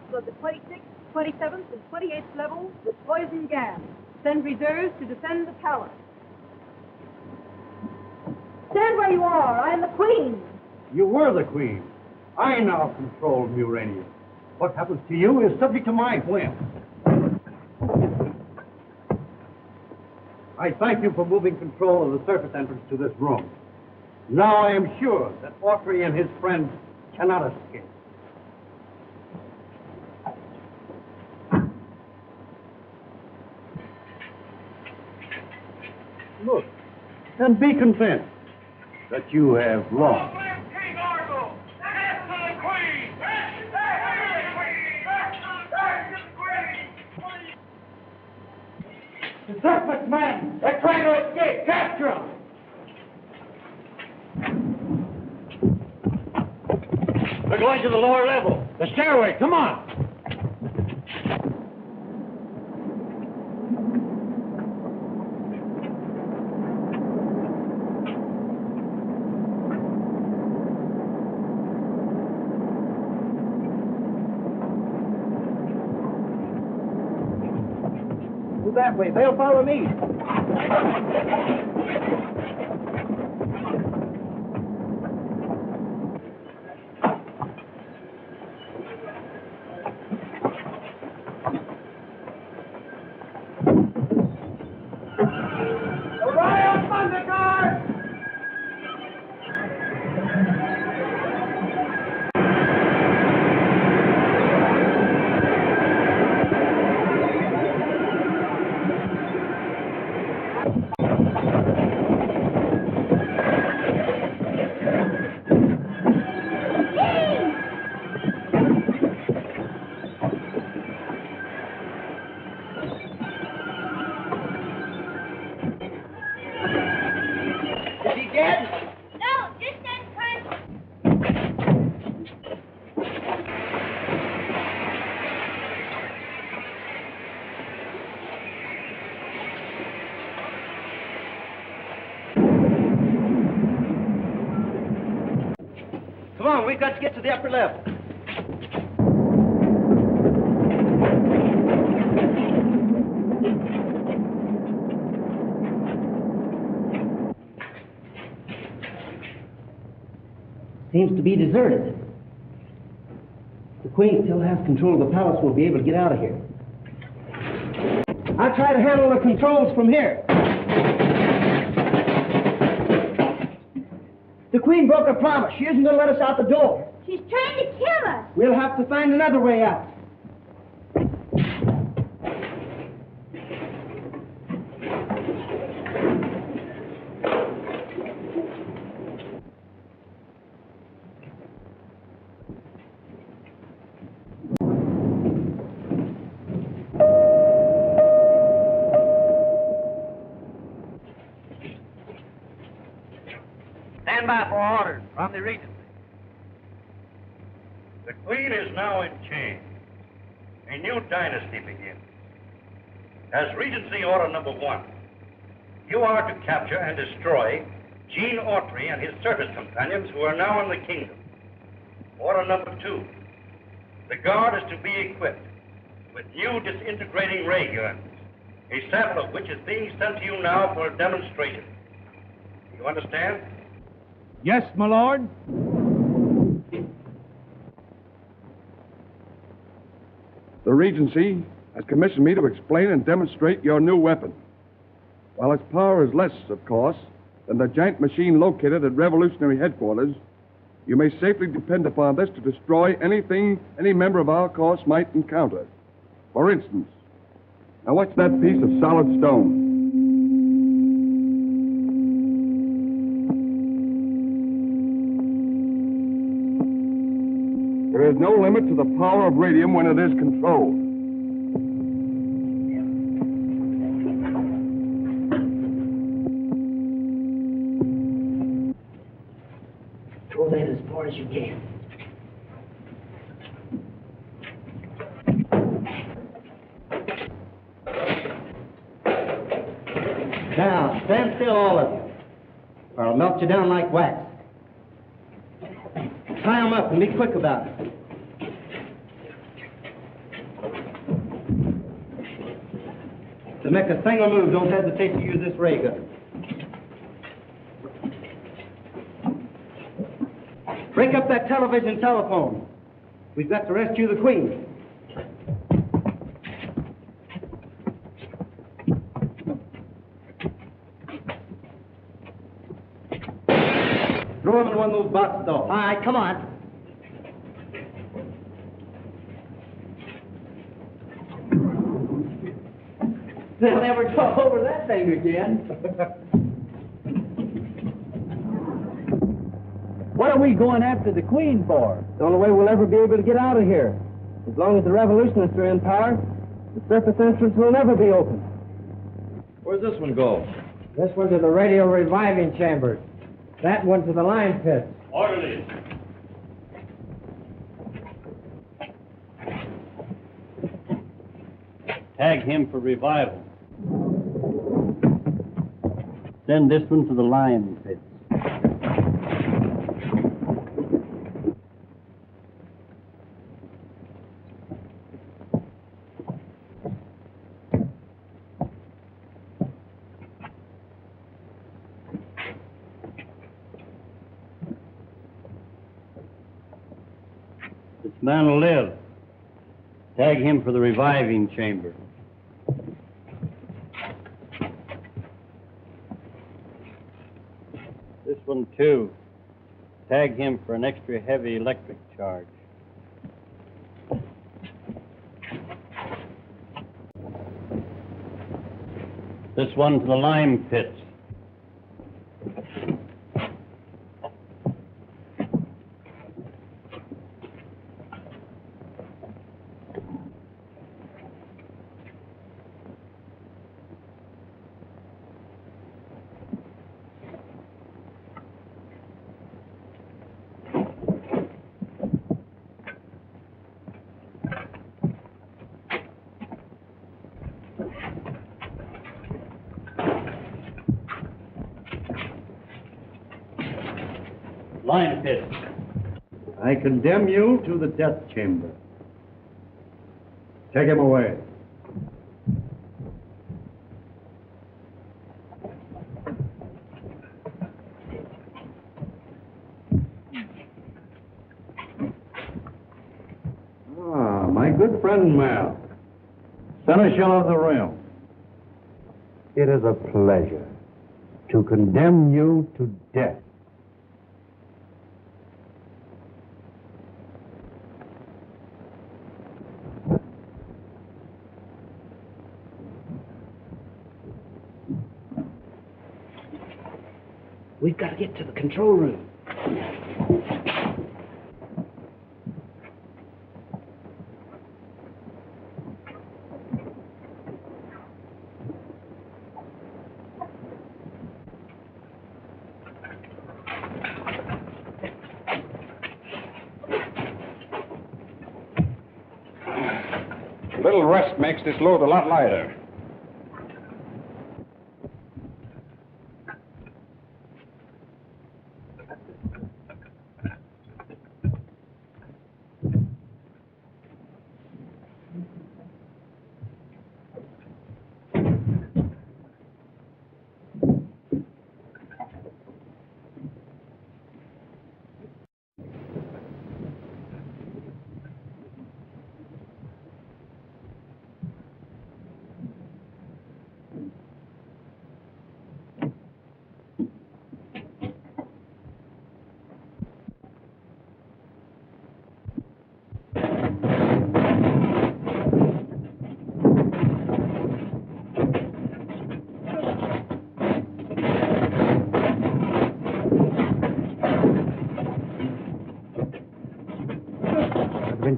Flood the 26th, 27th, and 28th levels with poison gas. Send reserves to defend the palace. Stand where you are. I am the Queen. You were the Queen. I now control Murania. What happens to you is subject to my whim. I thank you for moving control of the surface entrance to this room. Now I am sure that Autry and his friends cannot escape. Look, and be content that you have lost. King Argo! Death to the Queen! Death to the Queen! The surface men! They're trying to escape! Capture them! We're going to the lower level. The stairway, come on! Move that way. They'll follow me. Royal Thunder Guard! No, just that punch. on. We've got to get to the upper level. Seems to be deserted. The Queen still has control of the palace. We'll be able to get out of here. I'll try to handle the controls from here. The Queen broke her promise. She isn't going to let us out the door. She's trying to kill us. We'll have to find another way out. Stand by for orders from the Regency. The Queen is now in chains. A new dynasty begins. As Regency Order Number 1, you are to capture and destroy Gene Autry and his circus companions who are now in the kingdom. Order Number 2, the Guard is to be equipped with new disintegrating ray guns, a sample of which is being sent to you now for a demonstration. You understand? Yes, my lord. The Regency has commissioned me to explain and demonstrate your new weapon. While its power is less, of course, than the giant machine located at Revolutionary Headquarters, you may safely depend upon this to destroy anything any member of our corps might encounter. For instance, now watch that piece of solid stone. There is no limit to the power of radium when it is controlled. Throw that as far as you can. Now, stand still, all of you, or I'll melt you down like wax. Tie them up and be quick about it. To make a single move, don't hesitate to use this ray gun. Break up that television telephone. We've got to rescue the Queen. Throw him in one of those boxes, though. All right, come on. They'll never talk over that thing again. What are we going after the Queen for? It's the only way we'll ever be able to get out of here. As long as the revolutionists are in power, the surface entrance will never be open. Where's this one go? This one to the radio reviving chamber. That one to the line pit. Orderly. Tag him for revival. Send this one to the lion pit. This man will live. Tag him for the reviving chamber. This one, too. Tag him for an extra heavy electric charge. This one to the lime pits. Line pit. I condemn you to the death chamber. Take him away. Ah, my good friend Mal, Seneschal of the realm. It is a pleasure to condemn you to death. We've got to get to the control room. A little rest makes this load a lot lighter.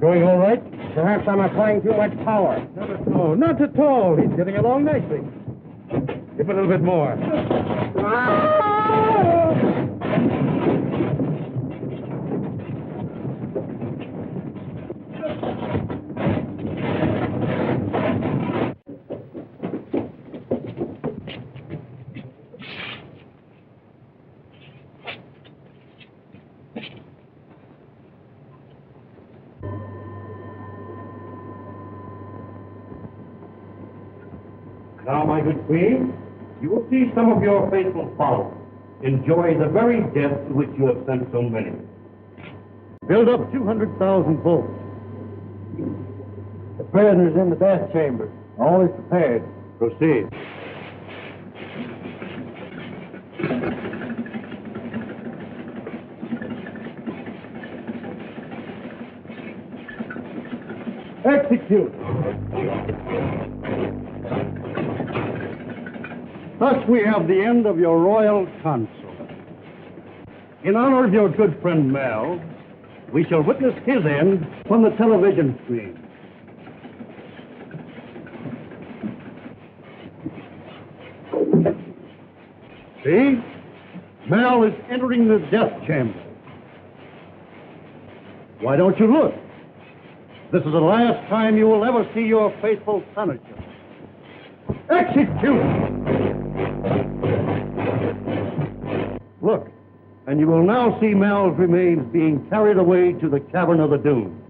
Going all right? Perhaps I'm applying too much power. Not at all. Not at all. He's getting along nicely. Give a little bit more. Now, my good queen, you will see some of your faithful followers enjoy the very death to which you have sent so many. Build up 200,000 volts. The prisoner's in the death chamber. All is prepared. Proceed. Execute. Thus we have the end of your royal council. In honor of your good friend Mal, we shall witness his end from the television screen. See? Mal is entering the death chamber. Why don't you look? This is the last time you will ever see your faithful senator. Execute! Look, and you will now see Mal's remains being carried away to the cavern of the dune.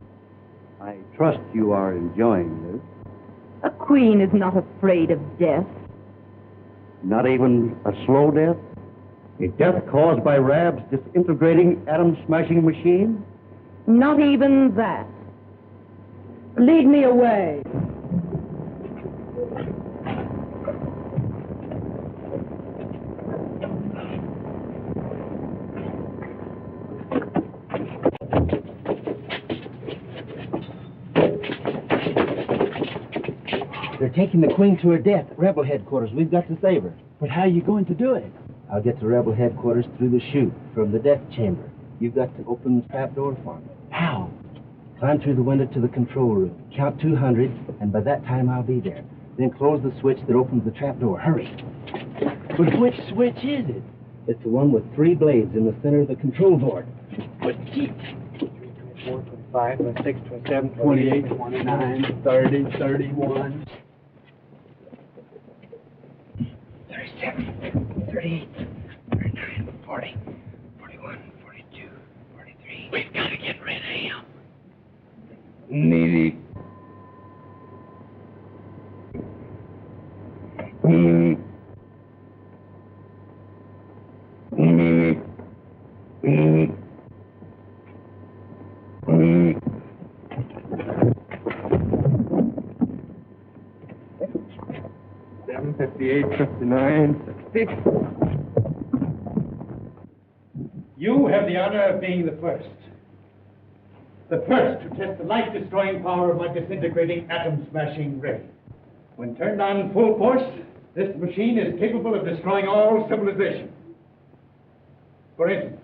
I trust you are enjoying this. A queen is not afraid of death. Not even a slow death? A death caused by Rab's disintegrating atom-smashing machine? Not even that. Lead me away. They're taking the Queen to her death at Rebel headquarters. We've got to save her. But how are you going to do it? I'll get to Rebel headquarters through the chute from the death chamber. You've got to open the trap door for me. How? Climb through the window to the control room. Count 200, and by that time I'll be there. Then close the switch that opens the trap door. Hurry. But which switch is it? It's the one with 3 blades in the center of the control board. But gee. 24, 25, 26, 27, 28, 29, 30, 31. 37, 38, 39, 40, 41, 42, 43. We've got to get ready. Needy. Seven, 58, 59, 60. You have the honor of being the first. The first to test the life-destroying power of my disintegrating atom-smashing ray. When turned on full force, this machine is capable of destroying all civilization. For instance,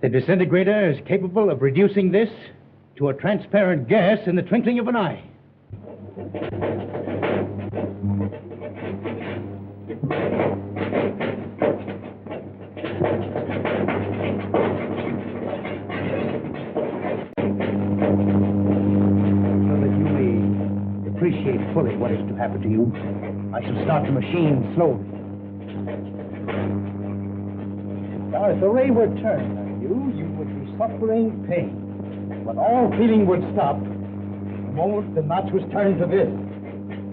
the disintegrator is capable of reducing this to a transparent gas in the twinkling of an eye. So that you may appreciate fully what is to happen to you, I shall start the machine slowly. Now, if the ray were turned on you, you would be suffering pain. But all feeling would stop the moment the notch was turned to this,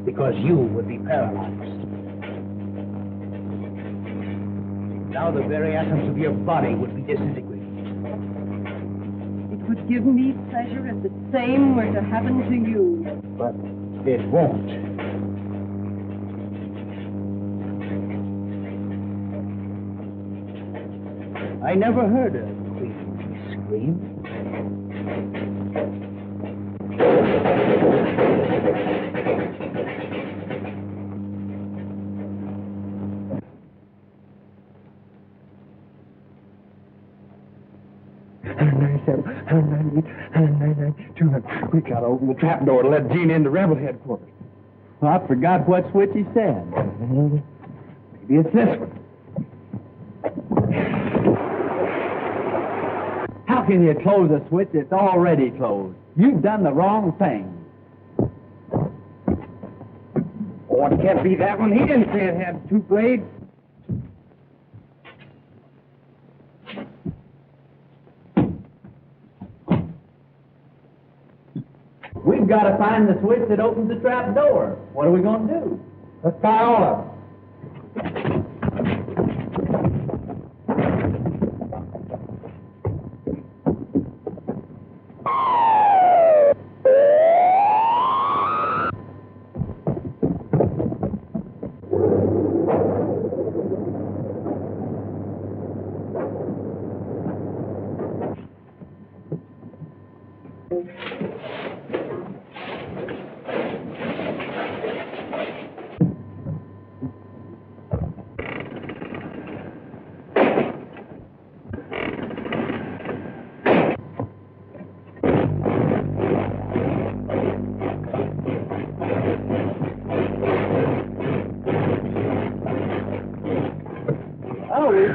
because you would be paralyzed. Now the very atoms of your body would be disintegrated. It would give me pleasure if the same were to happen to you. But it won't. I never heard a queen scream. We gotta open the trap door to let Gene into rebel headquarters. Well, I forgot what switch he said. Maybe it's this one. How can you close a switch that's already closed? You've done the wrong thing. Oh, it can't be that one. He didn't say it had two blades. We've got to find the switch that opens the trap door. What are we going to do? Let's try all of them.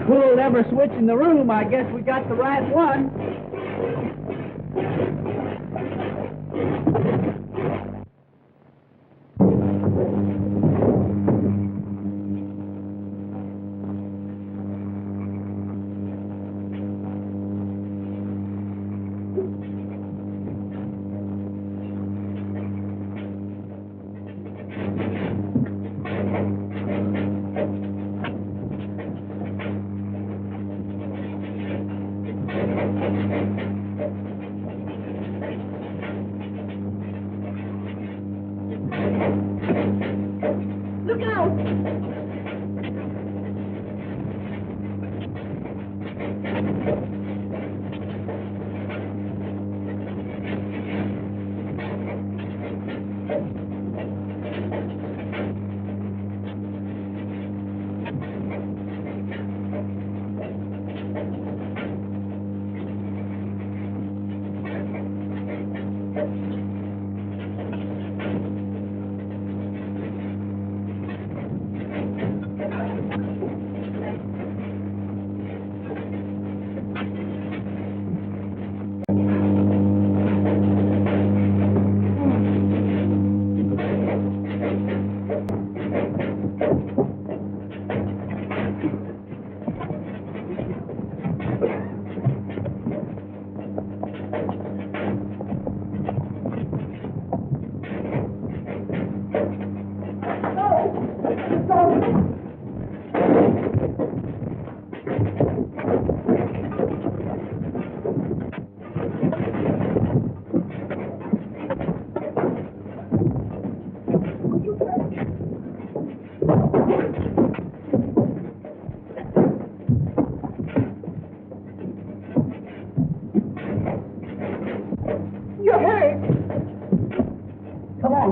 Pulled every switch in the room. I guess we got the right one. Look out!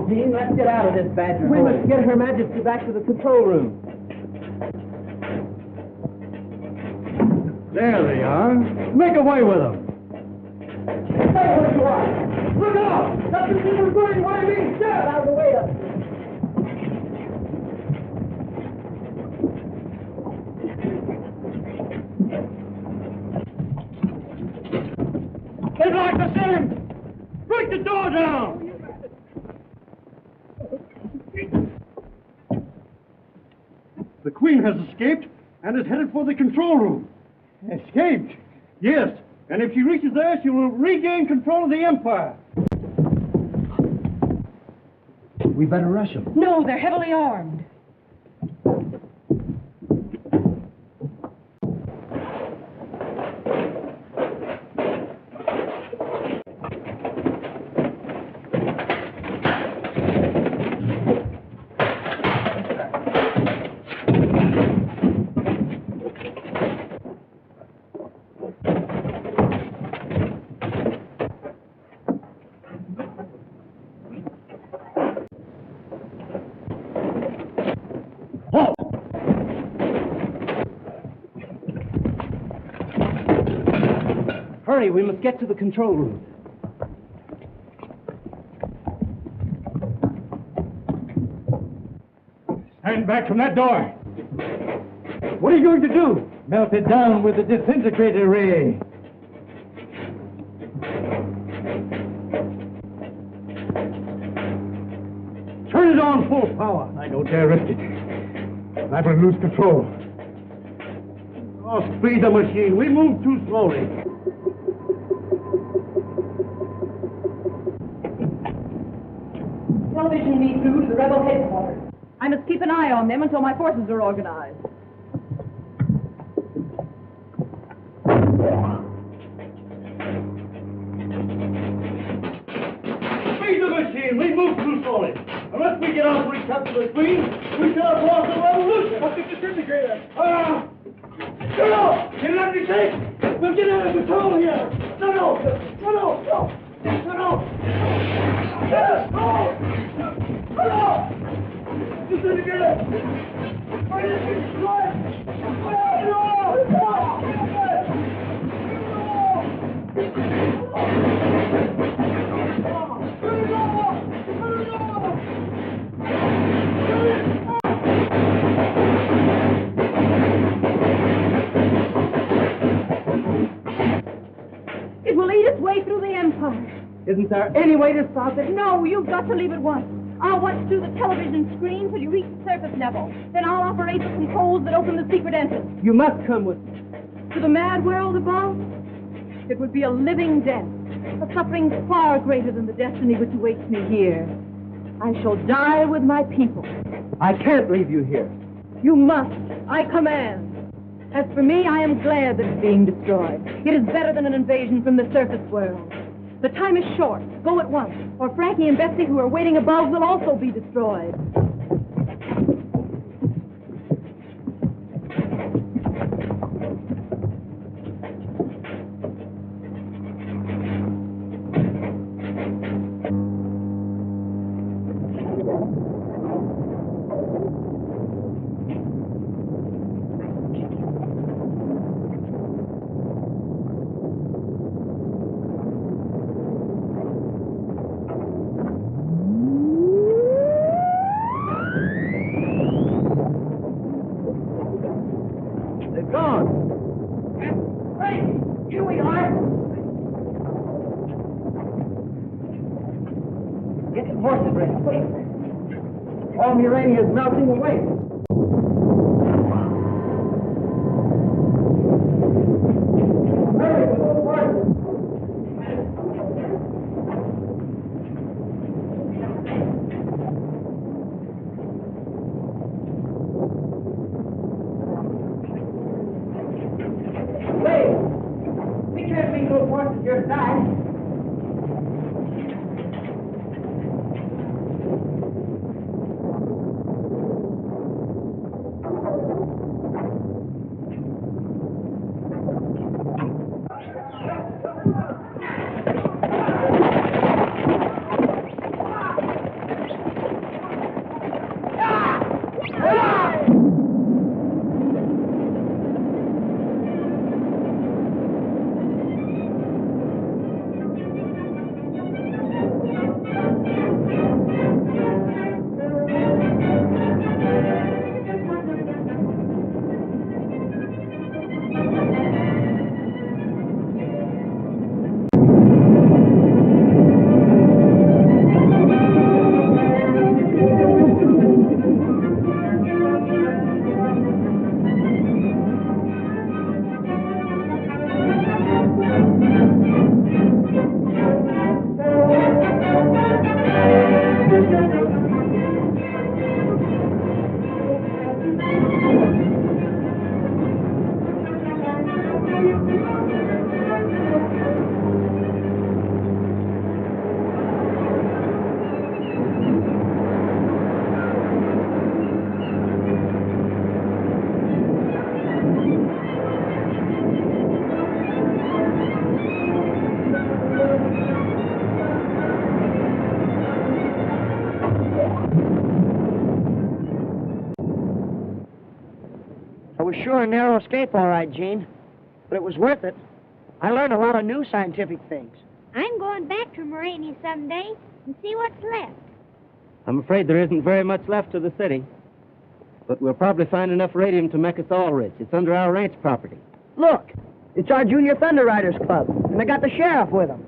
on, team. Let's get out of this badger We hole. must get Her Majesty back to the control room. There they are. Make away with them. Stay where you are. Look out! Nothing to do with what I mean. Get out of the way of They'd like to see him. Break the door down. The Queen has escaped and is headed for the control room. Escaped? Yes, and if she reaches there, she will regain control of the Empire. We better rush them. No, they're heavily armed. Hurry, we must get to the control room. Stand back from that door. What are you going to do? Melt it down with the disintegrator ray. Turn it on full power. I don't dare risk it. I will lose control. Oh, speed the machine. We move too slowly. Television me through to the rebel headquarters. I must keep an eye on them until my forces are organized. Speed the machine. We move too slowly. Unless we get out and recapture the Queen, we shall have lost the revolution. What's the disintegrator? No! Can it not be safe? We'll get out of control here. No! Disintegrator! Where is it destroyed? It will eat its way through the Empire. Isn't there any way to stop it? No, you've got to leave at once. I'll watch through the television screen till you reach the surface level. Then I'll operate the controls that open the secret entrance. You must come with me. To the mad world above, it would be a living death, a suffering far greater than the destiny which awaits me here. I shall die with my people. I can't leave you here. You must. I command. As for me, I am glad that it's being destroyed. It is better than an invasion from the surface world. The time is short. Go at once, or Frankie and Betsy, who are waiting above, will also be destroyed. All Murania is melting away. Hurry, go forward. Wait! We can't leave those horses here to die. were a narrow escape, all right, Gene. But it was worth it. I learned a lot of new scientific things. I'm going back to Murania someday and see what's left. I'm afraid there isn't very much left of the city. But we'll probably find enough radium to make us all rich. It's under our ranch property. Look, it's our Junior Thunder Riders Club, and they got the sheriff with them.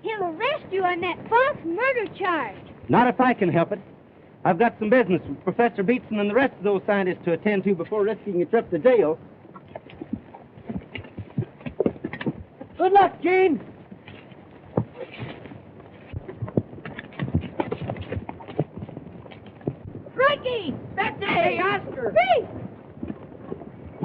He'll arrest you on that false murder charge. Not if I can help it. I've got some business with Professor Beatson and the rest of those scientists to attend to before risking a trip to jail. Good luck, Gene. Frankie! Betsy! Hey, Oscar! Reeves!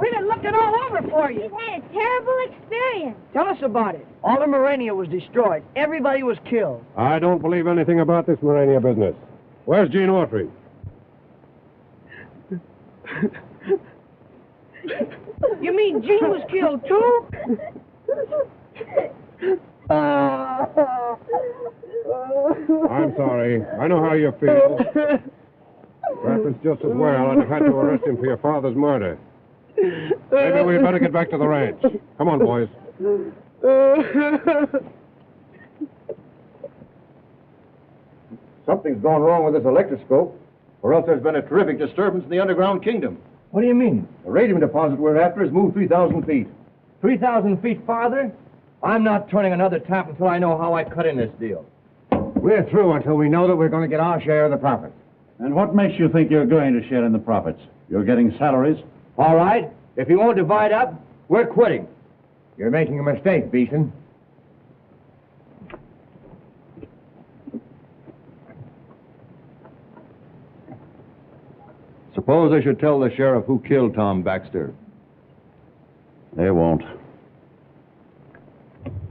We've been looking all over for you. We've had a terrible experience. Tell us about it. All of Murania was destroyed. Everybody was killed. I don't believe anything about this Murania business. Where's Gene Autry? You mean Gene was killed, too? I'm sorry. I know how you feel. Perhaps it's just as well I'd have had to arrest him for your father's murder. Maybe we'd better get back to the ranch. Come on, boys. Something's gone wrong with this electroscope, or else there's been a terrific disturbance in the underground kingdom. What do you mean? The radium deposit we're after has moved 3,000 feet. 3,000 feet farther? I'm not turning another tap until I know how I cut in this deal. We're through until we know that we're going to get our share of the profits. And what makes you think you're going to share in the profits? You're getting salaries? All right. If you won't divide up, we're quitting. You're making a mistake, Beeson. Suppose I should tell the sheriff who killed Tom Baxter. They won't.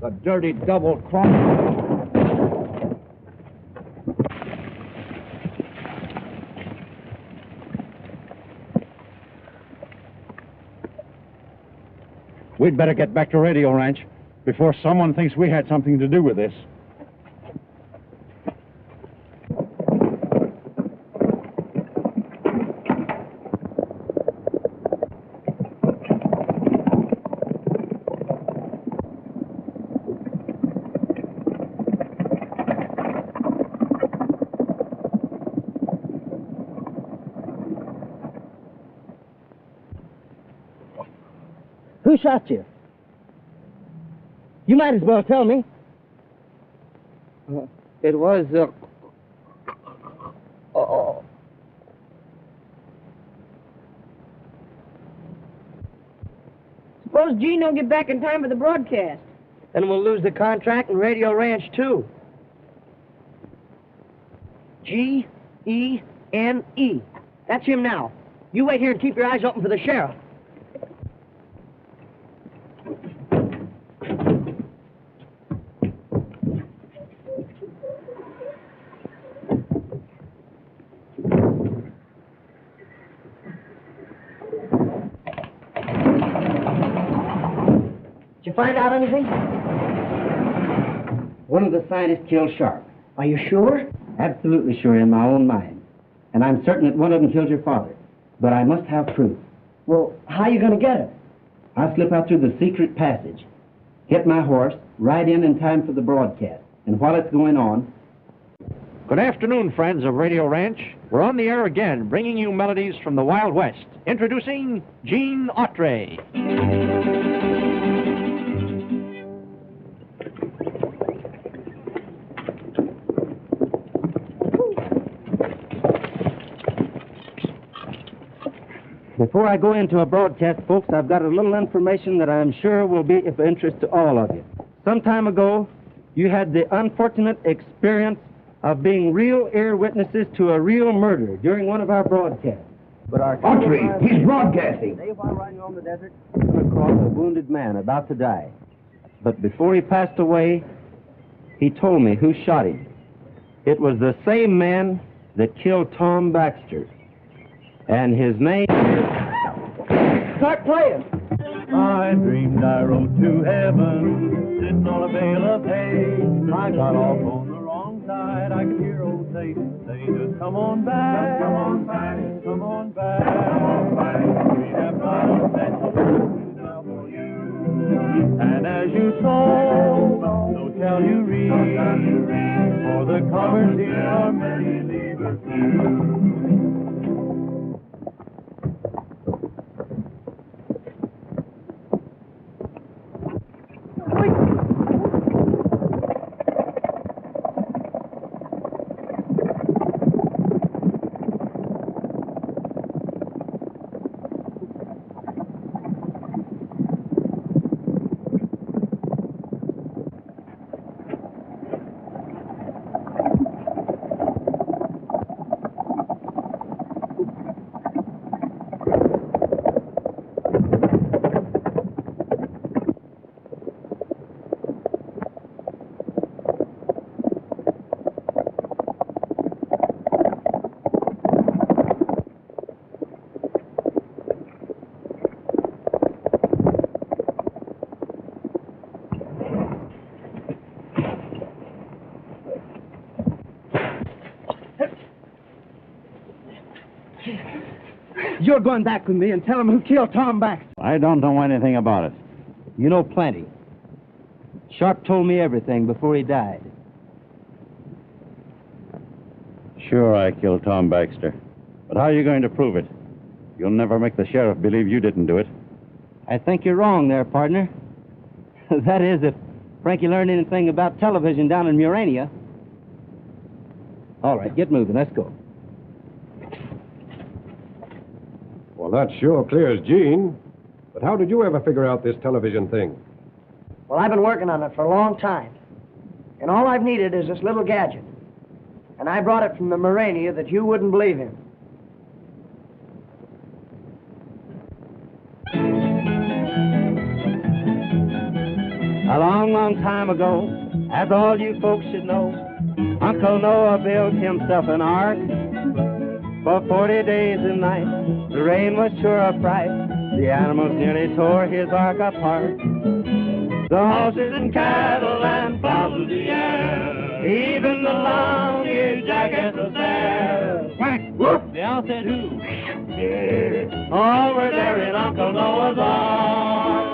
The dirty double-cross. We'd better get back to Radio Ranch before someone thinks we had something to do with this. Who shot you? You might as well tell me. It was, Suppose Gene don't get back in time for the broadcast. Then we'll lose the contract and Radio Ranch, too. G-E-N-E. That's him now. You wait here and keep your eyes open for the sheriff. Did you find out anything? One of the scientists killed Sharp. Are you sure? Absolutely sure in my own mind. And I'm certain that one of them killed your father. But I must have proof. Well, how are you going to get it? I'll slip out through the secret passage, hit my horse, ride in time for the broadcast. And while it's going on... Good afternoon, friends of Radio Ranch. We're on the air again, bringing you melodies from the Wild West. Introducing Gene Autry. Before I go into a broadcast, folks, I've got a little information that I'm sure will be of interest to all of you. Some time ago, you had the unfortunate experience of being real ear witnesses to a real murder during one of our broadcasts. But our Autry, he's broadcasting. Today, while riding on the desert, came across a wounded man about to die. But before he passed away, he told me who shot him. It was the same man that killed Tom Baxter. And his name is... Start playing. I dreamed I rode to heaven, sitting on a bale of hay. I got off on the wrong side that I can hear old Satan say, just come on back, come on back, come on back, come on back. We have got that now for you. And as you sow, so shall you reap, for the comers here are many leavers few. You're going back with me and tell him who killed Tom Baxter. I don't know anything about it. You know plenty. Sharp told me everything before he died. Sure, I killed Tom Baxter. But how are you going to prove it? You'll never make the sheriff believe you didn't do it. I think you're wrong there, partner. That is, if Frankie learned anything about television down in Murania. All right, get moving. Let's go. Well, that sure clears Gene. But how did you ever figure out this television thing? Well, I've been working on it for a long time. And all I've needed is this little gadget. And I brought it from the Murania that you wouldn't believe in. A long, long time ago, as all you folks should know, Uncle Noah built himself an ark. For 40 days and nights, the rain was sure a fright. The animals nearly tore his ark apart. The horses and cattle and fowls of the air, even the long-eared jackass was there. Quack! Whoop! They all said who? Yeah. All were there in Uncle Noah's ark.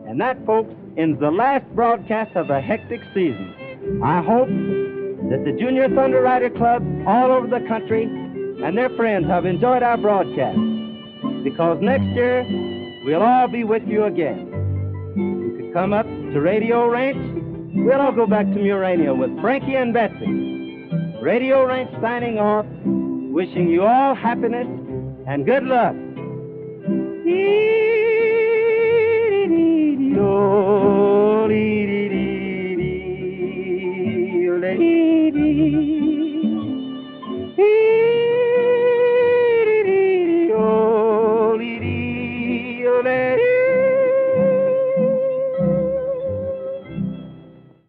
And that, folks, ends the last broadcast of a hectic season. I hope that the Junior Thunder Rider Club all over the country and their friends have enjoyed our broadcast, because next year we'll all be with you again. You could come up to Radio Ranch. We'll all go back to Murania with Frankie and Betsy. Radio Ranch signing off, wishing you all happiness and good luck.